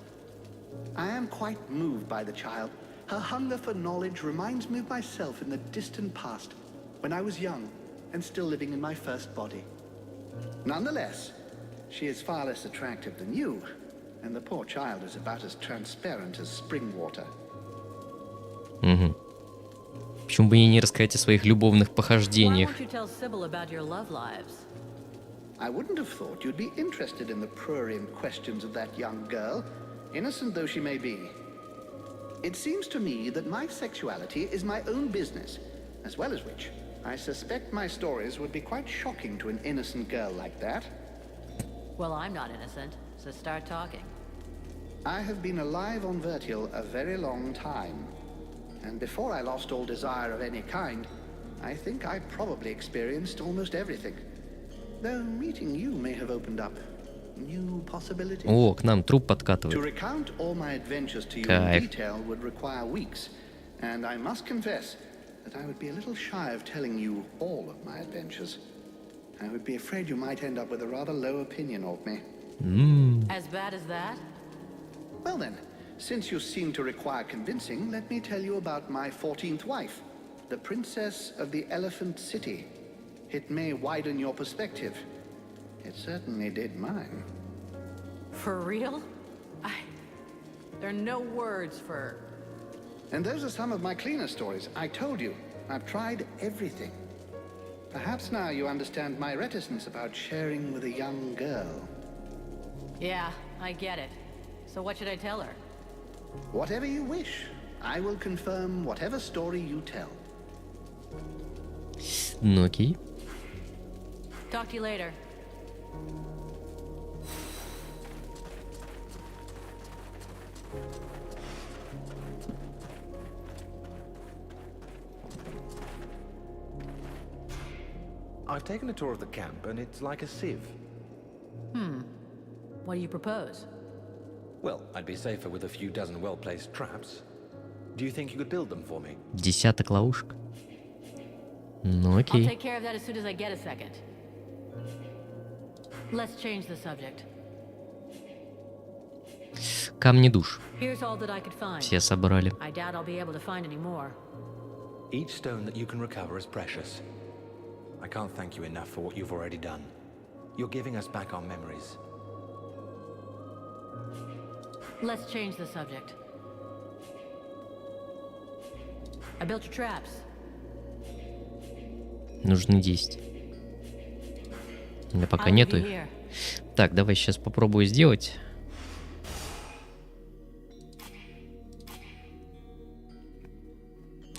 I am quite moved by the child. Her hunger for knowledge reminds me of myself in the distant past, when I was young and still living in my first body. Nonetheless, she is far less attractive than you, and the poor child is about as transparent as spring water. Угу. Почему бы ей не рассказать о своих любовных Why похождениях? won't you tell Sybil about your love lives? I wouldn't have thought you'd be interested in the prurient questions of that young girl, innocent though she may be. It seems to me that my sexuality is my own business, as well as which, I suspect my stories would be quite shocking to an innocent girl like that. Well, I'm not innocent, so start talking. I have been alive on Vertial a very long time, and before I lost all desire of any kind, I think I probably experienced almost everything. Though meeting you may have opened up new possibilities. О, к нам труп To подкатывает. recount all my adventures to you in Кайф. detail would require weeks, and I must confess that I would be a little shy of telling you all of my adventures. I would be afraid you might end up with a rather low opinion of me. As bad as that? Well then, since you seem to require convincing, let me tell you about my 14th wife, the Princess of the Elephant City. It may widen your perspective. It certainly did mine. For real? There are no words for... And those are some of my cleaner stories. I told you, I've tried everything. Perhaps now you understand my reticence about sharing with a young girl. Yeah, I get it. So what should I tell her? Whatever you wish, I will confirm whatever story you tell. Ну окей. Talk to you later. I've taken a tour of the camp, and it's like a sieve. What do you propose? Well, I'd be safer with a few dozen well-placed traps. Do you think you could build them for me? Десяток ловушек. Ну I'll окей. take care of that as soon as I get a second. Let's change the subject. Камни душ. Here's all that I could find. Все собрали. I doubt I'll be able to find any more. Each stone that you can recover is precious. I can't thank you enough for what you've already done. You're giving us back our memories. Let's change the subject. I built your traps. Нужны 10. У меня пока I'll leave нету you их. here. Так, давай сейчас попробую сделать.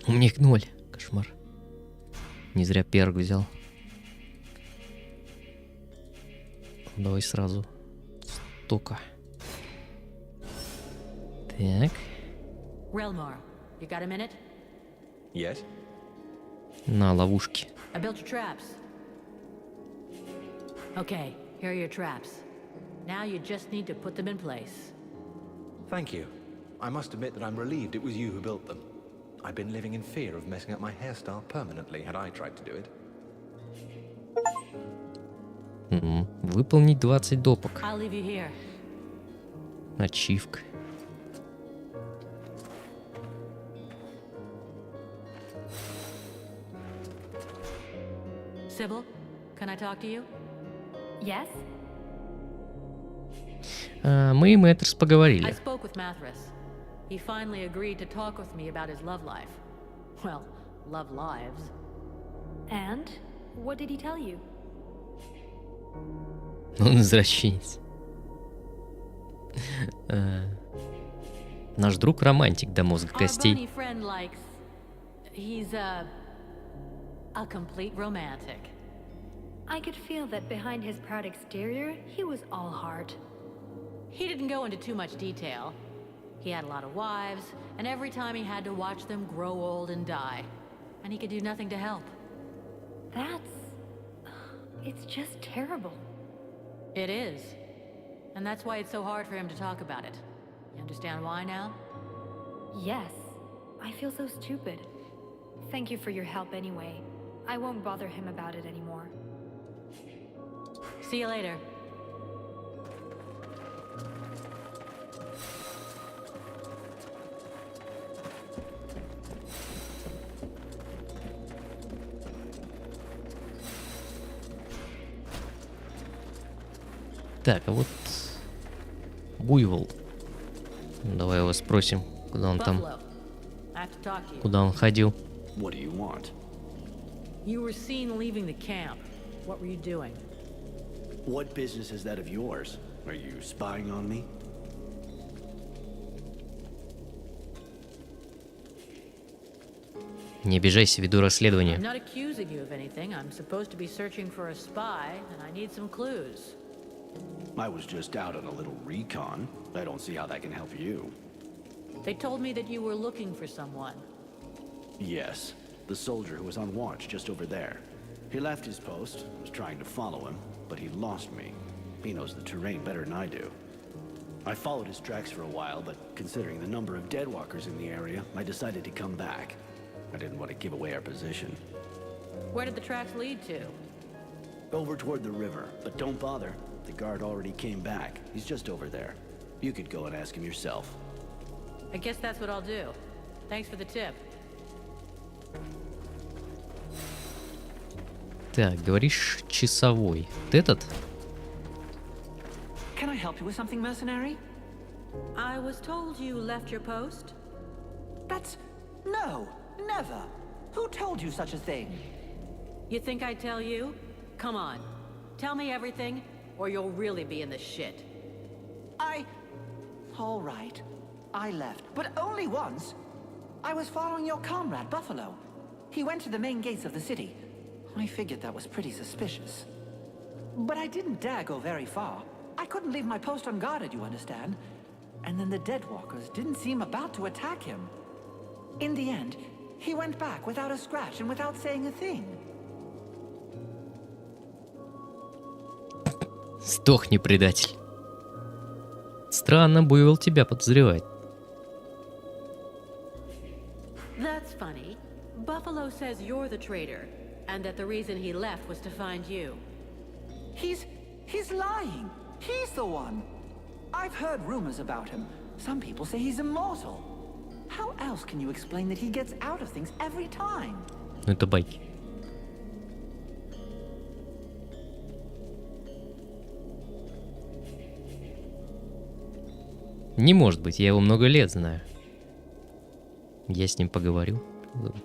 У меня их 0. Кошмар. Не зря перк взял. Давай сразу. Столько. Так. Relmar, you got a minute? Yes? На ловушки. I built your traps. Okay, here are your traps. Now you just need to put them in place. Thank you. I must admit that I'm relieved it was you who built them. I've been living in fear of messing up my hairstyle permanently had I tried to do it. Выполнить 20 допок. I'll leave you here. Ачивка. Sybil, can I talk to you? Yes? Мы и Мэтрс I поговорили. spoke with Mathras. He finally agreed to talk with me about his love life. Well, love lives. And? What did he tell you? Он извращенец. Наш друг романтик до мозга Our костей. bunny friend likes... He's a complete romantic. I could feel that behind his proud exterior, he was all heart. He didn't go into too much detail. He had a lot of wives, and every time he had to watch them grow old and die. And he could do nothing to help. It's just terrible. It is. And that's why it's so hard for him to talk about it. You understand why now? Yes. I feel so stupid. Thank you for your help anyway. I won't bother him about it anymore. See you later. Так, а вот буйвол. Давай его спросим, куда он там, Buffalo, I have to talk to you. куда он ходил. What do you want? You were seen leaving the camp. What were you doing? What business is that of yours? Are you spying on me? Не обижайся, веду расследование. I'm not accusing you of anything. I'm supposed to be searching for a spy, and I need some clues. I was just out on a little recon. I don't see how that can help you. They told me that you were looking for someone. Yes, the soldier who was on watch just over there. He left his post, was trying to follow him, but he lost me. He knows the terrain better than I do. I followed his tracks for a while, but considering the number of deadwalkers in the area, I decided to come back. I didn't want to give away our position. Where did the tracks lead to? Over toward the river, but don't bother. The guard already came back. He's just over there. You could go and ask him yourself. I guess that's what I'll do. Thanks for the tip. Так, говоришь, часовой. Вот этот? Can I help you with something, mercenary? I was told you left your post. That's... no, never. Who told you such a thing? You think I'd tell you? Come on. Tell me everything, or you'll really be in the shit. All right. I left, but only once. I was following your comrade, Buffalo. He went to the main gates of the city. I figured that was pretty suspicious. But I didn't dare go very far. I couldn't leave my post unguarded, you understand? And then the Deadwalkers didn't seem about to attack him. In the end, he went back without a scratch and without saying a thing. Сдохни, предатель. Странно, Буйвол тебя подозревает. That's funny. Buffalo says you're the traitor, and that the reason he left was to find you. He's lying. He's the one. I've heard rumors about him. Some people say he's immortal. How else can you explain that he gets out of things every time? Ну это байки. Не может быть, я его много лет знаю. Я с ним поговорю.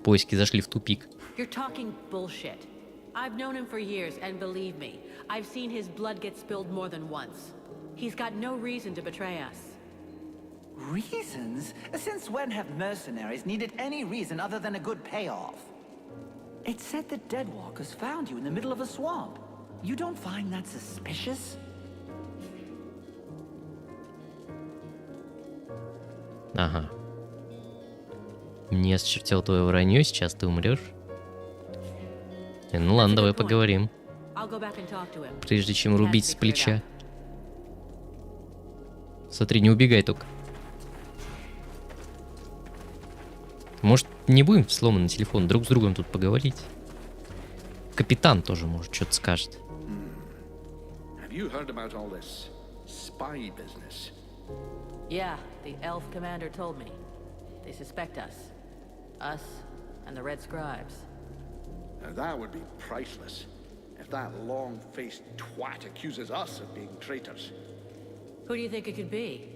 Поиски зашли в тупик. You're talking bullshit. I've known him for years, and believe me, I've seen his blood get spilled more than once. He's got no reason to betray us. Reasons? Since when have mercenaries needed any reason other than a good payoff? It said the Deadwalkers found you in the middle of a swamp. You don't find that suspicious? Ага. Мне осточертело твое вранье, сейчас ты умрешь. Ну ладно, давай поговорим. Прежде чем рубить с плеча. Смотри, не убегай только. Может, не будем сломанный телефон, друг с другом тут поговорить? Капитан тоже, может, что-то скажет. Yeah, the elf commander told me. They suspect us. Us and the Red Scribes. Now that would be priceless. If that long-faced twat accuses us of being traitors. Who do you think it could be?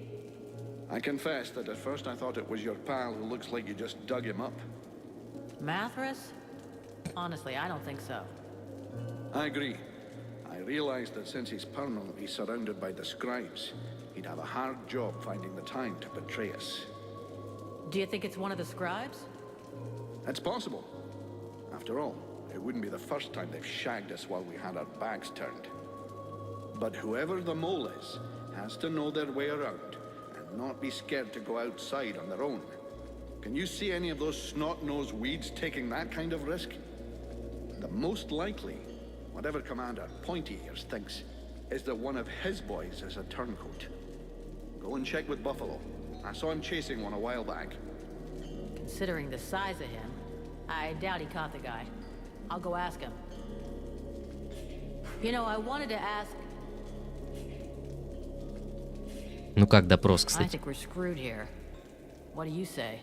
I confess that at first I thought it was your pal who looks like you just dug him up. Mathras? Honestly, I don't think so. I agree. I realize that since he's permanently surrounded by the scribes, he'd have a hard job finding the time to betray us. Do you think it's one of the scribes? It's possible. After all, it wouldn't be the first time they've shagged us while we had our backs turned. But whoever the mole is has to know their way around and not be scared to go outside on their own. Can you see any of those snot-nosed weeds taking that kind of risk? The most likely, whatever Commander Pointy Ears thinks, is that one of his boys is a turncoat. Go and check with Buffalo. I saw him chasing one a while back. Considering the size of him, I doubt he caught the guy. I'll go ask him. You know, I wanted to ask... Ну как допрос, I кстати? think we're screwed here. What do you say?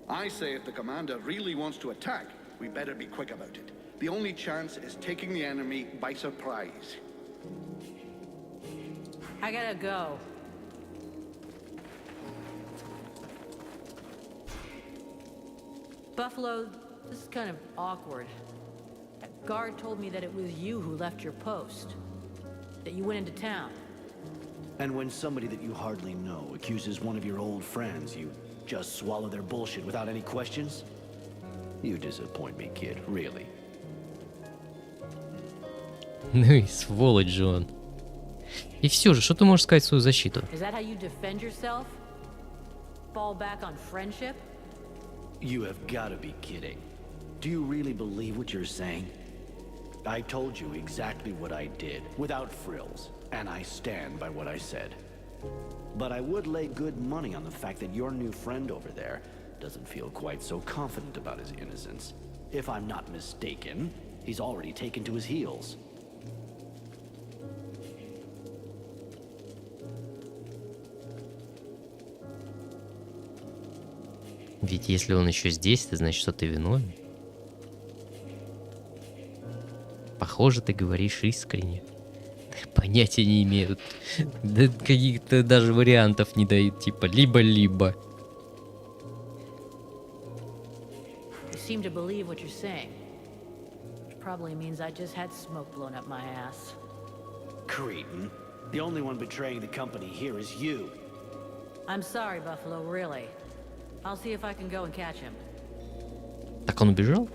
I say if the commander really wants to attack, we better be quick about it. The only chance is taking the enemy by surprise. I gotta go. Buffalo, this is kind of awkward. That guard told me that it was you who left your post. That you went into town. And when somebody that you hardly know accuses one of your old friends, you just swallow their bullshit without any questions? You disappoint me, kid, really. Ну и сволочь же он. И все же, что ты можешь сказать в свою защиту? Is that how you defend yourself? Fall back on friendship? You have got to be kidding. Do you really believe what you're saying? I told you exactly what I did, without frills, and I stand by what I said. But I would lay good money on the fact that your new friend over there doesn't feel quite so confident about his innocence. If I'm not mistaken, he's already taken to his heels. Ведь если он еще здесь, это значит, что ты виновен. Похоже, ты говоришь искренне. Понятия не имеют. Да каких-то даже вариантов не дают, типа либо-либо. You seem to believe what you're saying. Which probably means I just had smoke blown up my ass. Cretin. The only one betraying the company here is you. I'm sorry, Buffalo, really. I'll see if I can go and catch him. Так он убежал?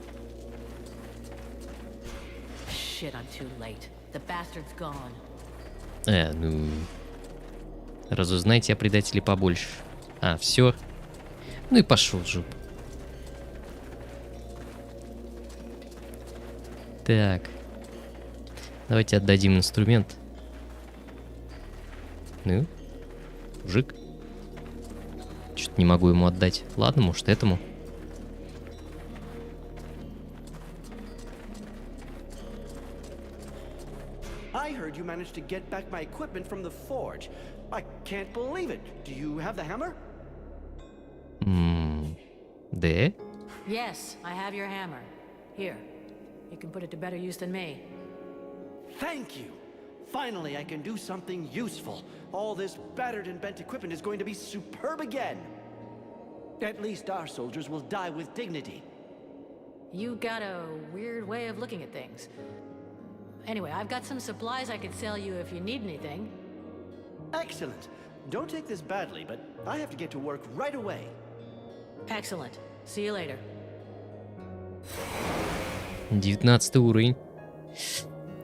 Shit, I'm too late. The bastard's gone. Ну... Разузнайте о предателе побольше. А, все. Ну и пошел в жопу. Так. Давайте отдадим инструмент. Ну, мужик. Что-то не могу ему отдать. Ладно, может, этому. I heard you managed to get back my equipment from the forge. I can't believe it. Do you have the hammer? Да? Yes, I have your hammer. Here. You can put it to better use than me. Thank you. Finally, I can do something useful. All this battered and bent equipment is going to be superb again. At least our soldiers will die with dignity. You got a weird way of looking at things. Anyway, I've got some supplies I could sell you if you need anything. Excellent. Don't take this badly, but I have to get to work right away. Excellent. See you later. 19 уровень.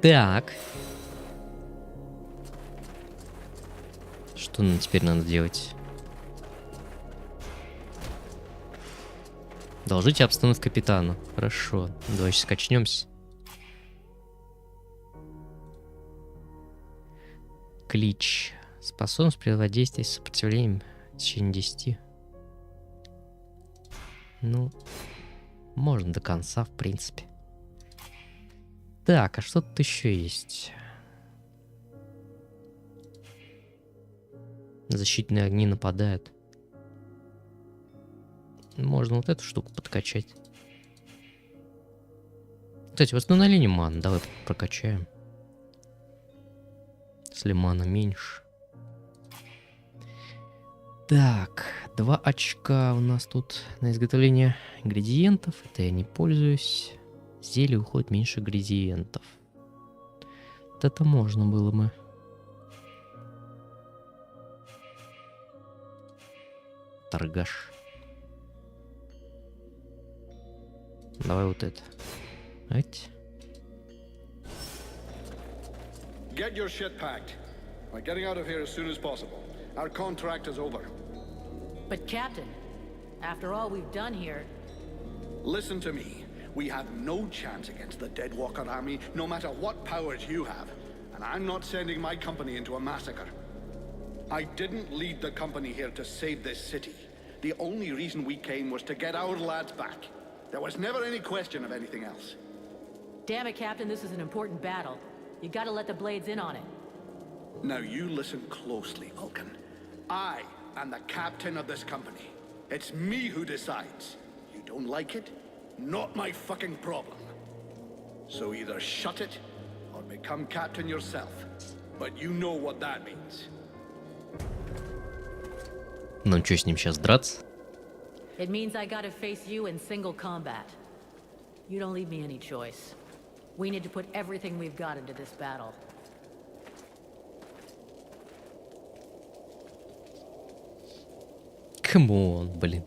Так. Что нам теперь надо делать? Доложите обстановку капитану. Хорошо. Давай сейчас качнемся. Клич. Способность противодействовать сопротивлением в течение 10. Ну, можно до конца, в принципе. Так, а что тут еще есть? Защитные огни нападают. Можно вот эту штуку подкачать. Кстати, восстановление маны. Давай прокачаем. Если мана меньше. Так, 2 очка у нас тут на изготовление ингредиентов. Это я не пользуюсь. Зелье уходит меньше ингредиентов. Вот это можно было бы. Торгаш. Давай вот это. Ать. Get your shit packed. We're getting out of here as soon as possible. Our contract is over. But Captain, after all we've done here... Listen to me. We have no chance against the Deadwalker army, no matter what powers you have. And I'm not sending my company into a massacre. I didn't lead the company here to save this city. The only reason we came was to get our lads back. There was never any question of anything else. Damn it, Captain, this is an important battle. You gotta let the Blades in on it. Now you listen closely, Vulcan. I am the captain of this company. It's me who decides. You don't like it? Not my fucking problem. So either shut it, or become captain yourself. But you know what that means. Ну что, с ним сейчас драться? It means I gotta face you in single combat. You don't leave me any choice. We need to put everything we've got into this battle. Камон, блин.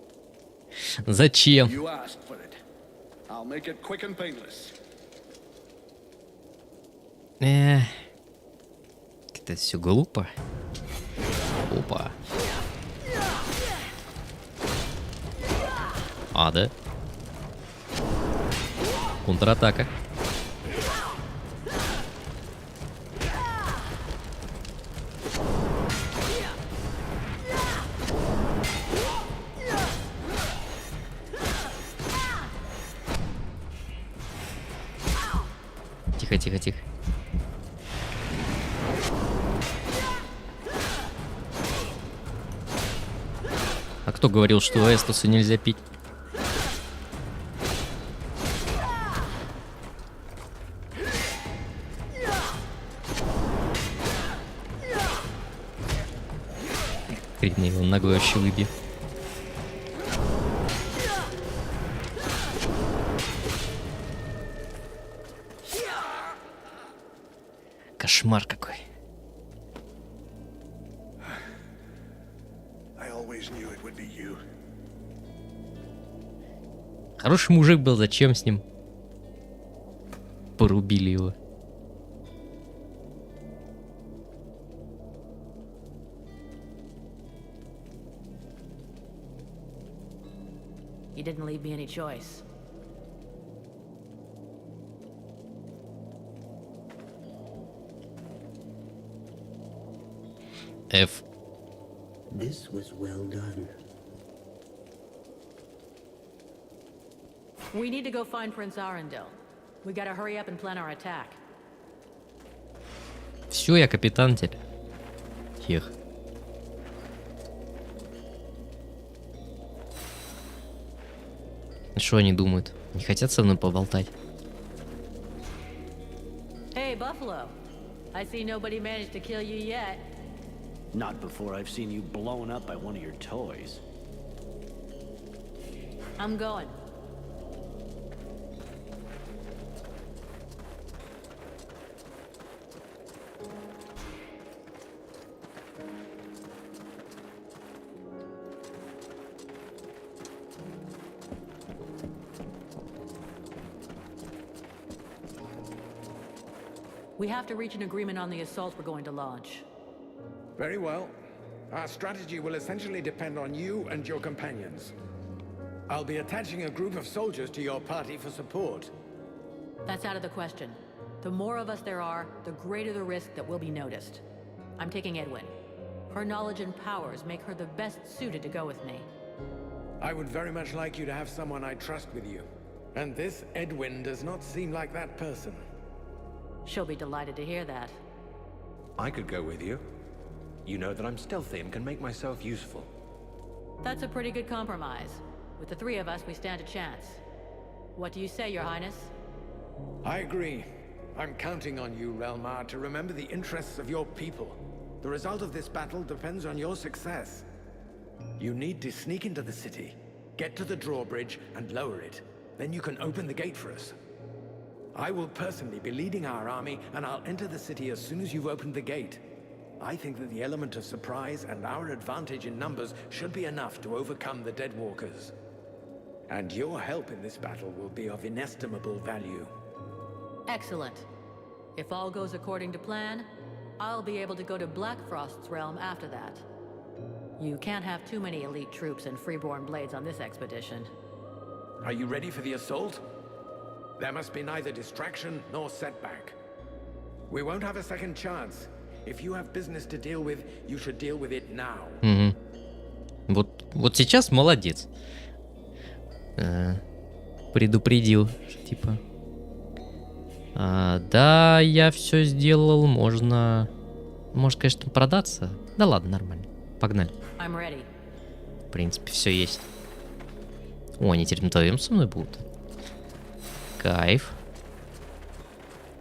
Зачем? You asked for it. I'll make it quick and painless. Это все глупо. Опа. А, да? Контратака. Тихо, тихо, тихо. А кто говорил, что эстусы нельзя пить? Хрен его ногой вообще выбью. Кошмар какой. I Хороший мужик был, зачем с ним? Порубили его. You didn't leave me any choice. F. This was well done. We need to go find Prince Arundel. We gotta hurry up and plan our attack. Все, я капитан теперь. Хех. Что они думают? Не хотят со мной поболтать? Hey, Buffalo. I see nobody managed to kill you yet. Not before I've seen you blown up by one of your toys. I'm going. We have to reach an agreement on the assault we're going to launch. Very well. Our strategy will essentially depend on you and your companions. I'll be attaching a group of soldiers to your party for support. That's out of the question. The more of us there are, the greater the risk that we'll be noticed. I'm taking Edwin. Her knowledge and powers make her the best suited to go with me. I would very much like you to have someone I trust with you. And this Edwin does not seem like that person. She'll be delighted to hear that. I could go with you. You know that I'm stealthy and can make myself useful. That's a pretty good compromise. With the three of us, we stand a chance. What do you say, Your Highness? I agree. I'm counting on you, Relmar, to remember the interests of your people. The result of this battle depends on your success. You need to sneak into the city, get to the drawbridge, and lower it. Then you can open the gate for us. I will personally be leading our army, and I'll enter the city as soon as you've opened the gate. I think that the element of surprise and our advantage in numbers should be enough to overcome the Deadwalkers. And your help in this battle will be of inestimable value. Excellent. If all goes according to plan, I'll be able to go to Blackfrost's realm after that. You can't have too many elite troops and freeborn blades on this expedition. Are you ready for the assault? There must be neither distraction nor setback. We won't have a second chance. If you have business to deal with, you should deal with it now. Вот сейчас молодец. Предупредил, типа. Да, я все сделал, можно... Может, конечно, продаться. Да ладно, нормально. Погнали. В принципе, все есть. О, они теперь вдвоем со мной будут. Кайф.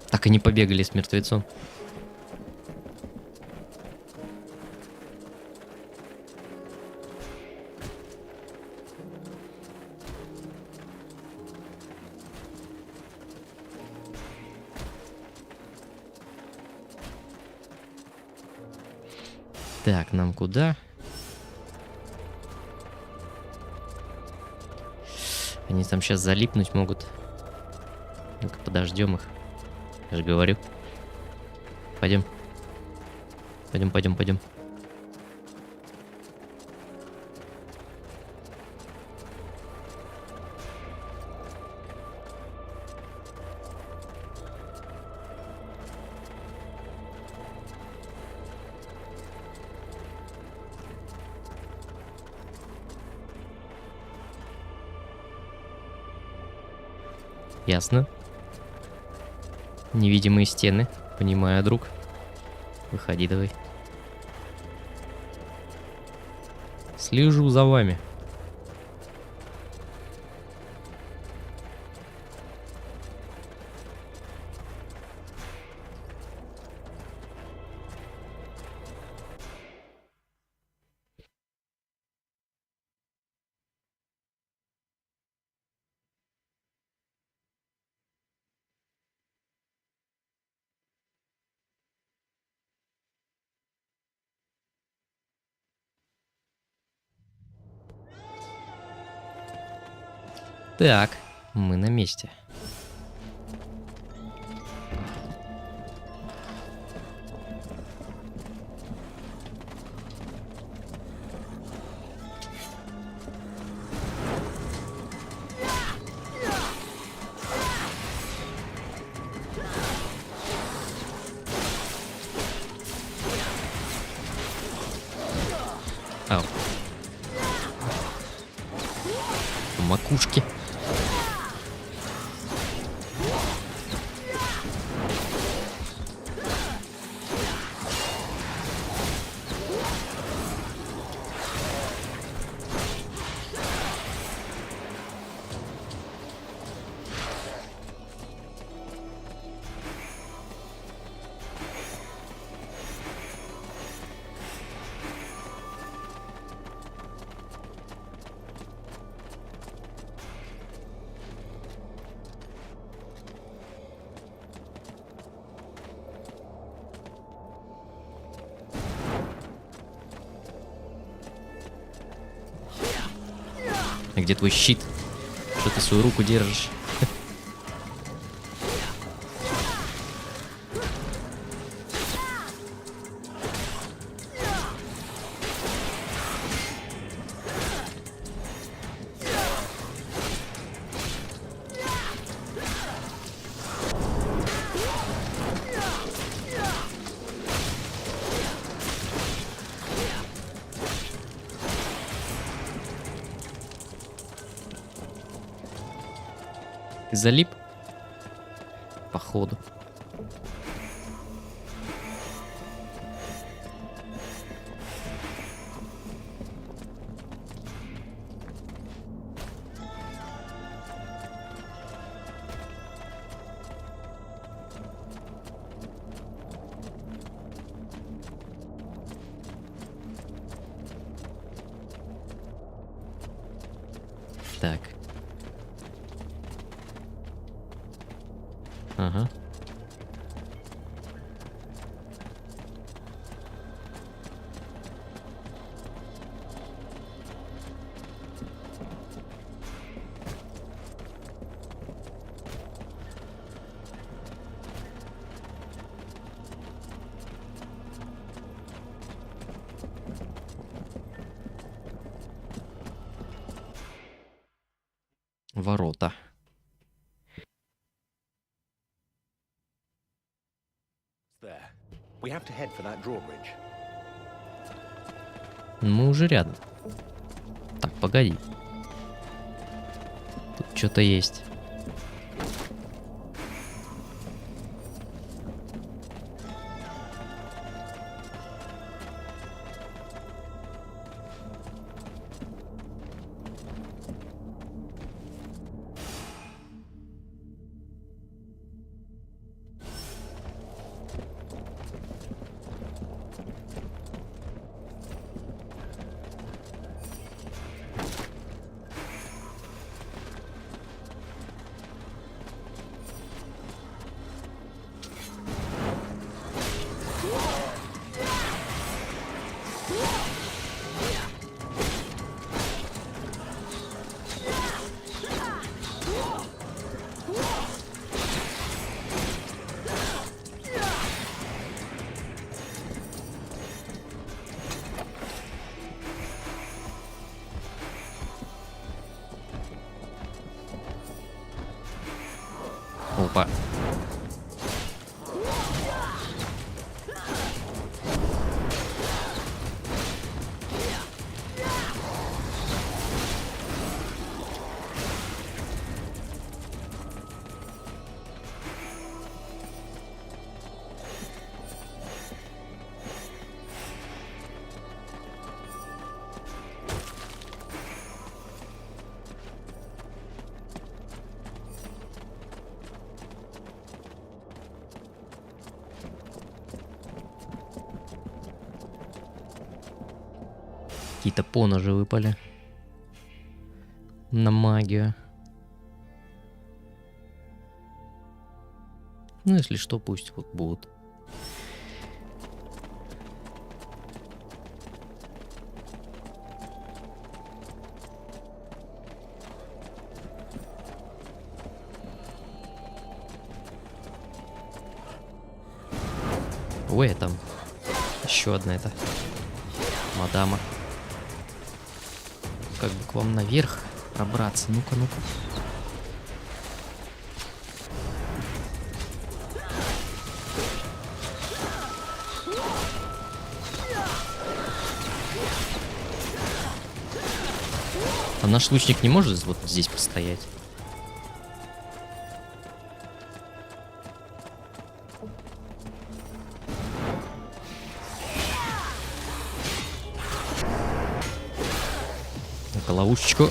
Так и не побегали с мертвецом. Так, нам куда? Они там сейчас залипнуть могут. Ну-ка, подождем их. Я же говорю. Пойдем. Пойдем, пойдем, пойдем. Ясно. Невидимые стены. Понимаю, друг. Выходи давай. Слежу за вами. Так, мы на месте. Ау. Макушки. А где твой щит? Что ты свою руку держишь? Ты залип? Походу. Так. Ага. Ворота. Мы уже рядом. Так, погоди. Тут что-то есть. Опа. Какие-то поножи выпали. На магию. Ну, если что, пусть вот будут. Ой, там еще одна эта мадама. Как бы к вам наверх пробраться? Ну-ка, ну-ка. А наш лучник не может вот здесь постоять? Ну-ка, ловушечку.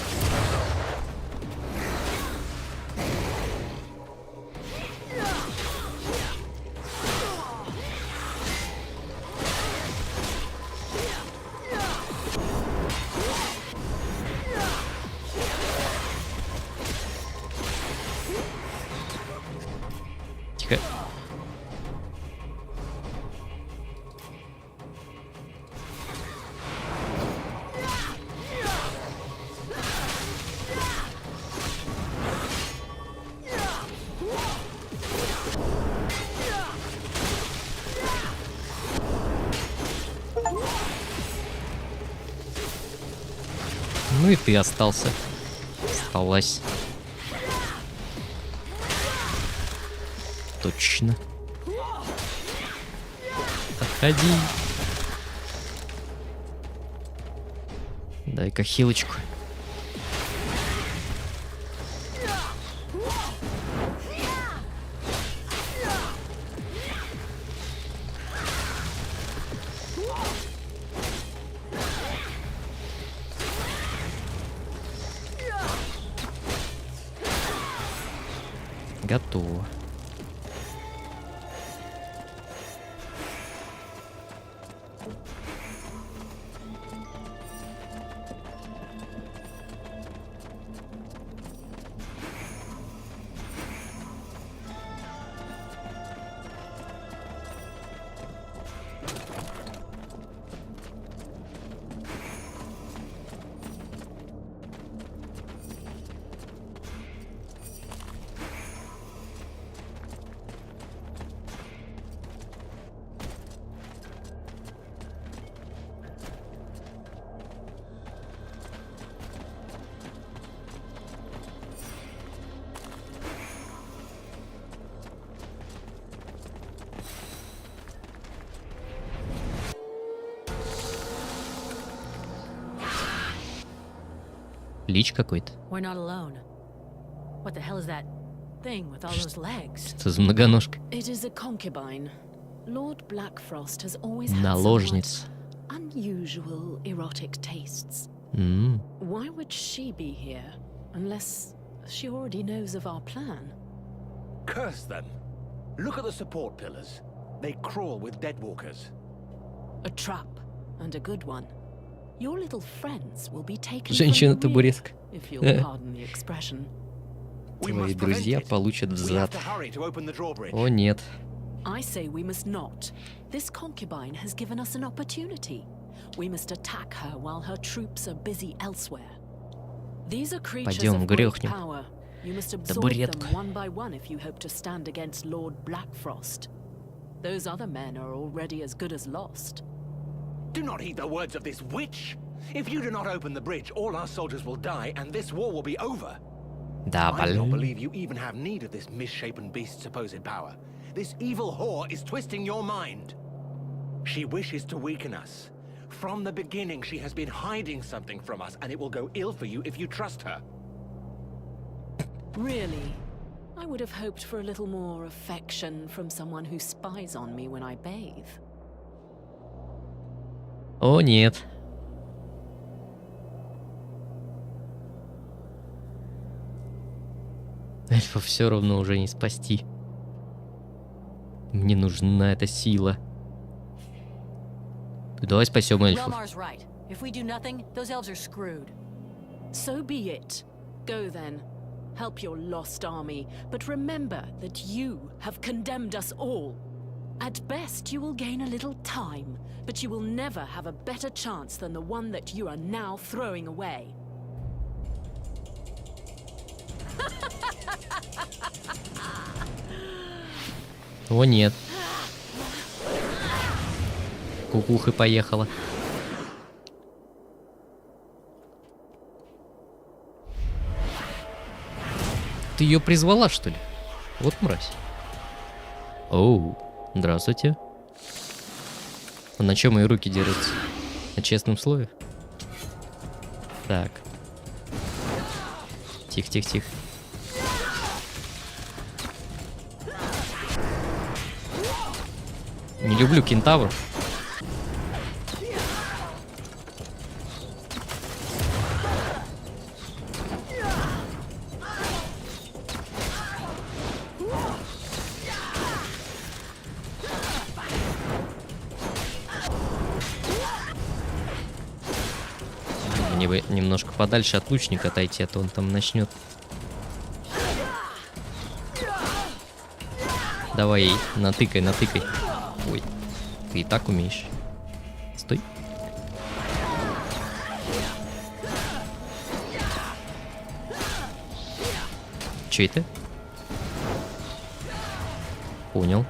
Тихо. Ну и ты остался. Осталась. Точно. Отходи. Дай-ка хилочку. Готово. Лич какой-то. We're not alone. What the hell is that thing with all those legs? Что за многоножка? It is a concubine. Lord Blackfrost has always had Наложница. unusual erotic tastes. Why would she be here unless she already knows of our plan? Curse them! Look at the support pillars. They crawl with deadwalkers. A trap, and a good one. Your little friends will be taken Женщина-табуретка. if you'll pardon the expression. Твои друзья получат взад. О, нет. I say we must not. This concubine has given us an opportunity. We must attack her while her troops are busy elsewhere. These are creatures of great power. You must absorb them one by one if you hope to stand against Lord Blackfrost. Those other men are already as good as lost. Do not heed the words of this witch! If you do not open the bridge, all our soldiers will die, and this war will be over. I don't believe you even have need of this misshapen beast's supposed power. This evil whore is twisting your mind. She wishes to weaken us. From the beginning, she has been hiding something from us, and it will go ill for you if you trust her. Really? I would have hoped for a little more affection from someone who spies on me when I bathe. О, нет. Эльфа все равно уже не спасти. Мне нужна эта сила. Давай спасем эльфов. If we do nothing, those elves are screwed. So be it. Go then. Help your lost army, but remember that you have condemned us all. At best, you will gain a little time, but you will never have a better chance than the one that you are now throwing away. О, нет. кукуха поехала. Ты ее призвала, что ли? Вот мразь. Оу, здравствуйте. А на чем мои руки держатся? На честном слове? Так. Тихо, тихо, тихо. Не люблю кентавров. Мне бы немножко подальше от лучника отойти, а то он там начнет. Давай, натыкай, натыкай. Ой, ты и так умеешь. Стой. Че это? Понял.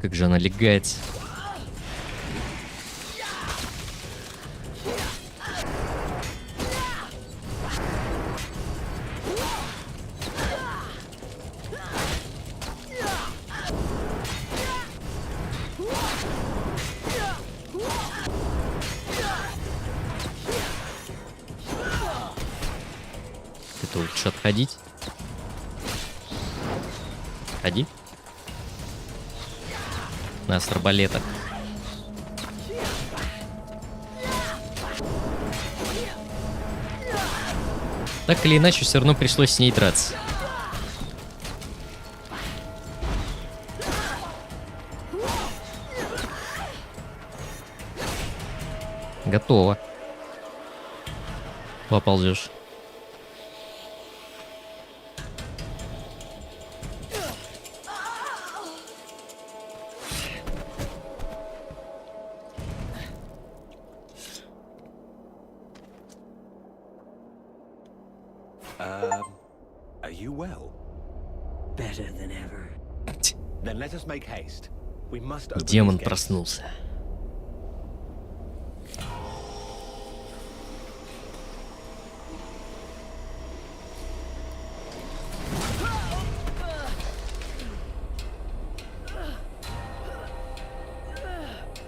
Как же она легается. Это лучше отходить. Ходи. На с арбалета. Так или иначе, все равно пришлось с ней драться. Готово. Поползешь. Are you well? Better than ever. Then let us make haste. We must open Демон these gates. проснулся.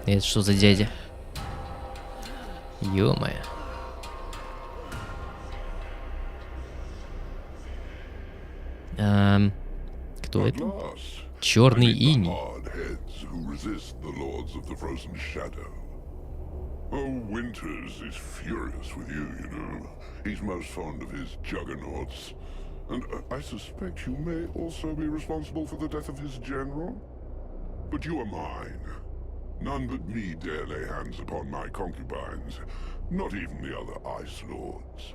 Это что за дядя? Ё-моё. Кто это? Черный иней. Oh, Winters is furious with you, you know. He's most fond of his juggernauts. And I suspect you may also be responsible for the death of his general. But you are mine. None but me dare lay hands upon my concubines. Not even the other Ice Lords.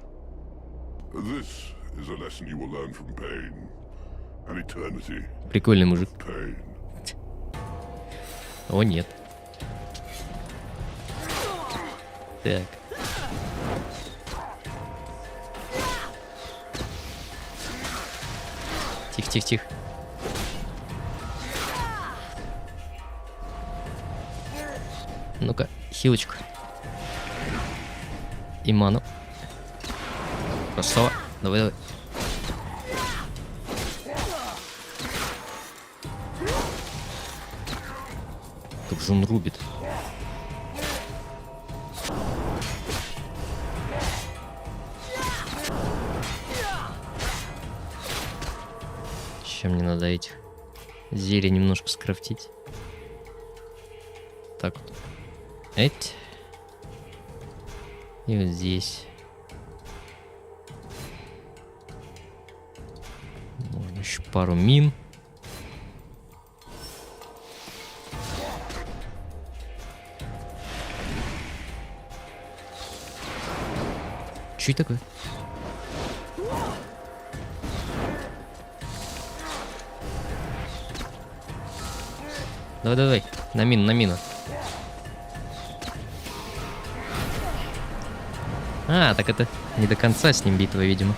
This is a lesson you will learn from pain. An eternity. Прикольный мужик. Pain. О, нет. Так. Тихо, тихо, тихо. Ну-ка, хилочку. И ману. Красава. Давай, давай. Как же он рубит. Еще мне надо этих зелья немножко скрафтить. Так вот. Эть. И вот здесь. Можно еще пару мин. Что это такое? Давай, на мину, на мину. А, так это не до конца с ним битва, видимо.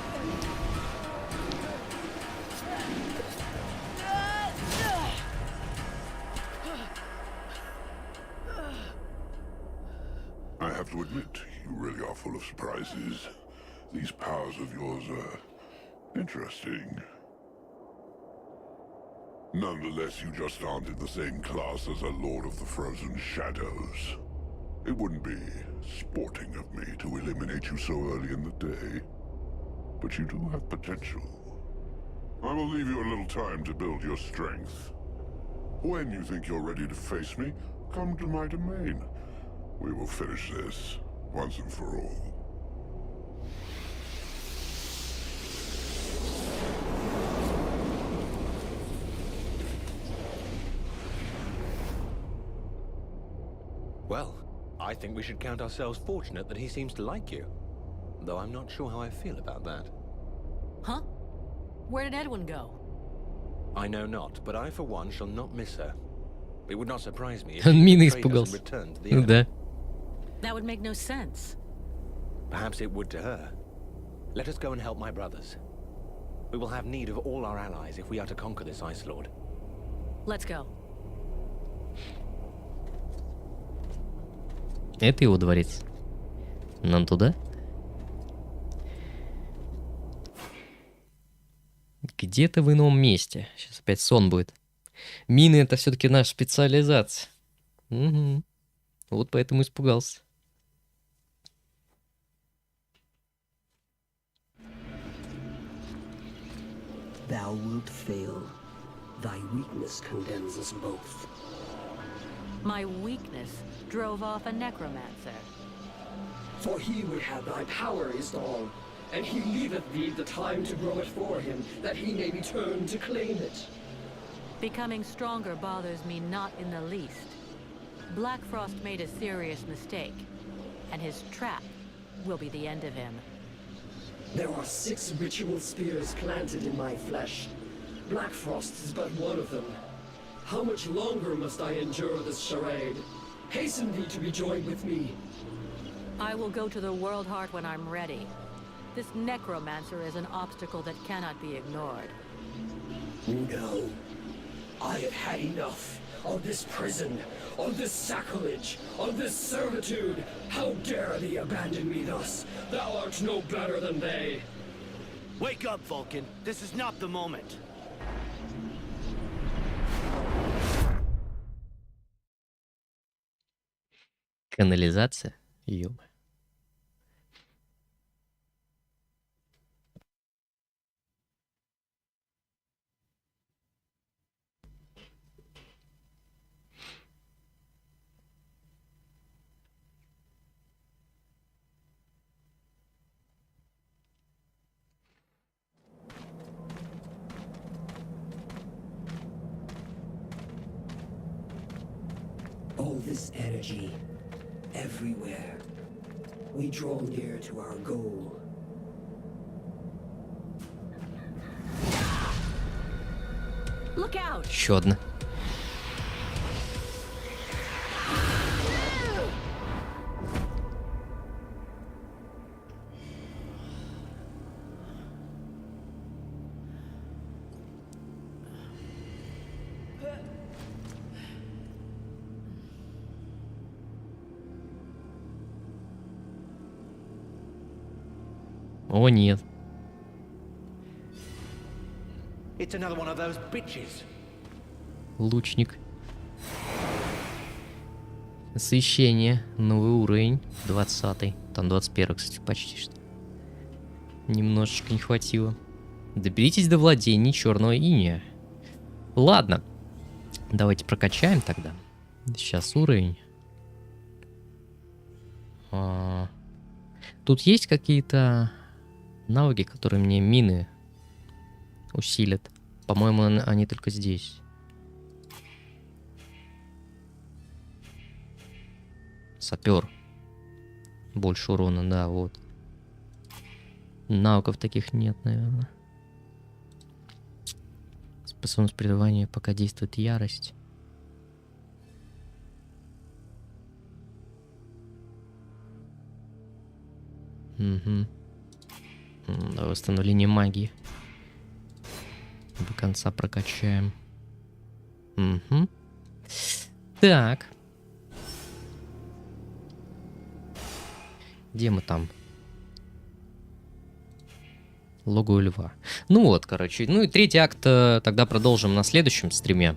I have to admit, you really are full of surprises. These powers of yours are interesting. Nonetheless, you just aren't in the same class as a Lord of the Frozen Shadows. It wouldn't be sporting of me to eliminate you so early in the day, but you do have potential. I will leave you a little time to build your strength. When you think you're ready to face me, come to my domain. We will finish this once and for all. Well, I think we should count ourselves fortunate that he seems to like you. Though I'm not sure how I feel about that. Huh? Where did Edwin go? I know not, but I for one shall not miss her. It would not surprise me if Он мины she betrayed us испугался. and returned to the Ну enemy. да. That would make no sense. Perhaps it would to her. Let us go and help my brothers. We will have need of all our allies if we are to conquer this Ice Lord. Let's go. Это его дворец. Нам туда? Где-то в ином месте. Сейчас опять сон будет. Мины — это все-таки наша специализация. Угу. Вот поэтому испугался. Thou wilt fail. Thy weakness condemns us both. My weakness drove off a necromancer. For he would have thy power is all, and he leaveth thee the time to grow it for him, that he may return to claim it. Becoming stronger bothers me not in the least. Blackfrost made a serious mistake, and his trap will be the end of him. There are 6 ritual spears planted in my flesh. Blackfrost is but one of them. How much longer must I endure this charade? Hasten thee to be joined with me. I will go to the World Heart when I'm ready. This necromancer is an obstacle that cannot be ignored. No. I have had enough of this prison, of this sacrilege, of this servitude. How dare thee abandon me thus? Thou art no better than they. Wake up, Vulcan. This is not the moment. Канализация? Ёма. All this energy, everywhere. We draw near to our goal. Look out! Еще одна. О, нет. It's another one of those bitches. Лучник. Освещение. Новый уровень. 20-й. Там 21-й, кстати, почти что. Немножечко не хватило. Доберитесь до владений черного иния. Ладно. Давайте прокачаем тогда. Сейчас уровень. Тут есть какие-то навыки, которые мне мины усилят. По-моему, они только здесь. Сапер. Больше урона, да, вот. Навыков таких нет, наверное. Способность прерывания, пока действует ярость. Угу. Да, восстановление магии. До конца прокачаем. Угу. Так. Где мы там? Логово льва. Ну вот, короче. Ну и третий акт тогда продолжим на следующем стриме.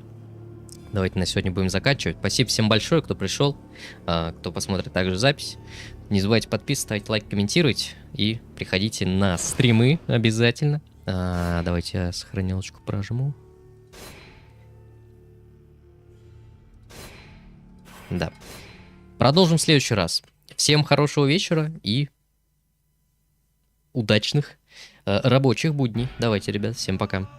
Давайте на сегодня будем заканчивать. Спасибо всем большое, кто пришел, кто посмотрит также запись. Не забывайте подписываться, ставить лайк, комментировать. И приходите на стримы обязательно. Давайте я сохранилочку прожму. Да. Продолжим в следующий раз. Всем хорошего вечера и удачных рабочих будней. Давайте, ребят, всем пока.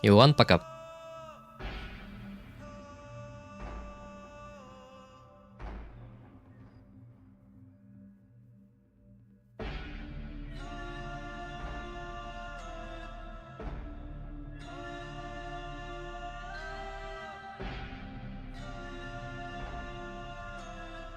Иван, пока.